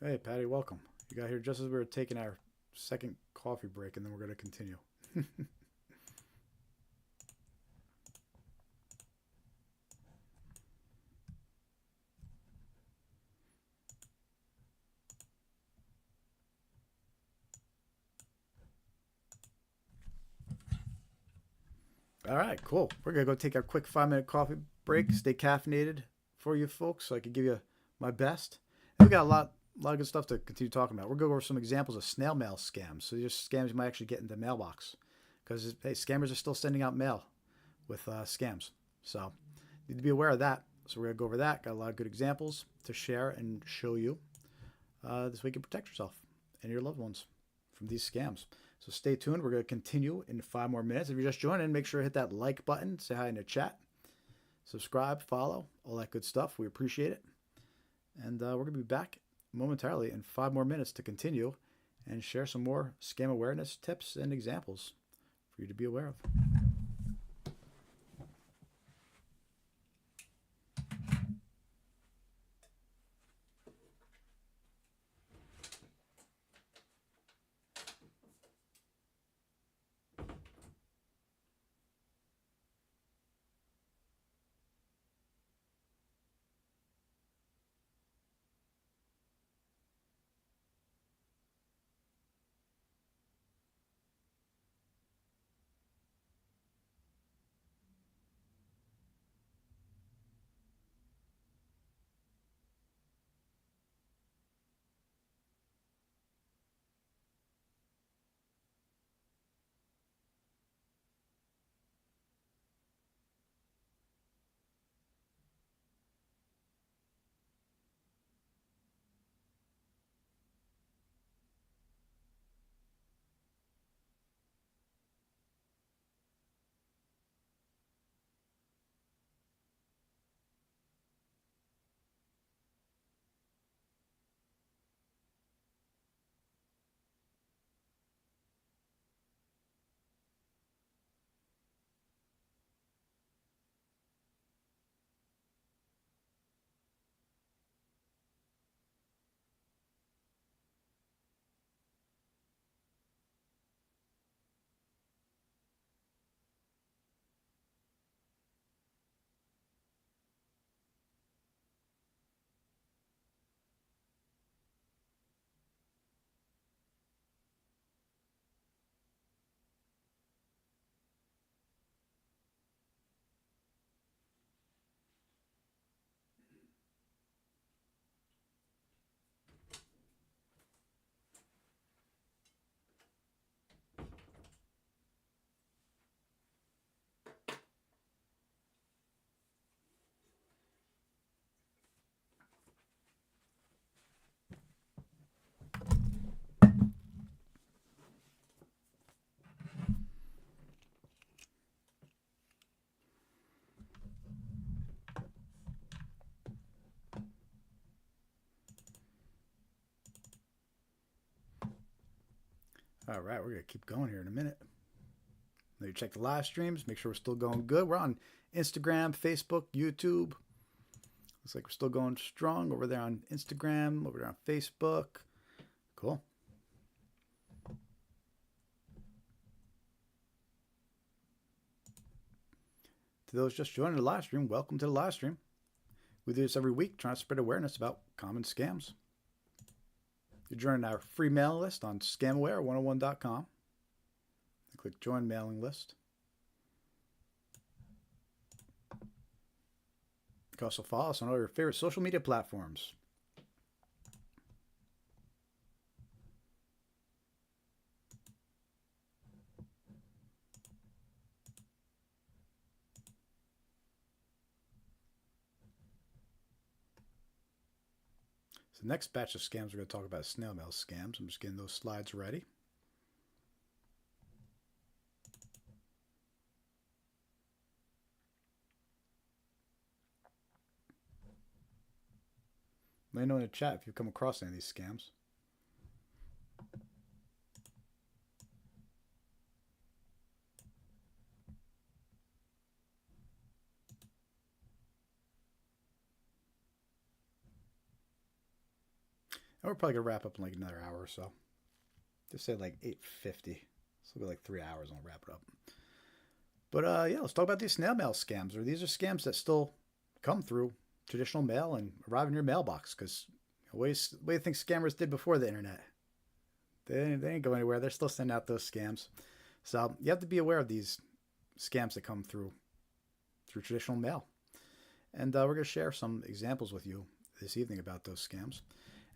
Hey, Patty, welcome. You got here just as we were taking our second coffee break, and then we're going to continue. All right, cool. We're going to go take our quick 5-minute coffee break, stay caffeinated for you folks so I can give you my best. And we got a lot of good stuff to continue talking about. We're going to go over some examples of snail mail scams. So just scams you might actually get in the mailbox. Because, hey, scammers are still sending out mail with scams. So you need to be aware of that. So we're going to go over that. Got a lot of good examples to share and show you. This way you can protect yourself and your loved ones from these scams. So stay tuned. We're going to continue in 5 more minutes. If you're just joining, make sure to hit that like button. Say hi in the chat. Subscribe, follow, all that good stuff. We appreciate it. And we're going to be back momentarily in 5 more minutes to continue and share some more scam awareness tips and examples for you to be aware of. All right, we're going to keep going here in a minute. Now you check the live streams, make sure we're still going good. We're on Instagram, Facebook, YouTube. Looks like we're still going strong over there on Instagram, over there on Facebook. Cool. To those just joining the live stream, welcome to the live stream. We do this every week, trying to spread awareness about common scams. You're joining our free mailing list on scamaware101.com. Click Join Mailing List. You can also follow us on all your favorite social media platforms. So the next batch of scams we're going to talk about is snail mail scams. I'm just getting those slides ready. Let me know in the chat if you come across any of these scams. And we're probably going to wrap up in like another hour or so. Just say like 8:50. So it'll be like 3 hours and we'll wrap it up. But yeah, let's talk about these snail mail scams. Or these are scams that still come through traditional mail and arrive in your mailbox. Because the way you think scammers did before the internet. They ain't go anywhere. They're still sending out those scams. So you have to be aware of these scams that come through traditional mail. And we're going to share some examples with you this evening about those scams.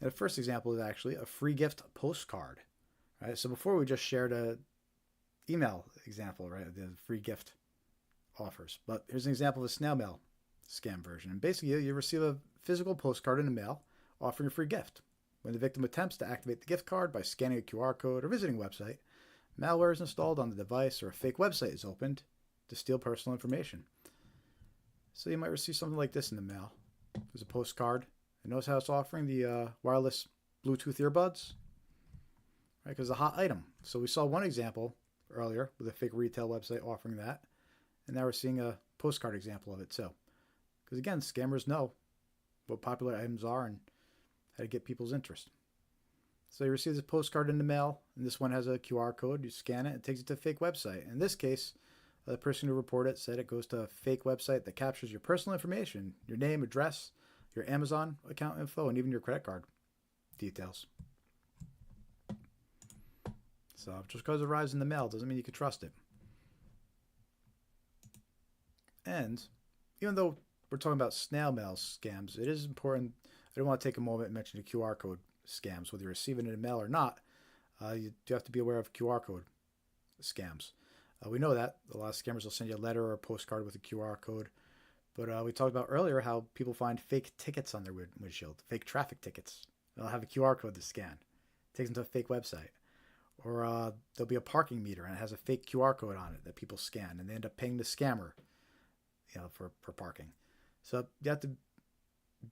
And the first example is actually a free gift postcard. Right? So before we just shared a email example, right? The free gift offers. But here's an example of a snail mail scam version. And basically, you receive a physical postcard in the mail offering a free gift. When the victim attempts to activate the gift card by scanning a QR code or visiting a website, malware is installed on the device or a fake website is opened to steal personal information. So you might receive something like this in the mail. There's a postcard. And notice how it's offering the wireless Bluetooth earbuds? Right, because it's a hot item. So we saw one example earlier with a fake retail website offering that. And now we're seeing a postcard example of it too. Because again, scammers know what popular items are and how to get people's interest. So you receive this postcard in the mail, and this one has a QR code. You scan it, it takes it to a fake website. In this case, the person who reported it said it goes to a fake website that captures your personal information, your name, address, your Amazon account info, and even your credit card details. So just because it arrives in the mail doesn't mean you can trust it. And even though we're talking about snail mail scams, it is important. I don't want to take a moment and mention the QR code scams. Whether you're receiving it in mail or not, you do have to be aware of QR code scams. We know that a lot of scammers will send you a letter or a postcard with a QR code. But we talked about earlier how people find fake tickets on their windshield, fake traffic tickets. They'll have a QR code to scan. It takes them to a fake website. Or there'll be a parking meter and it has a fake QR code on it that people scan, and they end up paying the scammer, for parking. So you have to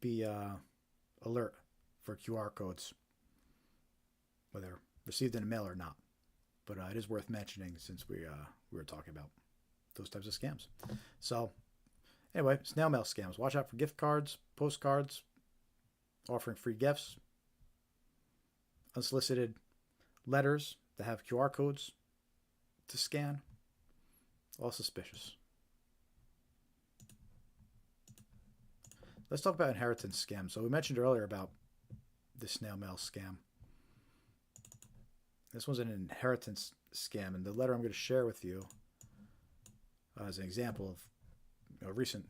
be alert for QR codes, whether received in the mail or not. But it is worth mentioning since we were talking about those types of scams. So anyway, snail mail scams. Watch out for gift cards, postcards, offering free gifts, unsolicited letters that have QR codes to scan. All suspicious. Let's talk about inheritance scams. So we mentioned earlier about the snail mail scam. This was an inheritance scam, and the letter I'm going to share with you as an example of a recent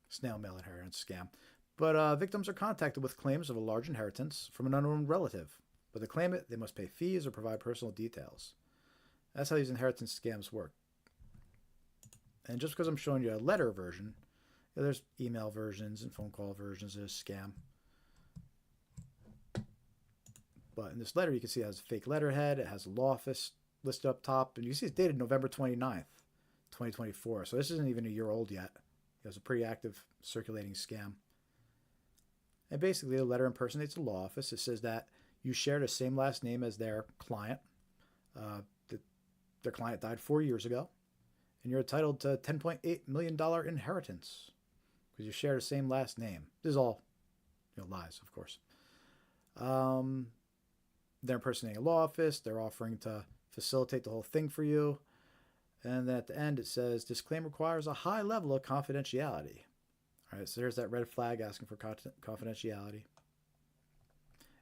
snail mail inheritance scam. But victims are contacted with claims of a large inheritance from an unknown relative. But to claim it, they must pay fees or provide personal details. That's how these inheritance scams work. And just because I'm showing you a letter version, there's email versions and phone call versions of this scam. But in this letter, you can see it has a fake letterhead. It has a law office listed up top. And you see it's dated November 29th, 2024. So this isn't even a year old yet. It was a pretty active circulating scam. And basically, the letter impersonates a law office. It says that you share the same last name as their client. Their client died 4 years ago. And you're entitled to $10.8 million inheritance because you share the same last name. This is all lies, of course. They're impersonating a law office. They're offering to facilitate the whole thing for you. And then at the end, it says, this claim requires a high level of confidentiality. All right, so there's that red flag asking for confidentiality.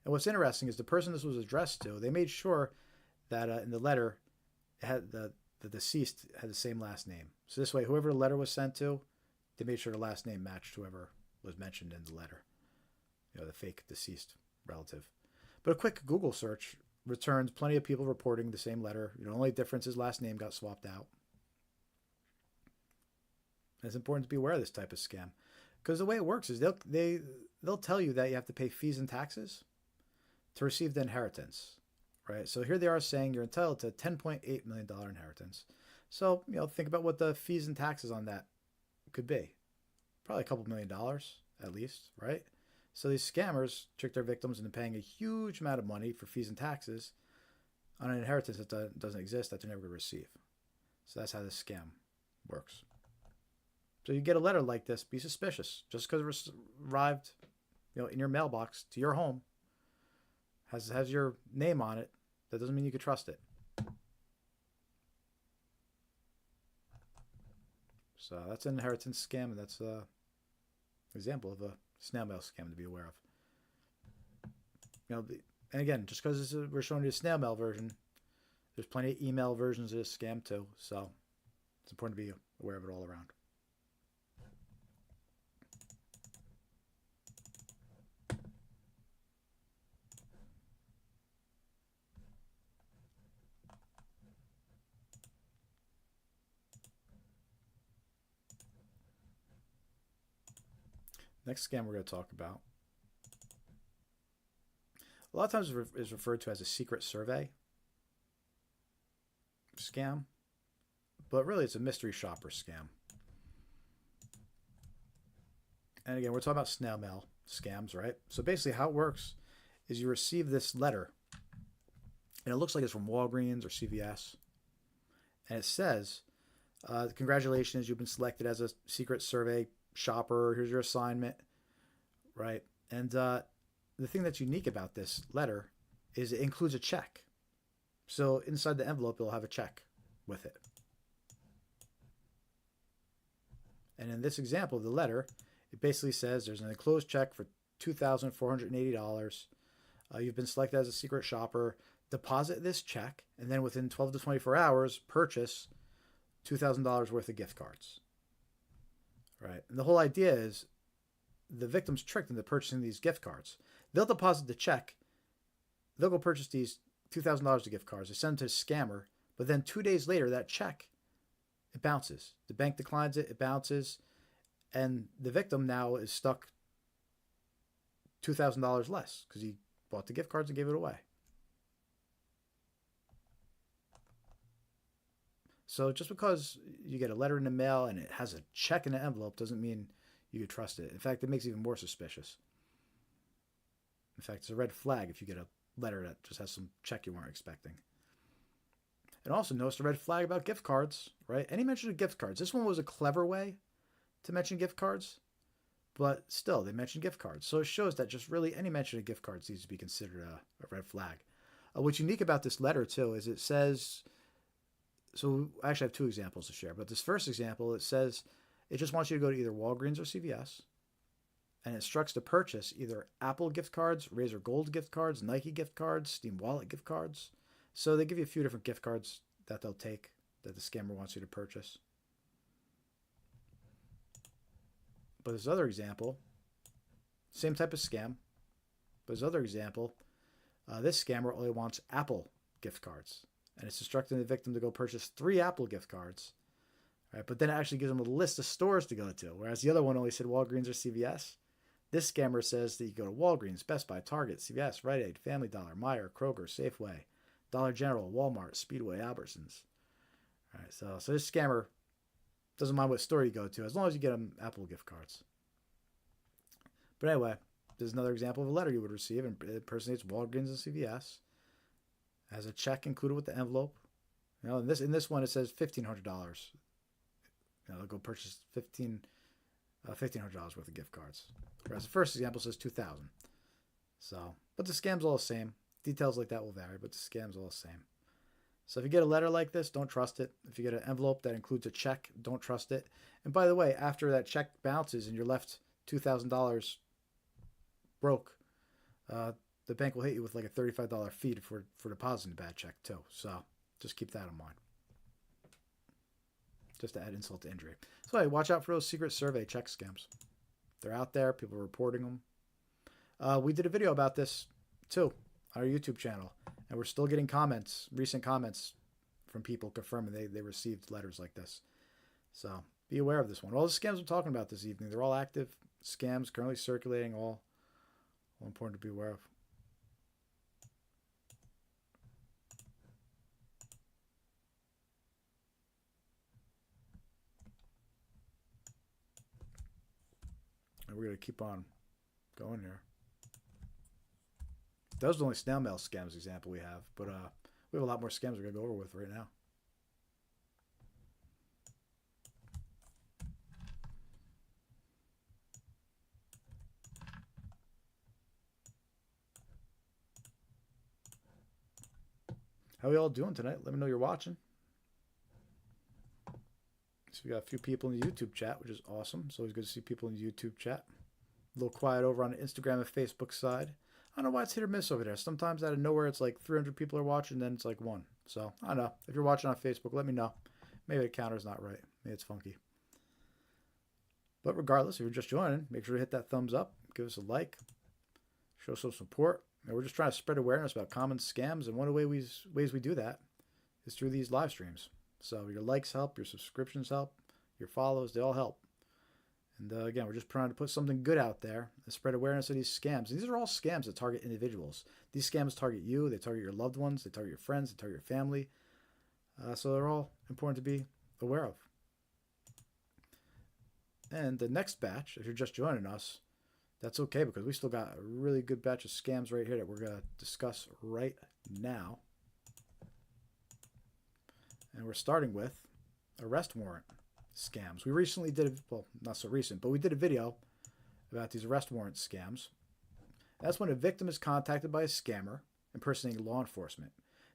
And what's interesting is the person this was addressed to, they made sure that in the letter, it had the deceased had the same last name. So this way, whoever the letter was sent to, they made sure the last name matched whoever was mentioned in the letter. The fake deceased relative. But a quick Google search returns plenty of people reporting the same letter. The only difference is last name got swapped out. And it's important to be aware of this type of scam. Because the way it works is they'll tell you that you have to pay fees and taxes to receive the inheritance. Right? So here they are saying you're entitled to a $10.8 million inheritance. So, think about what the fees and taxes on that could be. Probably a couple $1 million at least, right? So these scammers trick their victims into paying a huge amount of money for fees and taxes on an inheritance that doesn't exist, that they're never going to receive. So that's how this scam works. So you get a letter like this, be suspicious. Just because it arrived, in your mailbox to your home, has your name on it, that doesn't mean you can trust it. So that's an inheritance scam, and that's an example of a snail mail scam to be aware of. And again, just because we're showing you a snail mail version, there's plenty of email versions of this scam too. So it's important to be aware of it all around. Next scam we're going to talk about. A lot of times is referred to as a secret survey scam, but really it's a mystery shopper scam. And again, we're talking about snail mail scams, right? So basically how it works is you receive this letter, and it looks like it's from Walgreens or CVS, and it says, congratulations, you've been selected as a secret survey shopper. Here's your assignment, right? And the thing that's unique about this letter is it includes a check. So inside the envelope, it'll have a check with it. And in this example of the letter, it basically says there's an enclosed check for $2,480. You've been selected as a secret shopper. Deposit this check, and then within 12 to 24 hours, purchase $2,000 worth of gift cards. Right? And the whole idea is the victim's tricked into purchasing these gift cards. They'll deposit the check. They'll go purchase these $2,000 of gift cards. They send them to a scammer, but then 2 days later, that check, it bounces. The bank declines it, it bounces, and the victim now is stuck $2,000 less because he bought the gift cards and gave it away. So just because you get a letter in the mail and it has a check in the envelope doesn't mean you can trust it. In fact, it makes it even more suspicious. In fact, it's a red flag if you get a letter that just has some check you weren't expecting. And also notice the red flag about gift cards, right? Any mention of gift cards. This one was a clever way to mention gift cards, but still, they mentioned gift cards. So it shows that just really any mention of gift cards needs to be considered a red flag. What's unique about this letter, too, is it says... So I actually have two examples to share, but this first example, it says it just wants you to go to either Walgreens or CVS, and it instructs to purchase either Apple gift cards, Razer Gold gift cards, Nike gift cards, Steam Wallet gift cards. So they give you a few different gift cards that they'll take that the scammer wants you to purchase. But this other example, same type of scam, but this other example, this scammer only wants Apple gift cards. And it's instructing the victim to go purchase 3 Apple gift cards. Right? But then it actually gives them a list of stores to go to, whereas the other one only said Walgreens or CVS. This scammer says that you go to Walgreens, Best Buy, Target, CVS, Rite Aid, Family Dollar, Meijer, Kroger, Safeway, Dollar General, Walmart, Speedway, Albertsons. All right, so this scammer doesn't mind what store you go to as long as you get them Apple gift cards. But anyway, there's another example of a letter you would receive, and it impersonates Walgreens and CVS. Has a check included with the envelope. You know, in this one it says $1,500. You know, they'll go purchase $1,500 worth of gift cards. Whereas the first example says $2,000. So, but the scam's all the same. Details like that will vary, but the scam's all the same. So if you get a letter like this, don't trust it. If you get an envelope that includes a check, don't trust it. And by the way, after that check bounces and you're left $2,000 broke, the bank will hit you with like a $35 fee for depositing a bad check too. So just keep that in mind. Just to add insult to injury. So hey, watch out for those secret survey check scams. They're out there. People are reporting them. We did a video about this too on our YouTube channel. And we're still getting recent comments from people confirming they received letters like this. So be aware of this one. All the scams I'm talking about this evening, they're all active scams currently circulating, all important to be aware of. We're going to keep on going here. That was the only snail mail scams example we have, but we have a lot more scams we're going to go over with right now. How are we all doing tonight? Let me know you're watching. So we got a few people in the YouTube chat, which is awesome. It's always good to see people in the YouTube chat. A little quiet over on the Instagram and Facebook side. I don't know why it's hit or miss over there. Sometimes out of nowhere, it's like 300 people are watching, then it's like 1. So, I don't know. If you're watching on Facebook, let me know. Maybe the counter's not right. Maybe it's funky. But regardless, if you're just joining, make sure to hit that thumbs up. Give us a like. Show some support. And we're just trying to spread awareness about common scams. And one of the ways we do that is through these live streams. So your likes help, your subscriptions help, your follows, they all help. And again, we're just trying to put something good out there and spread awareness of these scams. These are all scams that target individuals. These scams target you. They target your loved ones. They target your friends. They target your family. So they're all important to be aware of. And the next batch, if you're just joining us, that's okay because we still got a really good batch of scams right here that we're going to discuss right now. And we're starting with arrest warrant scams. We recently did, well, not so recent, but we did a video about these arrest warrant scams. That's when a victim is contacted by a scammer impersonating law enforcement.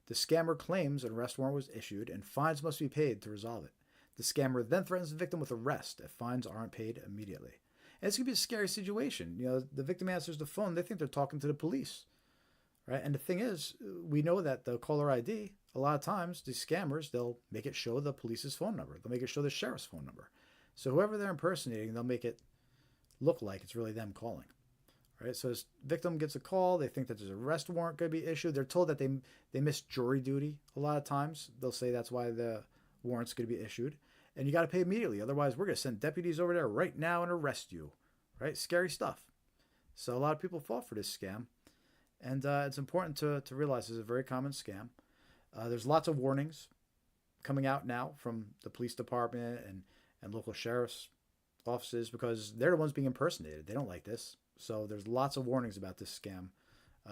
The scammer claims an arrest warrant was issued and fines must be paid to resolve it. The scammer then threatens the victim with arrest if fines aren't paid immediately. And it's going to be a scary situation. You know, the victim answers the phone. They think they're talking to the police, right? And the thing is, we know that the caller ID, a lot of times, these scammers, they'll make it show the police's phone number. They'll make it show the sheriff's phone number. So whoever they're impersonating, they'll make it look like it's really them calling, right? So this victim gets a call. They think that there's an arrest warrant going to be issued. They're told that they missed jury duty a lot of times. They'll say that's why the warrant's going to be issued. And you got to pay immediately. Otherwise, we're going to send deputies over there right now and arrest you, right? Scary stuff. So a lot of people fall for this scam. And it's important to realize this is a very common scam. There's lots of warnings coming out now from the police department and local sheriff's offices because they're the ones being impersonated. They don't like this. So there's lots of warnings about this scam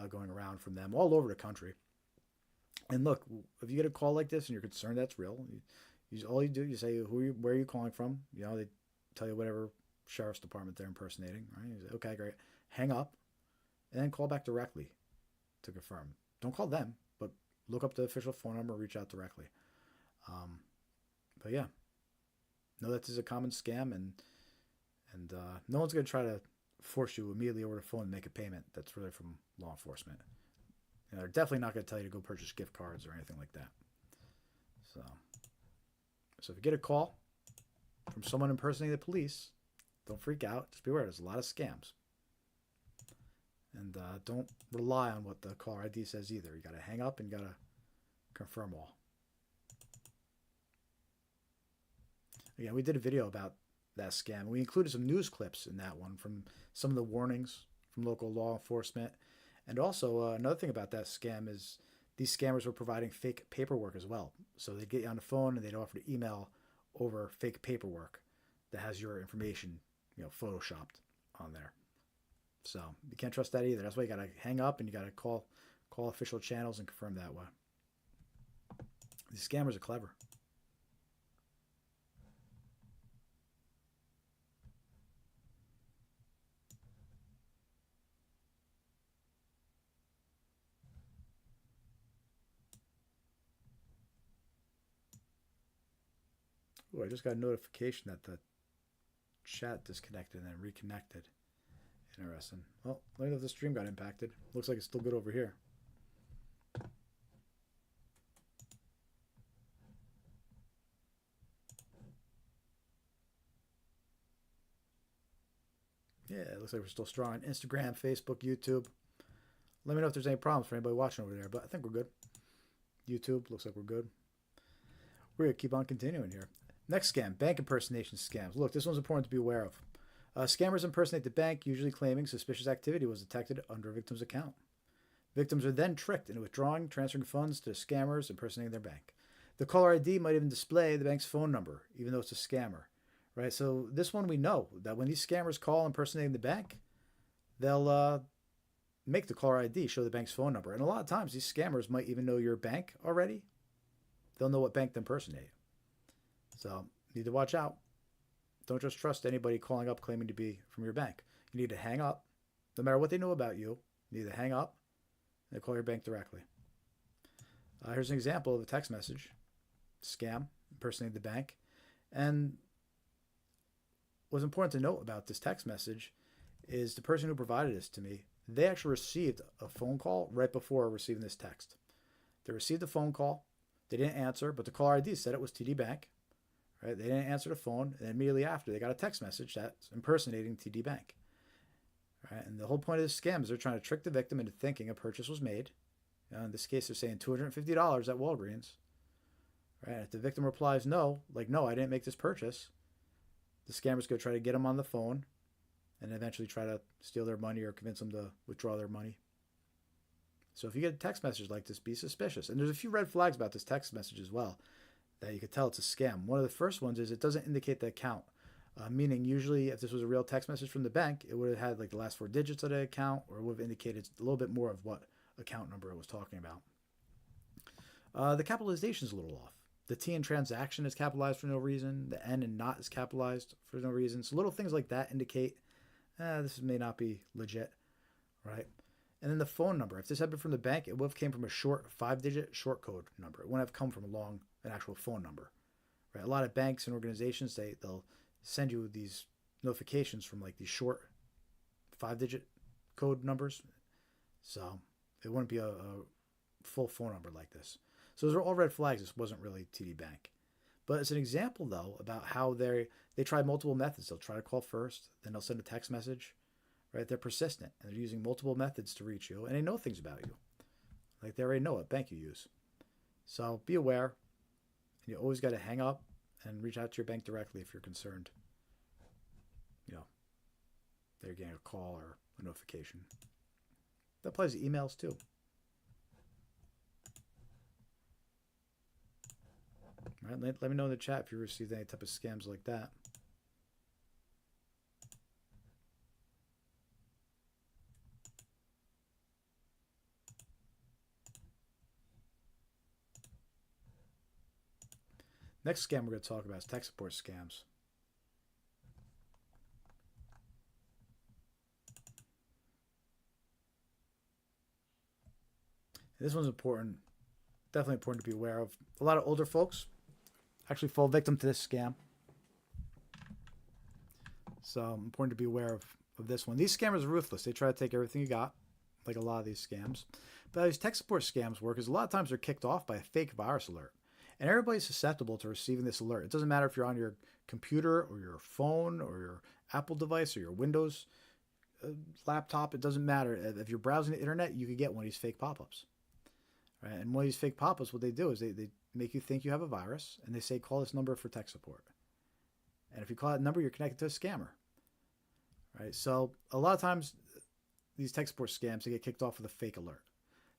going around from them all over the country. And look, if you get a call like this and you're concerned that's real, all you do, you say, where are you calling from? You know, they tell you whatever sheriff's department they're impersonating, right? You say, okay, great. Hang up and then call back directly to confirm. Don't call them, but look up the official phone number, reach out directly. But yeah, know that this is a common scam, and no one's going to try to force you immediately over the phone to make a payment that's really from law enforcement. You know, they're definitely not going to tell you to go purchase gift cards or anything like that. So if you get a call from someone impersonating the police, don't freak out. Just be aware. There's a lot of scams. And don't rely on what the caller ID says either. You got to hang up and you got to confirm all. Again, we did a video about that scam. We included some news clips in that one from some of the warnings from local law enforcement. And also, another thing about that scam is these scammers were providing fake paperwork as well. So they'd get you on the phone and they'd offer to email over fake paperwork that has your information, you know, photoshopped on there. So you can't trust that either. That's why you got to hang up and you got to call official channels and confirm that way. These scammers are clever. Ooh, I just got a notification that the chat disconnected and then reconnected. Interesting. Well, let me know if the stream got impacted. Looks like it's still good over here. Yeah, it looks like we're still strong on Instagram, Facebook, YouTube. Let me know if there's any problems for anybody watching over there, but I think we're good. YouTube, looks like we're good. We're going to keep on continuing here. Next scam, bank impersonation scams. Look, this one's important to be aware of. Scammers impersonate the bank, usually claiming suspicious activity was detected under a victim's account. Victims are then tricked into withdrawing, transferring funds to scammers impersonating their bank. The caller ID might even display the bank's phone number, even though it's a scammer. Right? So this one we know that when these scammers call impersonating the bank, they'll make the caller ID show the bank's phone number. And a lot of times these scammers might even know your bank already. They'll know what bank to impersonate. So you need to watch out. Don't just trust anybody calling up claiming to be from your bank. You need to hang up. No matter what they know about you, you need to hang up and call your bank directly. Here's an example of a text message. Scam, impersonating the bank. And what's important to note about this text message is the person who provided this to me, they actually received a phone call right before receiving this text. They received a phone call. They didn't answer, but the caller ID said it was TD Bank. Right? They didn't answer the phone, and immediately after, they got a text message that's impersonating TD Bank. Right? And the whole point of this scam is they're trying to trick the victim into thinking a purchase was made. In this case, they're saying $250 at Walgreens. Right? And if the victim replies no, like, no, I didn't make this purchase, the scammers go try to get them on the phone and eventually try to steal their money or convince them to withdraw their money. So if you get a text message like this, be suspicious. And there's a few red flags about this text message as well that you could tell it's a scam. One of the first ones is it doesn't indicate the account, meaning usually if this was a real text message from the bank, it would have had like the last 4 digits of the account, or it would have indicated a little bit more of what account number it was talking about. The capitalization is a little off. The T in transaction is capitalized for no reason. The N in not is capitalized for no reason. So little things like that indicate this may not be legit, right? And then the phone number. If this had been from the bank, it would have came from a short 5-digit short code number. It wouldn't have come from an actual phone number, right? A lot of banks and organizations, they'll send you these notifications from like these short 5-digit code numbers. So it wouldn't be a full phone number like this. So those are all red flags. This wasn't really TD Bank. But it's an example, though, about how they try multiple methods. They'll try to call first, then they'll send a text message, right? They're persistent, and they're using multiple methods to reach you, and they know things about you. Like they already know what bank you use. So be aware, and you always got to hang up and reach out to your bank directly if you're concerned, they're getting a call or a notification. That applies to emails, too. All right, let me know in the chat if you received any type of scams like that. Next scam we're going to talk about is tech support scams. This one's important, definitely important to be aware of. A lot of older folks actually fall victim to this scam. So important to be aware of this one. These scammers are ruthless. They try to take everything you got, like a lot of these scams. But how these tech support scams work is a lot of times they're kicked off by a fake virus alert. And everybody's susceptible to receiving this alert. It doesn't matter if you're on your computer or your phone or your Apple device or your Windows laptop. It doesn't matter. If you're browsing the internet, you could get one of these fake pop-ups. Right? And one of these fake pop-ups, what they do is they make you think you have a virus, and they say, call this number for tech support. And if you call that number, you're connected to a scammer. Right? So a lot of times, these tech support scams, they get kicked off with a fake alert.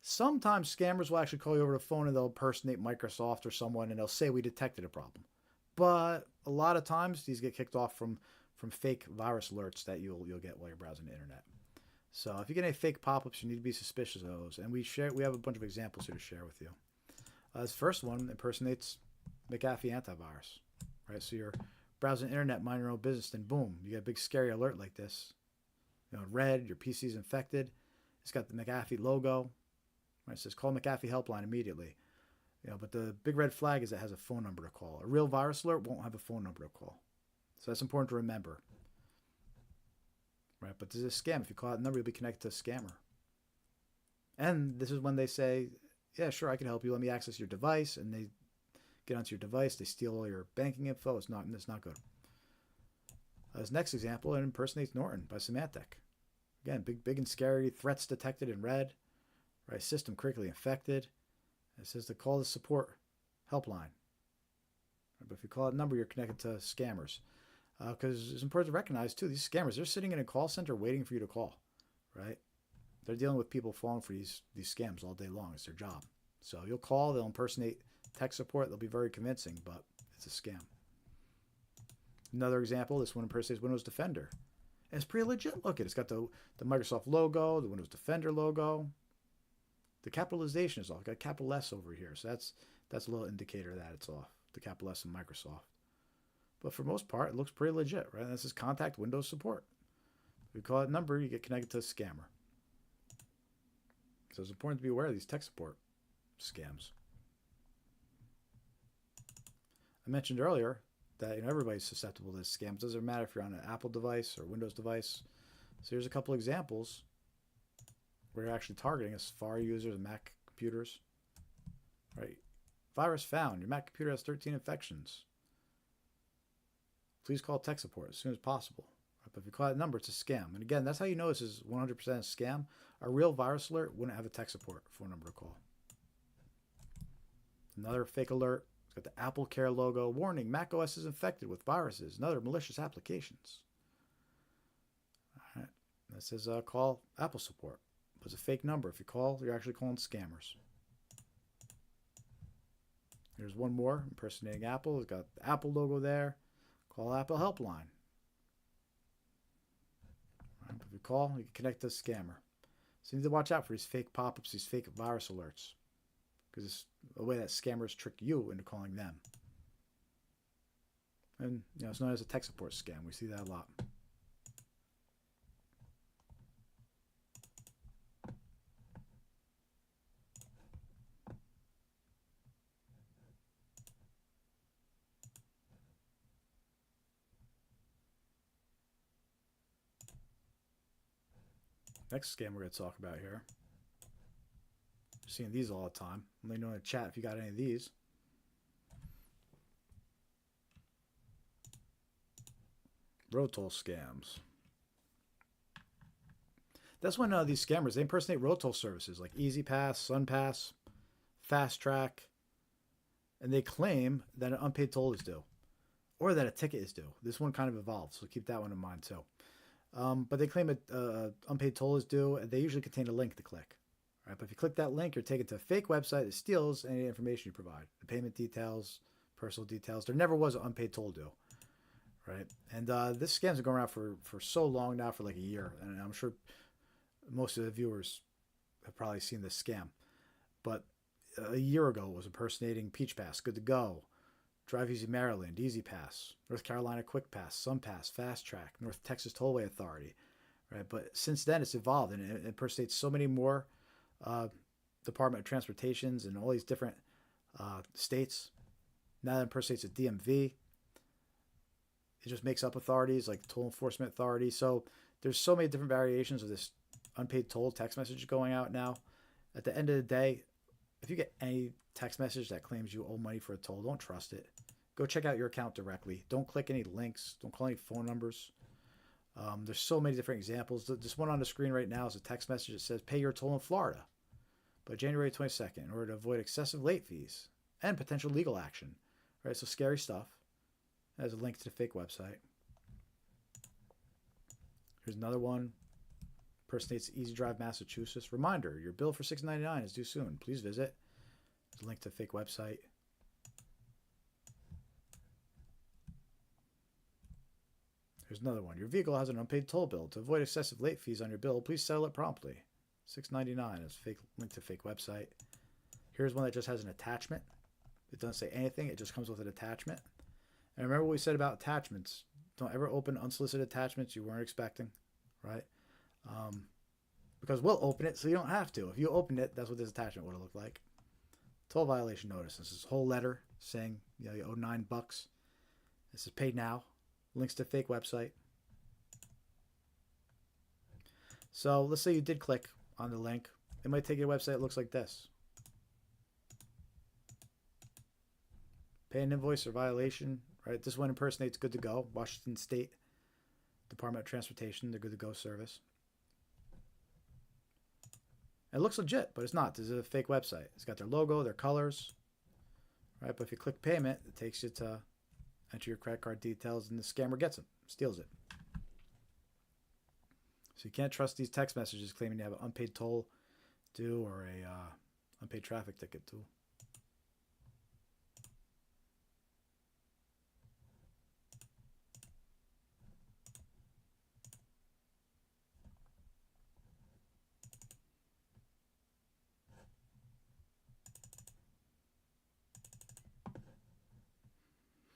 Sometimes scammers will actually call you over the phone and they'll impersonate Microsoft or someone, and they'll say we detected a problem. But a lot of times, these get kicked off from fake virus alerts that you'll get while you're browsing the internet. So if you get any fake pop-ups, you need to be suspicious of those. And we have a bunch of examples here to share with you. This first one impersonates McAfee antivirus, right? So you're browsing the internet, minding your own business, then boom, you get a big scary alert like this. Red, your PC's infected. It's got the McAfee logo. Right? It says call McAfee helpline immediately. But the big red flag is it has a phone number to call. A real virus alert won't have a phone number to call. So that's important to remember. Right? But this is a scam. If you call that number, you'll be connected to a scammer. And this is when they say, yeah, sure, I can help you. Let me access your device. And they get onto your device. They steal all your banking info. It's not good. This next example, it impersonates Norton by Symantec. Again, big and scary. Threats detected in red. Right? System critically infected. It says to call the support helpline. But if you call that number, you're connected to scammers. Because it's important to recognize, too, these scammers, they're sitting in a call center waiting for you to call, right? They're dealing with people falling for these scams all day long. It's their job. So you'll call, they'll impersonate tech support. They'll be very convincing, but it's a scam. Another example, this one impersonates Windows Defender. And it's pretty legit looking. It's got the Microsoft logo, the Windows Defender logo. The capitalization is off. It's got a capital S over here. So that's a little indicator that it's off, the capital S in Microsoft. But for most part, it looks pretty legit, right? This is contact Windows support. If you call that number, you get connected to a scammer. So it's important to be aware of these tech support scams. I mentioned earlier that everybody's susceptible to this scam. It doesn't matter if you're on an Apple device or Windows device. So here's a couple examples where you're actually targeting Safari users and Mac computers. Right? Virus found. Your Mac computer has 13 infections. Please call tech support as soon as possible. But if you call that number, it's a scam. And again, that's how you know this is 100% a scam. A real virus alert wouldn't have a tech support phone number to call. Another fake alert It's got the Apple Care logo. Warning, macOS is infected with viruses and other malicious applications. All right. That says call Apple support. It's a fake number. If you call, you're actually calling scammers. Here's one more, impersonating Apple. It's got the Apple logo there. Call Apple helpline. Right, if you call, you can connect to the scammer. So you need to watch out for these fake pop-ups, these fake virus alerts. Because it's a way that scammers trick you into calling them. And it's known as a tech support scam. We see that a lot. Next scam we're going to talk about here. You're seeing these all the time. Let me know in the chat if you got any of these. Road toll scams. That's when these scammers, they impersonate road toll services like Easy Pass, SunPass, Fast Track, and they claim that an unpaid toll is due or that a ticket is due. This one kind of evolved, so keep that one in mind too. But they claim an unpaid toll is due, and they usually contain a link to click. Right? But if you click that link, you're taken to a fake website that steals any information you provide. The payment details, personal details. There never was an unpaid toll due. Right? And this scam's been going around for so long now, for like a year. And I'm sure most of the viewers have probably seen this scam. But a year ago, it was impersonating Peach Pass, Good to Go, Drive Easy Maryland, Easy Pass, North Carolina Quick Pass, SunPass, Fast Track, North Texas Tollway Authority, right? But since then, it's evolved and it impersonates so many more Department of Transportations and all these different states. Now it impersonates a DMV. It just makes up authorities like Toll Enforcement Authority. So there's so many different variations of this unpaid toll text message going out now. At the end of the day, if you get any text message that claims you owe money for a toll, don't trust it. Go check out your account directly. Don't click any links. Don't call any phone numbers. There's so many different examples. This one on the screen right now is a text message that says, pay your toll in Florida by January 22nd in order to avoid excessive late fees and potential legal action. Right, so scary stuff. There's a link to the fake website. Here's another one. Impersonates Easy Drive, Massachusetts. Reminder, your bill for $6.99 is due soon. Please visit. There's a link to the fake website. Here's another one. Your vehicle has an unpaid toll bill. To avoid excessive late fees on your bill, please settle it promptly. $6.99 is fake link to fake website. Here's one that just has an attachment. It doesn't say anything. It just comes with an attachment. And remember what we said about attachments. Don't ever open unsolicited attachments you weren't expecting, right? Because we'll open it so you don't have to. If you opened it, that's what this attachment would have looked like. Toll violation notice. This is a whole letter saying you owe $9. This is pay now. Links to fake website. So let's say you did click on the link. It might take you to a website that looks like this. Pay an invoice or violation. Right, this one impersonates Good to Go, Washington State Department of Transportation, the Good to Go service. It looks legit, but it's not. This is a fake website. It's got their logo, their colors, right? But if you click payment, it takes you to enter your credit card details, and the scammer gets them, steals it. So you can't trust these text messages claiming you have an unpaid toll due or a unpaid traffic ticket due.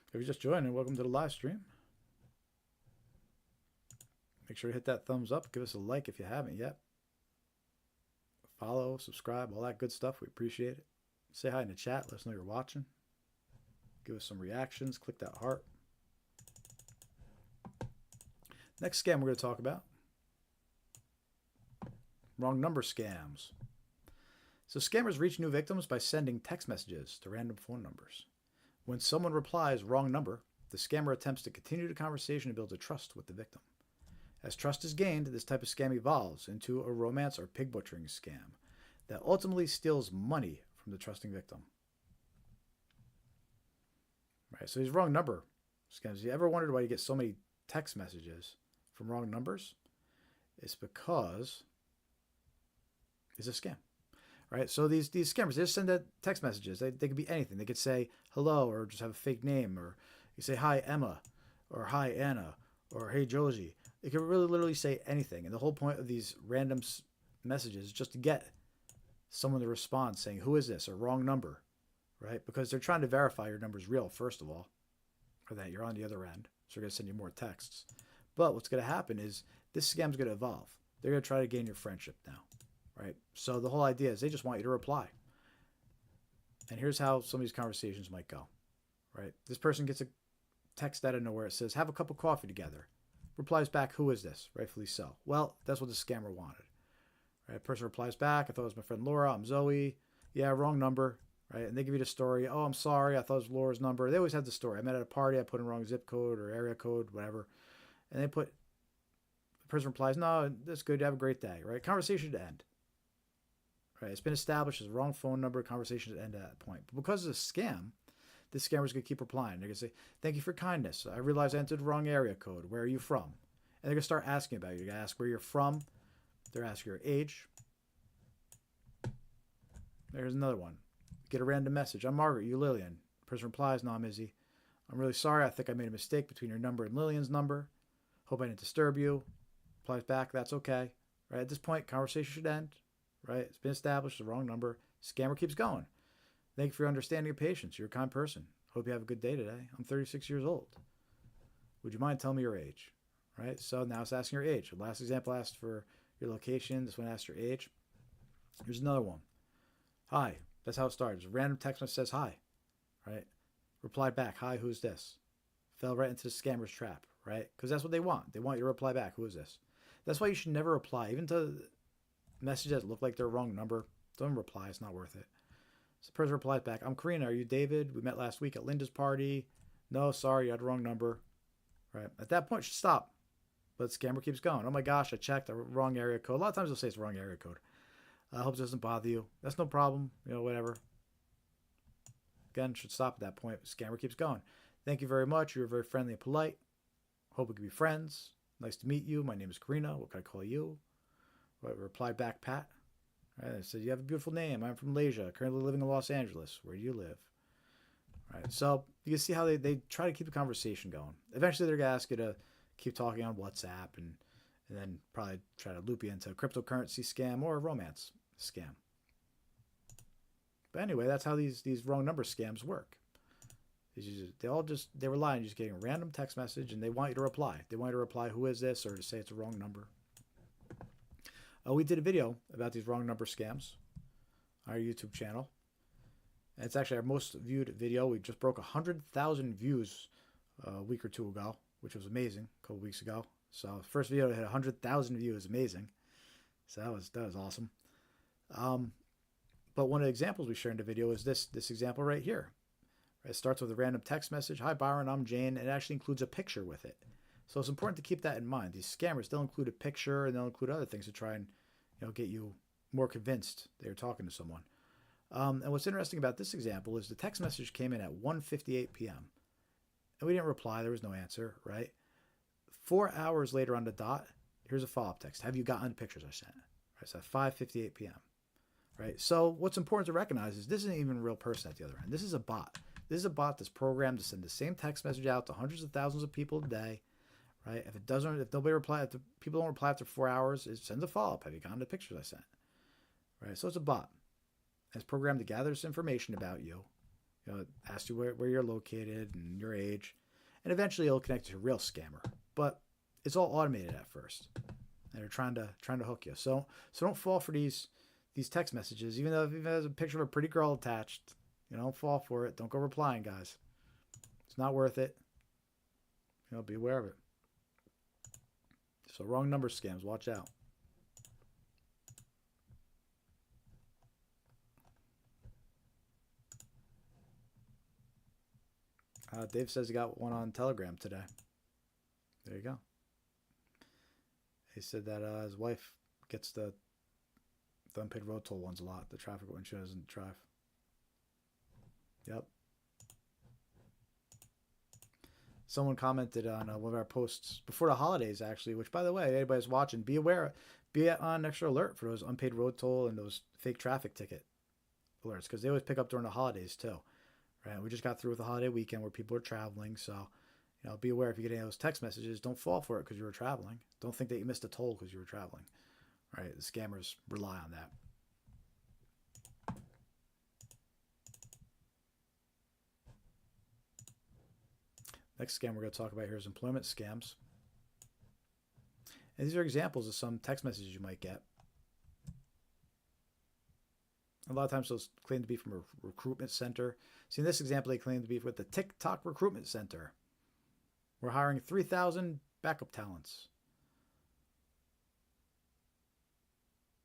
If you're just joining, welcome to the live stream. Make sure to hit that thumbs up. Give us a like if you haven't yet. Follow, subscribe, all that good stuff. We appreciate it. Say hi in the chat. Let us know you're watching. Give us some reactions. Click that heart. Next scam we're going to talk about. Wrong number scams. So scammers reach new victims by sending text messages to random phone numbers. When someone replies wrong number, the scammer attempts to continue the conversation and build a trust with the victim. As trust is gained, this type of scam evolves into a romance or pig butchering scam that ultimately steals money from the trusting victim. right? So these wrong number scams. You ever wondered why you get so many text messages from wrong numbers? It's because it's a scam, right? So these scammers, they just send out text messages. They could be anything. They could say hello or just have a fake name, or you say hi Emma, or hi Anna, or hey Josie. It could really literally say anything. And the whole point of these random messages is just to get someone to respond saying, who is this? A wrong number, right? Because they're trying to verify your number's real, first of all, or that you're on the other end. So they're going to send you more texts. But what's going to happen is this scam's going to evolve. They're going to try to gain your friendship now, right? So the whole idea is they just want you to reply. And here's how some of these conversations might go, right? This person gets a text out of nowhere. It says, have a cup of coffee together. Replies back, who is this? Rightfully so. Well, that's what the scammer wanted. Right? Person replies back, I thought it was my friend Laura. I'm Zoe. Yeah, wrong number. Right? And they give you the story. Oh, I'm sorry. I thought it was Laura's number. They always have the story. I met at a party. I put in wrong zip code or area code, whatever. And they put, the person replies, no, that's good. Have a great day. Right? Conversation to end. Right? It's been established as a wrong phone number. Conversation to end at that point. But because it's a scam, this scammer's going to keep replying. They're going to say, thank you for kindness. I realized I entered the wrong area code. Where are you from? And they're going to start asking about you. You're going to ask where you're from. They're asking your age. There's another one. Get a random message. I'm Margaret. You Lillian. The person replies, no, I'm Izzy. I'm really sorry. I think I made a mistake between your number and Lillian's number. Hope I didn't disturb you. Replies back, that's okay. Right? At this point, conversation should end. Right? It's been established. The wrong number. Scammer keeps going. Thank you for your understanding and patience. You're a kind person. Hope you have a good day today. I'm 36 years old. Would you mind telling me your age? Right? So now it's asking your age. The last example asked for your location. This one asked your age. Here's another one. Hi. That's how it starts. A random text message says hi. Right? Reply back. Hi, who's this? Fell right into the scammer's trap. Right? Because that's what they want. They want you to reply back. Who is this? That's why you should never reply. Even to messages that look like they're a wrong number. Don't reply. It's not worth it. So the person replies back, I'm Karina. Are you David? We met last week at Linda's party. No, sorry, you had the wrong number. Right. At that point, you should stop. But the scammer keeps going. Oh my gosh, I checked the wrong area code. A lot of times they'll say it's the wrong area code. I hope it doesn't bother you. That's no problem. Whatever. Again, should stop at that point. The scammer keeps going. Thank you very much. You were very friendly and polite. Hope we can be friends. Nice to meet you. My name is Karina. What can I call you? Reply back, Pat. Right, I said, you have a beautiful name. I'm from Malaysia, currently living in Los Angeles. Where do you live? Right, so you can see how they try to keep the conversation going. Eventually, they're going to ask you to keep talking on WhatsApp and then probably try to loop you into a cryptocurrency scam or a romance scam. But anyway, that's how these wrong number scams work. They rely on you just getting a random text message and they want you to reply. They want you to reply, who is this? Or to say it's a wrong number. We did a video about these wrong number scams on our YouTube channel. And it's actually our most viewed video. We just broke 100,000 views a week or two ago, which was amazing, a couple weeks ago. So the first video hit 100,000 views, amazing. So that was awesome. But one of the examples we share in the video is this example right here. It starts with a random text message. Hi, Byron, I'm Jane. And it actually includes a picture with it. So it's important to keep that in mind. These scammers, they'll include a picture and they'll include other things to try and get you more convinced they're talking to someone. And what's interesting about this example is the text message came in at 1:58 p.m. And we didn't reply. There was no answer, right? 4 hours later on the dot, here's a follow-up text. Have you gotten the pictures I sent? Right, so at 5:58 p.m. Right? So what's important to recognize is this isn't even a real person at the other end. This is a bot. This is a bot that's programmed to send the same text message out to hundreds of thousands of people a day. Right? If nobody replies, if people don't reply after 4 hours, it sends a follow-up. Have you gotten the pictures I sent? Right? So it's a bot. It's programmed to gather this information about you. It asks you where you're located and your age. And eventually it'll connect to a real scammer. But it's all automated at first. And they're trying to hook you. So don't fall for these text messages, even though if there's a picture of a pretty girl attached. Don't fall for it. Don't go replying, guys. It's not worth it. Be aware of it. So wrong number scams, watch out. Dave says he got one on Telegram today. There you go. He said that his wife gets the unpaid road toll ones a lot, the traffic when she doesn't drive. Yep. someone commented on one of our posts before the holidays, actually, which, by the way, anybody's watching, be aware, be on extra alert for those unpaid road toll and those fake traffic ticket alerts, because they always pick up during the holidays too. Right? We just got through with the holiday weekend where people are traveling, so be aware if you get any of those text messages, don't fall for it because you were traveling. Don't think that you missed a toll because you were traveling. Right? The scammers rely on that. Next scam we're going to talk about here is employment scams. And these are examples of some text messages you might get. A lot of times those claim to be from a recruitment center. See, in this example, they claim to be with the TikTok Recruitment Center. We're hiring 3,000 backup talents.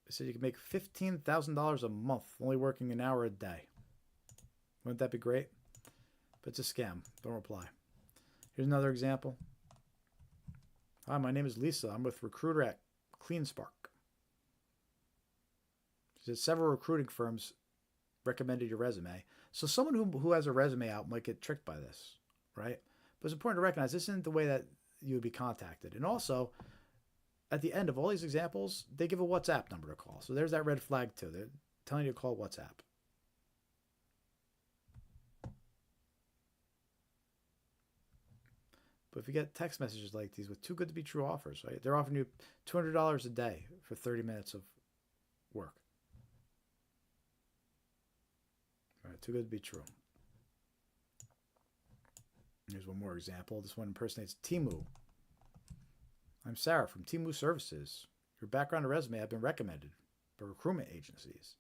They said you can make $15,000 a month only working an hour a day. Wouldn't that be great? But it's a scam. Don't reply. Here's another example. Hi, my name is Lisa. I'm with Recruiter at CleanSpark. She said several recruiting firms recommended your resume. So someone who has a resume out might get tricked by this, right? But it's important to recognize this isn't the way that you would be contacted. And also, at the end of all these examples, they give a WhatsApp number to call. So there's that red flag too. They're telling you to call WhatsApp. But if you get text messages like these with too good to be true offers, right? They're offering you $200 a day for 30 minutes of work. All right, too good to be true. Here's one more example. This one impersonates Timu. I'm Sarah from Timu Services. Your background and resume have been recommended by recruitment agencies.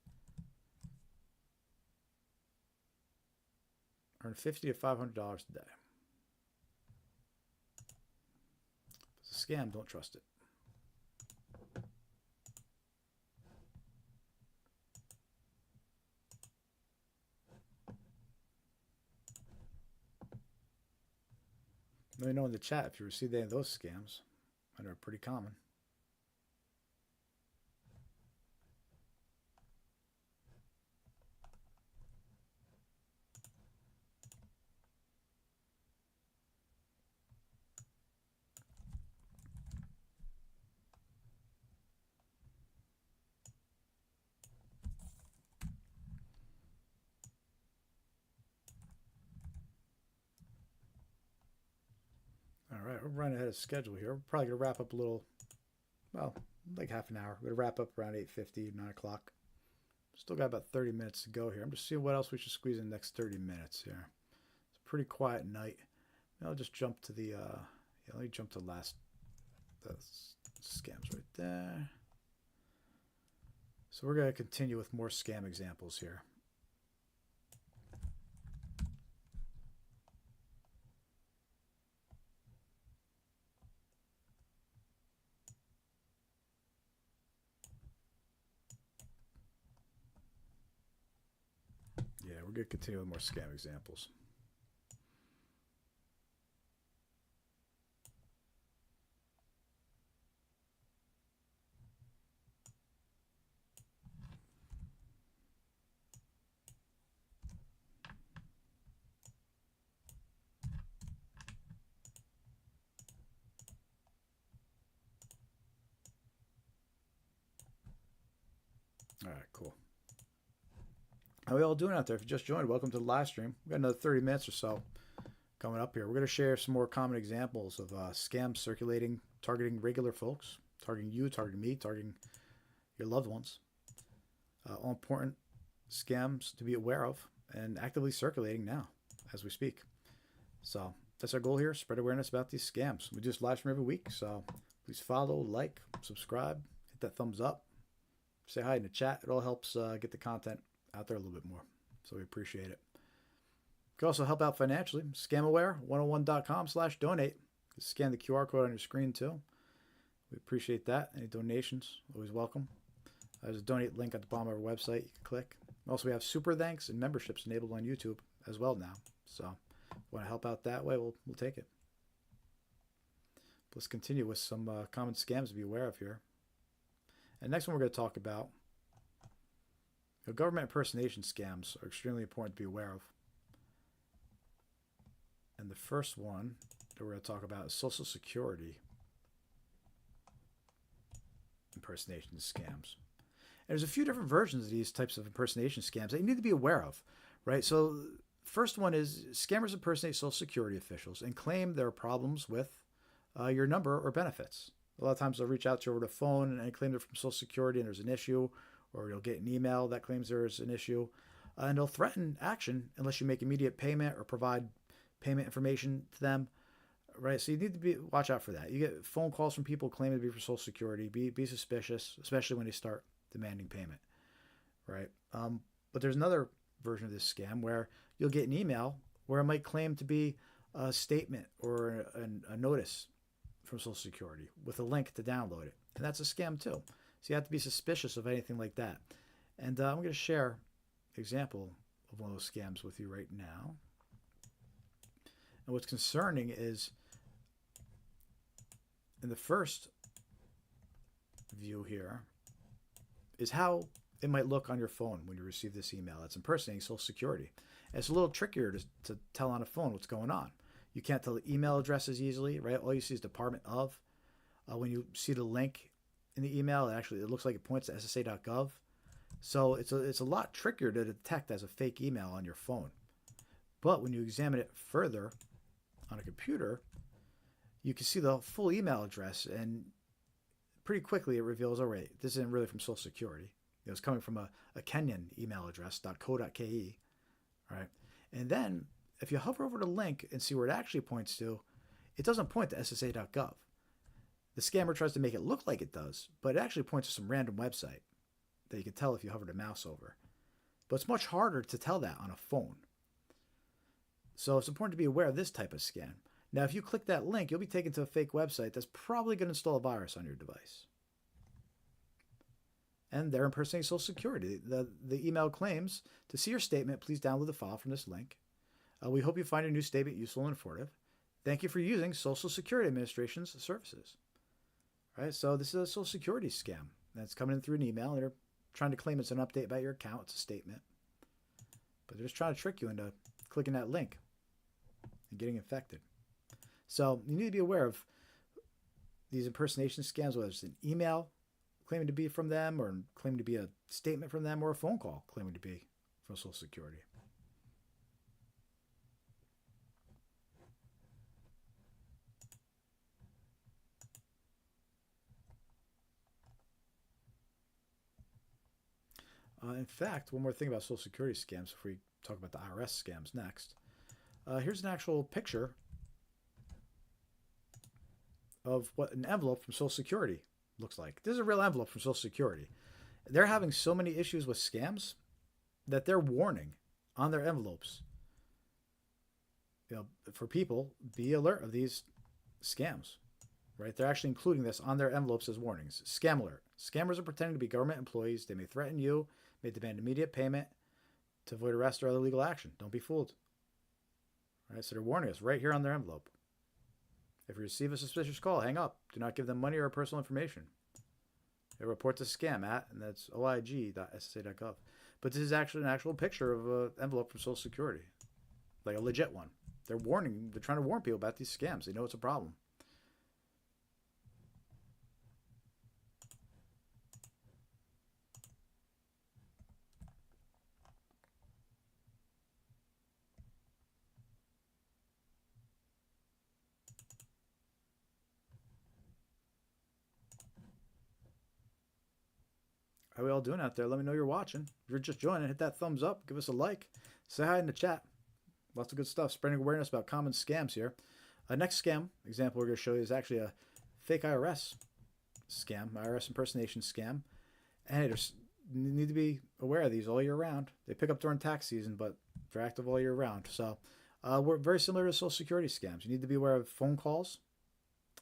Earn $50 to $500 a day. If it's a scam, don't trust it. Let me know in the chat if you received any of those scams. I know they're pretty common. All right, we're running ahead of schedule here. We're probably going to wrap up a little, well, like half an hour. We're going to wrap up around 8:50, 9 o'clock. Still got about 30 minutes to go here. I'm just seeing what else we should squeeze in the next 30 minutes here. It's a pretty quiet night. I'll just jump to the, let me jump to the last scams right there. So we're going to continue with more scam examples here. Yeah, we're going to continue with more scam examples. All right, cool. How are we all doing out there? If you just joined, welcome to the live stream. We've got another 30 minutes or so coming up here. We're going to share some more common examples of scams circulating, targeting regular folks, targeting you, targeting me, targeting your loved ones. All important scams to be aware of and actively circulating now as we speak. So that's our goal here, spread awareness about these scams. We do this live stream every week, so please follow, like, subscribe, hit that thumbs up, say hi in the chat. It all helps get the content out there a little bit more. So we appreciate it. You can also help out financially. ScamAware101.com/donate. Scan the QR code on your screen too. We appreciate that. Any donations, always welcome. There's a donate link at the bottom of our website. You can click. Also, we have super thanks and memberships enabled on YouTube as well now. So if you want to help out that way, we'll take it. Let's continue with some common scams to be aware of here. And next one we're going to talk about, government impersonation scams are extremely important to be aware of. And the first one, that we're going to talk about is Social Security impersonation scams. And there's a few different versions of these types of impersonation scams that you need to be aware of, right? So first one is scammers impersonate Social Security officials and claim there are problems with your number or benefits. A lot of times they'll reach out to you over the phone and claim they're from Social Security and there's an issue, or you'll get an email that claims there's an issue, and they'll threaten action unless you make immediate payment or provide payment information to them, right? So you need to watch out for that. You get phone calls from people claiming to be for Social Security. Be suspicious, especially when they start demanding payment, right? But there's another version of this scam where you'll get an email where it might claim to be a statement or a notice from Social Security with a link to download it. And that's a scam too. So you have to be suspicious of anything like that. And I'm going to share an example of one of those scams with you right now. And what's concerning is in the first view here is how it might look on your phone when you receive this email that's impersonating Social Security. And it's a little trickier to tell on a phone what's going on. You can't tell the email addresses easily, right? All you see is Department of. When you see the link in the email, it looks like it points to ssa.gov. So it's a lot trickier to detect as a fake email on your phone. But when you examine it further on a computer, you can see the full email address, and pretty quickly it reveals, oh, wait, this isn't really from Social Security. It was coming from a Kenyan email address, .co.ke, right? And then if you hover over the link and see where it actually points to, it doesn't point to ssa.gov. The scammer tries to make it look like it does, but it actually points to some random website that you can tell if you hover the mouse over. But it's much harder to tell that on a phone. So it's important to be aware of this type of scam. Now, if you click that link, you'll be taken to a fake website that's probably going to install a virus on your device. And they're impersonating Social Security. The email claims, to see your statement, please download the file from this link. We hope you find your new statement useful and informative. Thank you for using Social Security Administration's services. Right, so this is a Social Security scam that's coming in through an email. They're trying to claim it's an update about your account. It's a statement. But they're just trying to trick you into clicking that link and getting infected. So you need to be aware of these impersonation scams, whether it's an email claiming to be from them, or claiming to be a statement from them, or a phone call claiming to be from Social Security. In fact, one more thing about Social Security scams before we talk about the IRS scams next. Here's an actual picture of what an envelope from Social Security looks like. This is a real envelope from Social Security. They're having so many issues with scams that they're warning on their envelopes, for people, be alert of these scams, right? They're actually including this on their envelopes as warnings. Scam alert. Scammers are pretending to be government employees. They may threaten you, may demand immediate payment to avoid arrest or other legal action. Don't be fooled. All right, so they're warning us right here on their envelope. If you receive a suspicious call, hang up. Do not give them money or personal information. They report the scam at, and that's oig.ssa.gov. But this is actually an actual picture of an envelope from Social Security, like a legit one. They're trying to warn people about these scams. They know it's a problem. How are we all doing out there? Let me know you're watching. If you're just joining, hit that thumbs up. Give us a like. Say hi in the chat. Lots of good stuff. Spreading awareness about common scams here. Next scam example we're going to show you is actually a fake IRS scam, IRS impersonation scam. And you need to be aware of these all year round. They pick up during tax season, but they're active all year round. So we're very similar to Social Security scams. You need to be aware of phone calls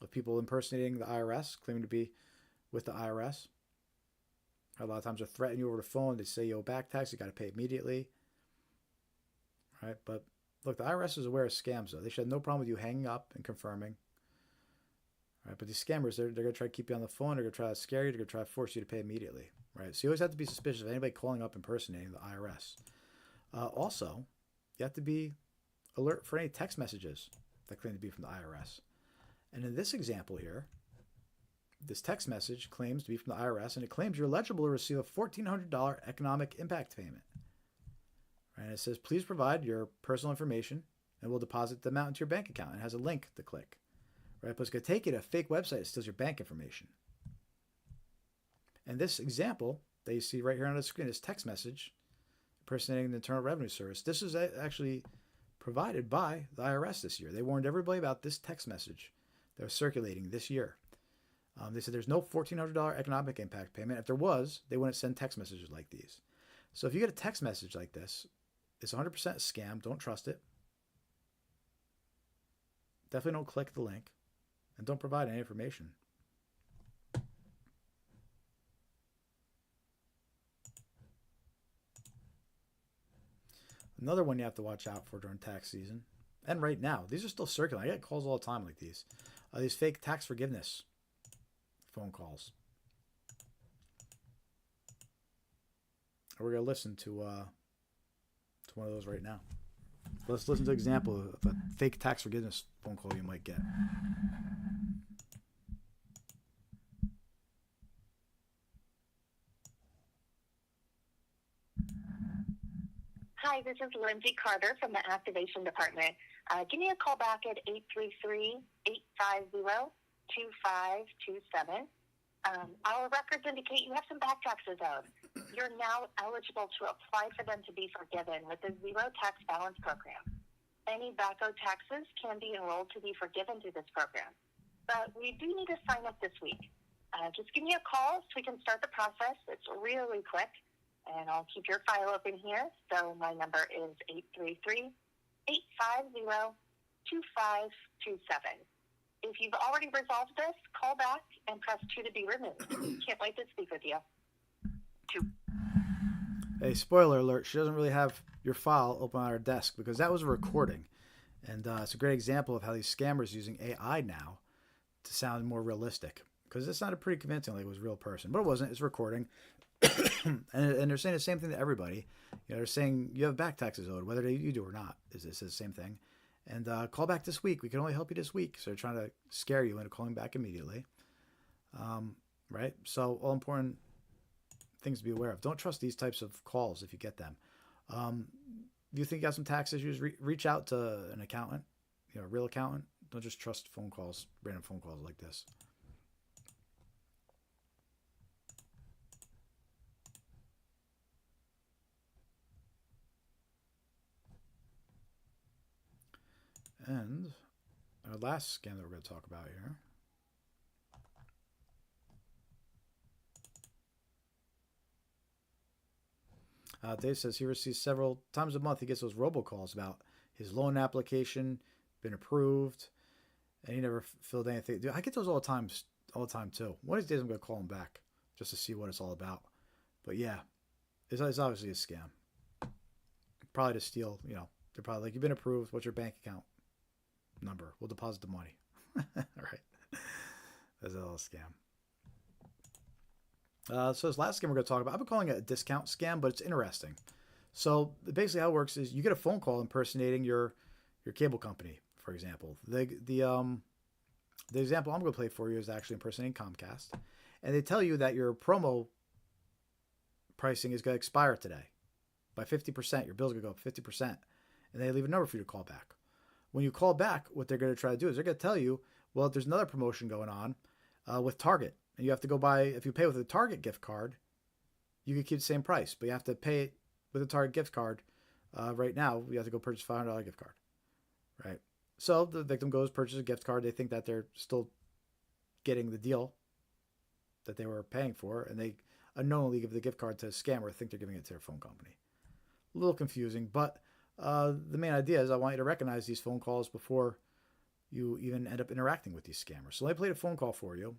of people impersonating the IRS, claiming to be with the IRS. A lot of times they'll threaten you over the phone. They say you owe back tax. You got to pay immediately. Right? But look, the IRS is aware of scams, though. They should have no problem with you hanging up and confirming. Right? But these scammers, they're going to try to keep you on the phone. They're going to try to scare you. They're going to try to force you to pay immediately. Right? So you always have to be suspicious of anybody calling up impersonating the IRS. Also, you have to be alert for any text messages that claim to be from the IRS. And in this example here, this text message claims to be from the IRS, and it claims you're eligible to receive a $1,400 economic impact payment. Right? And it says, please provide your personal information, and we'll deposit the amount into your bank account. It has a link to click. Right? But it's going to take you to a fake website that steals your bank information. And this example that you see right here on the screen, this text message impersonating the Internal Revenue Service, this is actually provided by the IRS this year. They warned everybody about this text message that was circulating this year. They said there's no $1,400 economic impact payment. If there was, they wouldn't send text messages like these. So if you get a text message like this, it's 100% a scam. Don't trust it. Definitely don't click the link. And don't provide any information. Another one you have to watch out for during tax season. And right now, these are still circulating. I get calls all the time like these. These fake tax forgiveness phone calls. We're going to listen to one of those right now. Let's listen to an example of a fake tax forgiveness phone call you might get. Hi, this is Lindsay Carter from the Activation Department. Give me a call back at 833-850-2527. Our records indicate you have some back taxes owed. You're now eligible to apply for them to be forgiven with the Zero Tax Balance Program. Any back owed taxes can be enrolled to be forgiven through this program. But we do need to sign up this week. Just give me a call so we can start the process. It's really quick. And I'll keep your file open here. So my number is 833-850-2527. If you've already resolved this, call back and press 2 to be removed. Can't wait to speak with you. 2. Hey, spoiler alert, she doesn't really have your file open on her desk because that was a recording. And it's a great example of how these scammers using AI now to sound more realistic. Because it sounded pretty convincing like it was a real person. But it wasn't. It's a recording. and they're saying the same thing to everybody. You know, they're saying you have back taxes owed, whether you do or not. It's the same thing. And call back this week. We can only help you this week. So they're trying to scare you into calling back immediately. Right? So all important things to be aware of. Don't trust these types of calls if you get them. If you think you got some tax issues, reach out to an accountant, a real accountant. Don't just trust phone calls, random phone calls like this. And our last scam that we're going to talk about here. Dave says he receives several times a month. He gets those robocalls about his loan application been approved, and he never filled anything. Dude, I get those all the time too. One of these days I'm going to call him back just to see what it's all about. But yeah, it's obviously a scam. Probably to steal. They're probably like, you've been approved. What's your bank account number? We'll deposit the money. All right. That's a little scam. So this last scam we're going to talk about, I've been calling it a discount scam, but it's interesting. So basically how it works is you get a phone call impersonating your cable company, for example. The example I'm going to play for you is actually impersonating Comcast. And they tell you that your promo pricing is going to expire today by 50%. Your bill's going to go up 50%. And they leave a number for you to call back. When you call back, what they're going to try to do is they're going to tell you, well, there's another promotion going on with Target. And you have to go buy, if you pay with a Target gift card, you can keep the same price. But you have to pay it with a Target gift card. Right now, you have to go purchase a $500 gift card. Right? So the victim goes purchase a gift card. They think that they're still getting the deal that they were paying for. And they unknowingly give the gift card to a scammer, think they're giving it to their phone company. A little confusing, but the main idea is I want you to recognize these phone calls before you even end up interacting with these scammers. So let me play a phone call for you.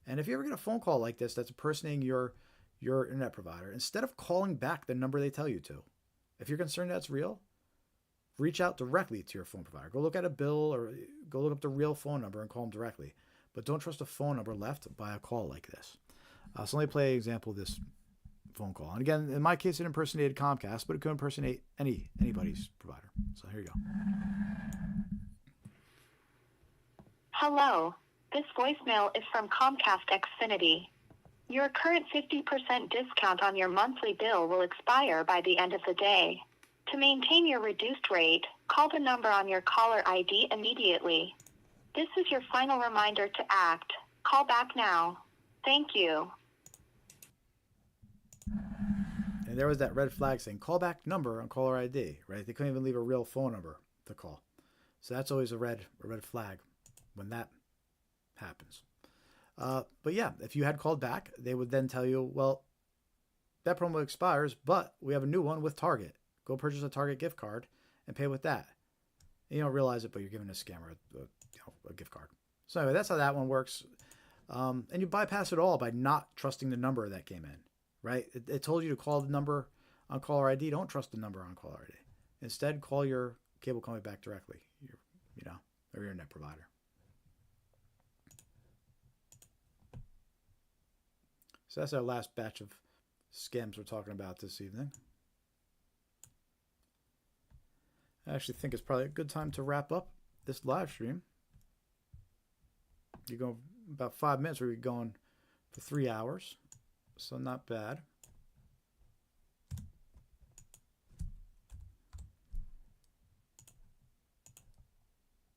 And if you ever get a phone call like this that's impersonating your internet provider, instead of calling back the number they tell you to, if you're concerned that's real, reach out directly to your phone provider. Go look at a bill or go look up the real phone number and call them directly. But don't trust a phone number left by a call like this. So let me play an example of this phone call. And again, in my case, it impersonated Comcast, but it could impersonate anybody's provider. So here you go. Hello. This voicemail is from Comcast Xfinity. Your current 50% discount on your monthly bill will expire by the end of the day. To maintain your reduced rate, call the number on your caller ID immediately. This is your final reminder to act. Call back now. Thank you. And there was that red flag saying call back number on caller ID, right? They couldn't even leave a real phone number to call. So that's always a red flag when that happens. But yeah, if you had called back, they would then tell you, well, that promo expires, but we have a new one with Target. Go purchase a Target gift card and pay with that. And you don't realize it, but you're giving a scammer a gift card. So anyway, that's how that one works. And you bypass it all by not trusting the number that came in, right? It told you to call the number on caller ID. Don't trust the number on caller ID. Instead, call your cable company back directly, or your internet provider. So that's our last batch of scams we're talking about this evening. I actually think it's probably a good time to wrap up this live stream. You're going about 5 minutes, we're going for 3 hours, so not bad.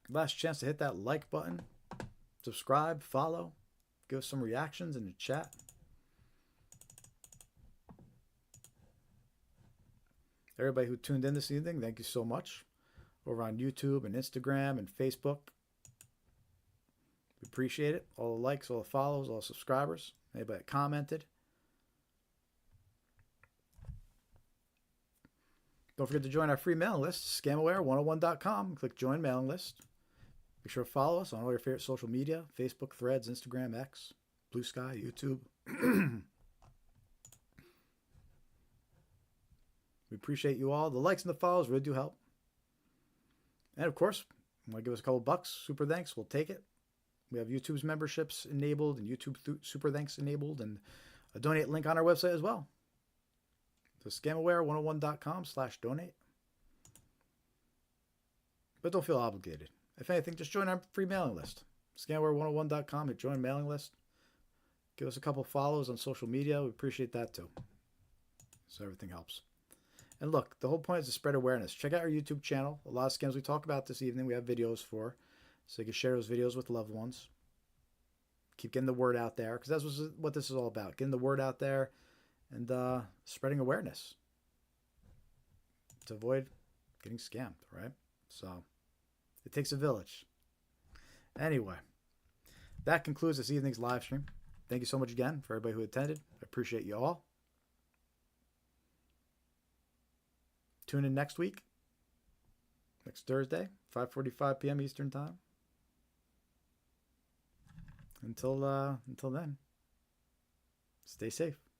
Last chance to hit that like button, subscribe, follow, give us some reactions in the chat. Everybody who tuned in this evening, thank you so much. Over on YouTube and Instagram and Facebook. We appreciate it. All the likes, all the follows, all the subscribers. Anybody that commented. Don't forget to join our free mailing list, scamaware101.com. Click join mailing list. Be sure to follow us on all your favorite social media, Facebook, Threads, Instagram, X, Blue Sky, YouTube. We appreciate you all. The likes and the follows really do help. And of course, you want to give us a couple bucks, super thanks, we'll take it. We have YouTube's memberships enabled and YouTube super thanks enabled, and a donate link on our website as well. So scamaware101.com/donate. But don't feel obligated. If anything, just join our free mailing list. Scamaware101.com, hit join mailing list. Give us a couple follows on social media. We appreciate that too. So everything helps. And look, the whole point is to spread awareness. Check out our YouTube channel. A lot of scams we talk about this evening, we have videos for. So you can share those videos with loved ones. Keep getting the word out there, because that's what this is all about. Getting the word out there and spreading awareness to avoid getting scammed, right? So it takes a village. Anyway, that concludes this evening's live stream. Thank you so much again for everybody who attended. I appreciate you all. Tune in next week, next Thursday, 5:45 p.m. Eastern Time. Until then, stay safe.